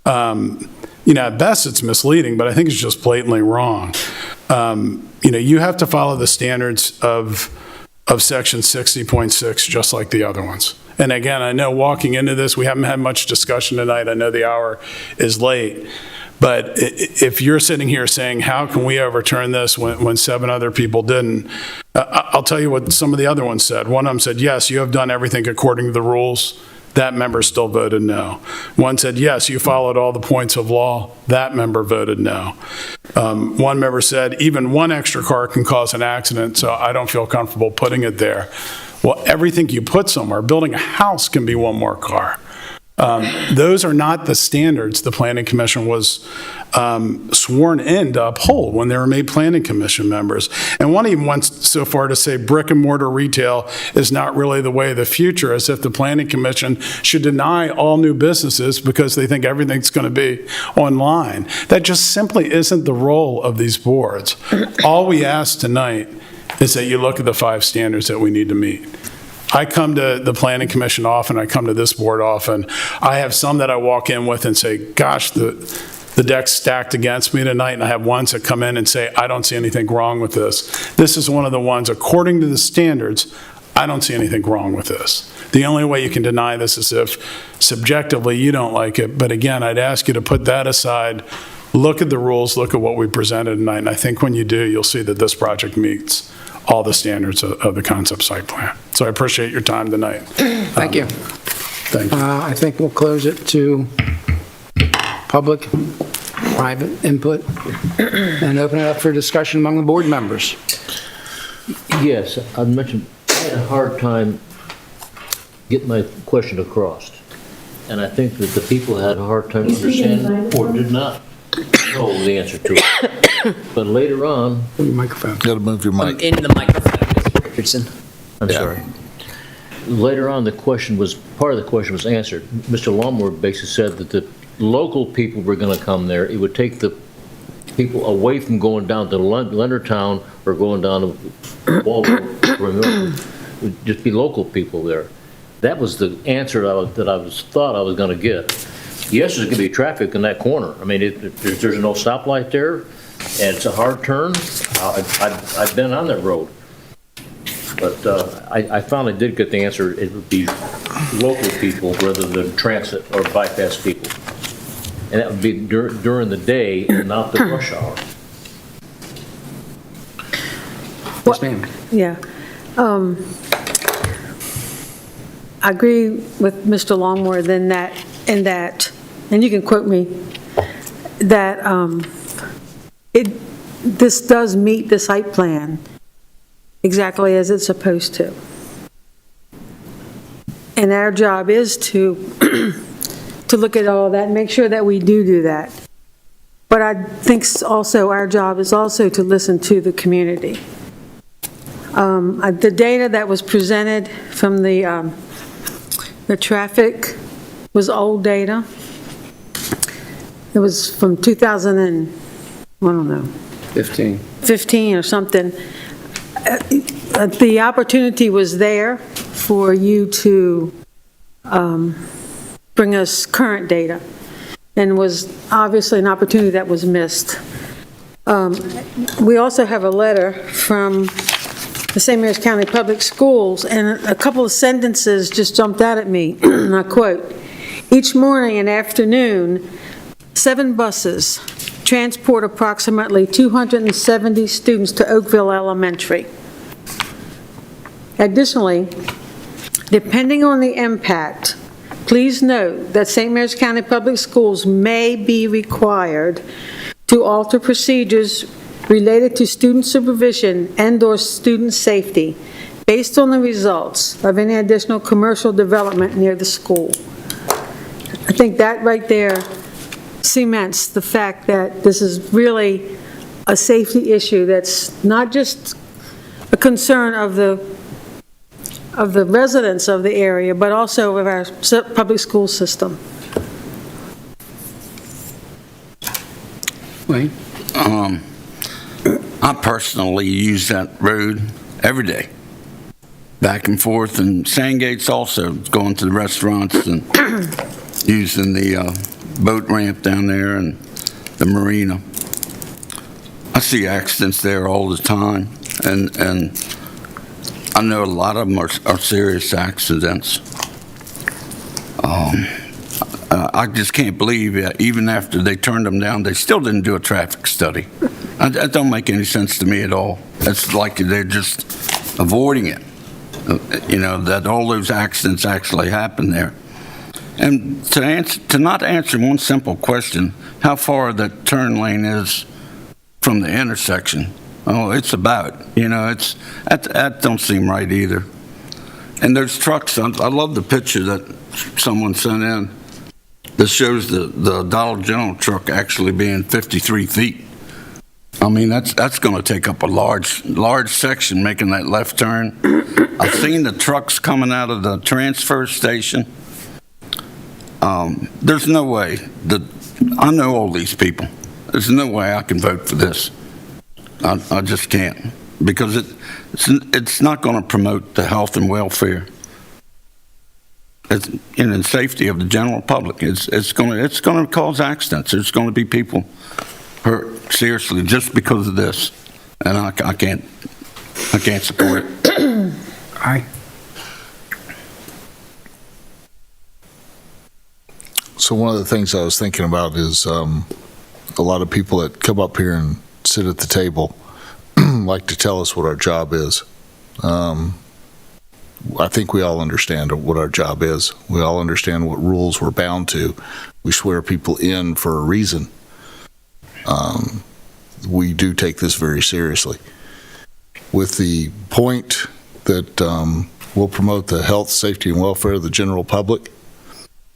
At best it's misleading, but I think it's just blatantly wrong. You have to follow the standards of section 60.6 just like the other ones. And again, I know walking into this, we haven't had much discussion tonight. I know the hour is late. But if you're sitting here saying, how can we overturn this when 7 other people didn't? I'll tell you what some of the other ones said. One of them said, yes, you have done everything according to the rules that member still voted no. One said, yes, you followed all the points of law. That member voted no. One member said, even one extra car can cause an accident, so I don't feel comfortable putting it there. Well, everything you put somewhere, building a house can be one more car. Those are not the standards the Planning Commission was sworn in to uphold when they were made Planning Commission members. And one even went so far to say brick and mortar retail is not really the way of the future, as if the Planning Commission should deny all new businesses because they think everything's going to be online. That just simply isn't the role of these boards. All we ask tonight is that you look at the 5 standards that we need to meet. I come to the Planning Commission often, I come to this board often. I have some that I walk in with and say, gosh, the deck's stacked against me tonight, and I have ones that come in and say, I don't see anything wrong with this. This is one of the ones, according to the standards, I don't see anything wrong with this. The only way you can deny this is if subjectively you don't like it. But again, I'd ask you to put that aside, look at the rules, look at what we presented tonight, and I think when you do, you'll see that this project meets all the standards of the concept site plan. So I appreciate your time tonight. Thank you. Thank you. I think we'll close it to public, private input, and open it up for discussion among the board members. Yes, I mentioned, I had a hard time getting my question across. And I think that the people had a hard time understanding or did not know the answer to it. But later on... Your microphone. Got to move your mic. In the microphone, Mr. Richardson. I'm sorry. Later on, part of the question was answered. Mr. Longmore basically said that the local people were going to come there. It would take the people away from going down to Leonardtown or going down to Waldo. It would just be local people there. That was the answer that I thought I was going to get. Yes, there's going to be traffic in that corner. I mean, there's no stoplight there, and it's a hard turn. I've been on that road. But I finally did get the answer. It would be local people rather than transit or bypass people. And that would be during the day and not the rush hour. Yes, ma'am. Yeah. I agree with Mr. Longmore in that, and you can quote me, that this does meet the site plan exactly as it's supposed to. And our job is to look at all that and make sure that we do that. But I think also our job is also to listen to the community. The data that was presented from the traffic was old data. It was from 15 or something. The opportunity was there for you to bring us current data, and was obviously an opportunity that was missed. We also have a letter from the St. Mary's County Public Schools, and a couple of sentences just jumped out at me, and I quote, "Each morning and afternoon, 7 buses transport approximately 270 students to Oakville Elementary. Additionally, depending on the impact, please note that St. Mary's County Public Schools may be required to alter procedures related to student supervision and/or student safety based on the results of any additional commercial development near the school." I think that right there cements the fact that this is really a safety issue that's not just a concern of the residents of the area, but also of our public school system. Wayne? I personally use that road every day, back and forth, and Sandgates also, going to the restaurants and using the boat ramp down there and the marina. I see accidents there all the time, and I know a lot of them are serious accidents. I just can't believe even after they turned them down, they still didn't do a traffic study. That don't make any sense to me at all. It's like they're just avoiding it, that all those accidents actually happen there. And to not answer one simple question, how far that turn lane is from the intersection. Oh, it's about, that don't seem right either. And there's trucks, I love the picture that someone sent in that shows the Dollar General truck actually being 53 feet. I mean, that's going to take up a large section making that left turn. I've seen the trucks coming out of the transfer station. There's no way I know all these people. There's no way I can vote for this. I just can't, because it's not going to promote the health and welfare and safety of the general public. It's going to cause accidents. There's going to be people hurt seriously just because of this, and I can't support it. Aye. So one of the things I was thinking about is a lot of people that come up here and sit at the table like to tell us what our job is. I think we all understand what our job is. We all understand what rules we're bound to. We swear people in for a reason. We do take this very seriously. With the point that we'll promote the health, safety, and welfare of the general public,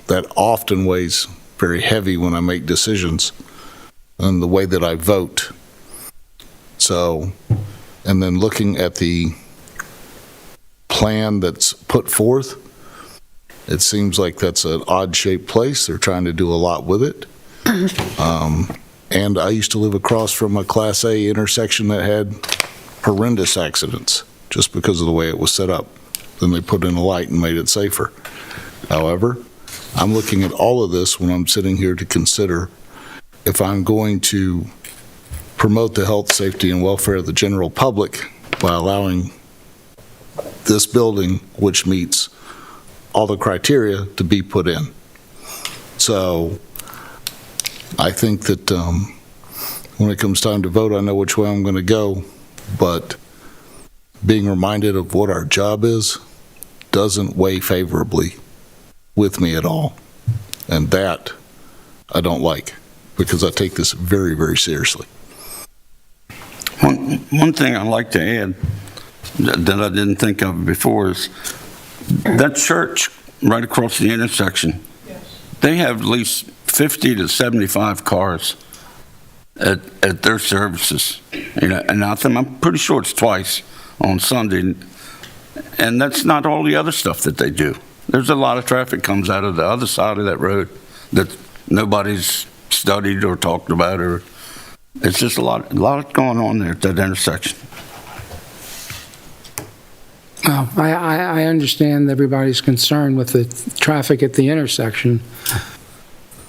that often weighs very heavy when I make decisions and the way that I vote. So, and then looking at the plan that's put forth, it seems like that's an odd-shaped place. They're trying to do a lot with it. And I used to live across from a Class A intersection that had horrendous accidents just because of the way it was set up. Then they put in a light and made it safer. However, I'm looking at all of this when I'm sitting here to consider if I'm going to promote the health, safety, and welfare of the general public by allowing this building, which meets all the criteria, to be put in. So I think that when it comes time to vote, I know which way I'm going to go, but being reminded of what our job is doesn't weigh favorably with me at all. And that I don't like, because I take this very, very seriously. One thing I'd like to add that I didn't think of before is that church right across the intersection. They have at least 50 to 75 cars at their services. And I'm pretty sure it's twice on Sunday. And that's not all the other stuff that they do. There's a lot of traffic comes out of the other side of that road that nobody's studied or talked about, or it's just a lot going on there at that intersection. I understand everybody's concern with the traffic at the intersection,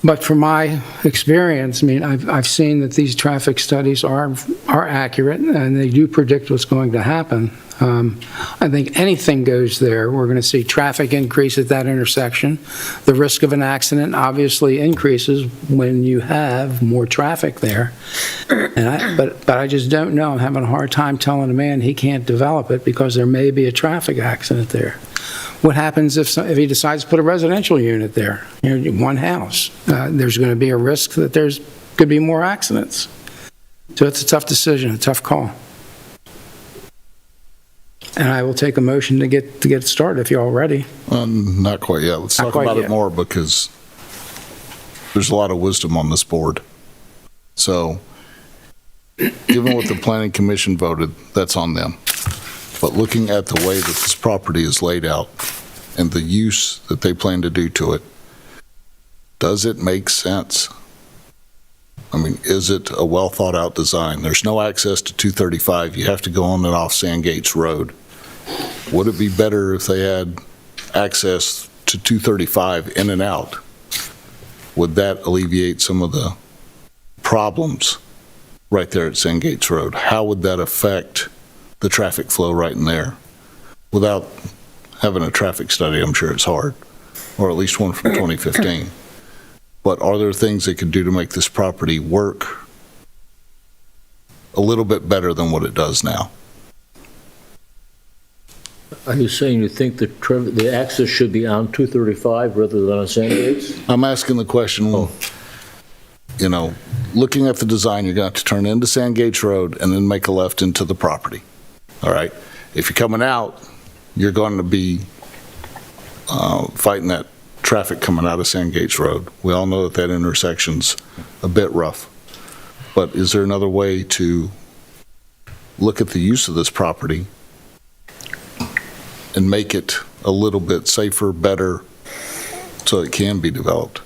but from my experience, I mean, I've seen that these traffic studies are accurate, and they do predict what's going to happen. I think anything goes there. We're going to see traffic increase at that intersection. The risk of an accident obviously increases when you have more traffic there. But I just don't know. I'm having a hard time telling a man he can't develop it because there may be a traffic accident there. What happens if he decides to put a residential unit there, one house? There's going to be a risk that could be more accidents. So it's a tough decision, a tough call. And I will take a motion to get started if you're all ready. Not quite yet. Let's talk about it more, because there's a lot of wisdom on this board. So, given what the Planning Commission voted, that's on them. But looking at the way that this property is laid out and the use that they plan to do to it, does it make sense? I mean, is it a well thought out design? There's no access to 235. You have to go on and off Sandgates Road. Would it be better if they had access to 235 in and out? Would that alleviate some of the problems right there at Sandgates Road? How would that affect the traffic flow right in there? Without having a traffic study, I'm sure it's hard, or at least one from 2015. But are there things they could do to make this property work a little bit better than what it does now? Are you saying you think the access should be on 235 rather than on Sandgates? I'm asking the question, you know, looking at the design, you're going to have to turn into Sandgates Road and then make a left into the property. All right? If you're coming out, you're going to be fighting that traffic coming out of Sandgates Road. We all know that that intersection's a bit rough. But is there another way to look at the use of this property and make it a little bit safer, better, so it can be developed?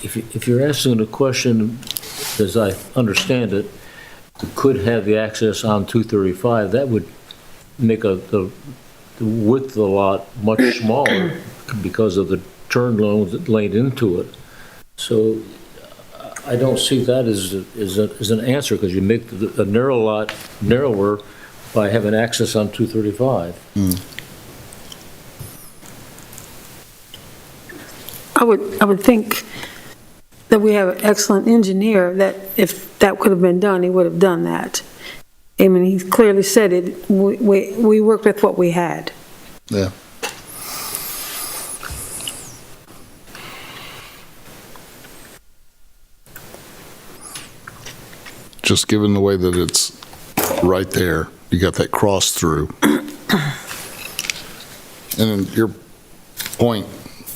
If you're asking the question, as I understand it, could have the access on 235, that would make the width of the lot much smaller because of the turn lane into it. So I don't see that as an answer, because you make the narrow lot narrower by having access on 235. I would think that we have an excellent engineer, that if that could have been done, he would have done that. I mean, he clearly said it, we worked with what we had. Yeah. Just given the way that it's right there, you got that cross through. And then your point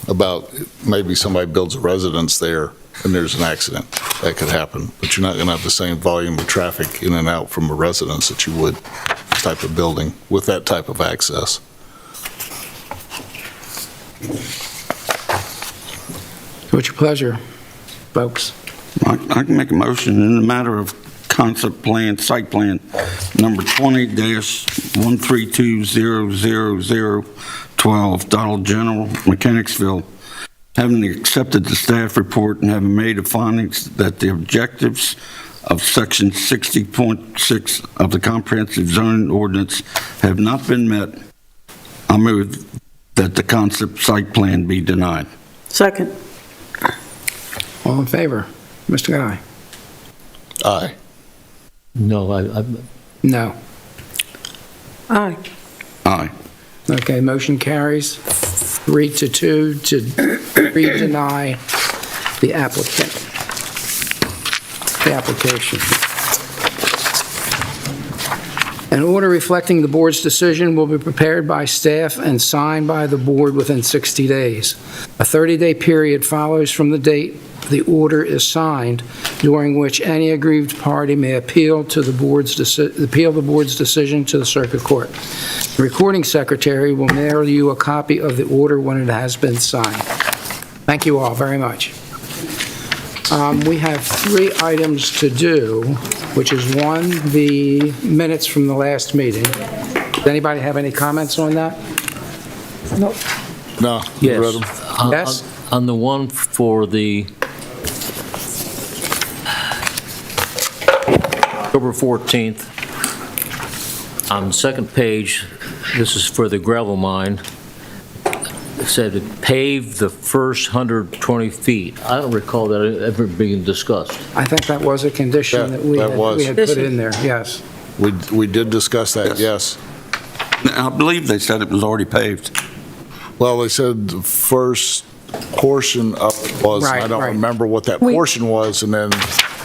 about maybe somebody builds a residence there and there's an accident, that could happen, but you're not going to have the same volume of traffic in and out from a residence that you would this type of building with that type of access. What's your pleasure, folks? I can make a motion in the matter of concept plan, site plan, number 20-13200012, Donald General, Mechanicsville, having accepted the staff report and having made the findings that the objectives of section 60.6 of the comprehensive zoning ordinance have not been met, I move that the concept site plan be denied. Second. All in favor? Mr. Guy? Aye. No, No. Aye. Aye. Okay, motion carries 3-2 to re-deny the application. An order reflecting the board's decision will be prepared by staff and signed by the board within 60 days. A 30-day period follows from the date the order is signed, during which any aggrieved party may appeal the board's decision to the circuit court. The recording secretary will mail you a copy of the order when it has been signed. Thank you all very much. We have 3 items to do, which is 1, the minutes from the last meeting. Does anybody have any comments on that? No. No. yes. Read 'em. Yes? On the one for the October 14th, on the second page, this is for the gravel mine. It said to pave the first 120 feet. I don't recall that ever being discussed. I think that was a condition that we had put in there, yes. We did discuss that, yes. I believe they said it was already paved. Well, they said the first portion of it was, Right, I don't right. remember what that portion was, and then,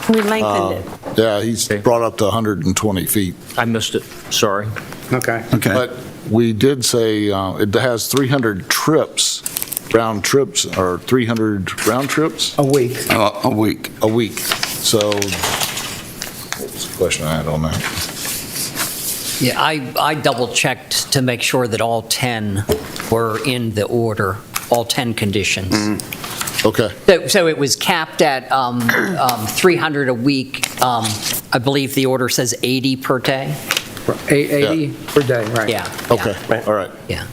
We lengthened it. yeah, he's brought up to 120 feet. I missed it, sorry. Okay. Okay. But we did say it has 300 trips, round trips, or 300 round trips? A week. A week. A week. So, what was the question I had on that? Yeah, I double-checked to make sure that all 10 were in the order, all 10 conditions. Okay. So it was capped at 300 a week. I believe the order says 80 per day. 80 per day, right. Yeah. Okay, all right. Yeah.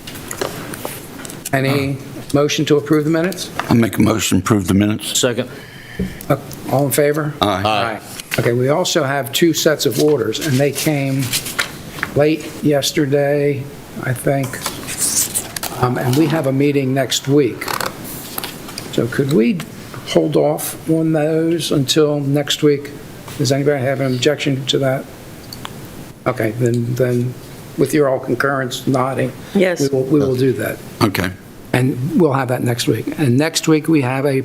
Any motion to approve the minutes? I'll make a motion to approve the minutes. Second. All in favor? Aye. Okay, we also have 2 sets of orders, and they came late yesterday, I think, and we have a meeting next week. So could we hold off on those until next week? Does anybody have an objection to that? Okay, then with your all concurrence nodding. Yes. We will do that. Okay. And we'll have that next week. And next week, we have a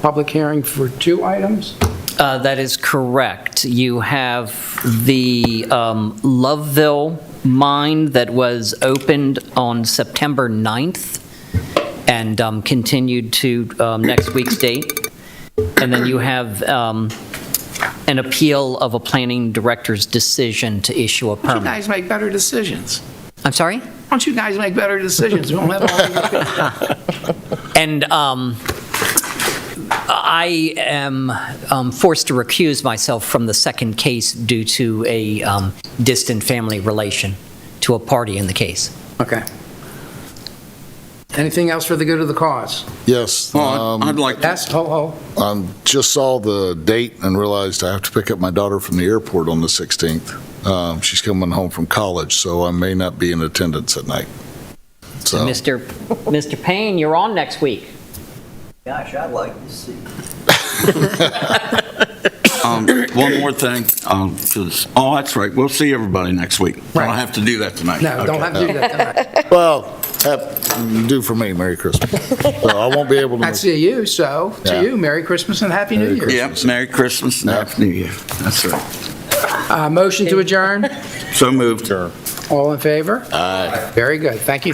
public hearing for 2 items? That is correct. You have the Loveville mine that was opened on September 9th and continued to next week's date. And then you have an appeal of a planning director's decision to issue a Why don't you permit. guys make better decisions? I'm sorry? Why don't you guys make better decisions? We won't have all And I am forced to recuse myself from the second case due to a distant family relation to a party in the case. Okay. Anything else for the good of the cause? Yes. I'd like to. Yes, ho. Just saw the date and realized I have to pick up my daughter from the airport on the 16th. She's coming home from college, so I may not be in attendance at night. So, Mr. Payne, you're on next week. Gosh, I'd like to see. One more thing. That's right. We'll see everybody next week. I don't have to do that tonight. No, don't have to do that tonight. well, do for me, Merry Christmas. So I won't be able to. That's to you, so to Yeah. you, Merry Christmas and Happy New Year. Yep, Merry Christmas and Happy New Year. That's right. Motion to adjourn? So moved. All in favor? Aye. Very good. Thank you.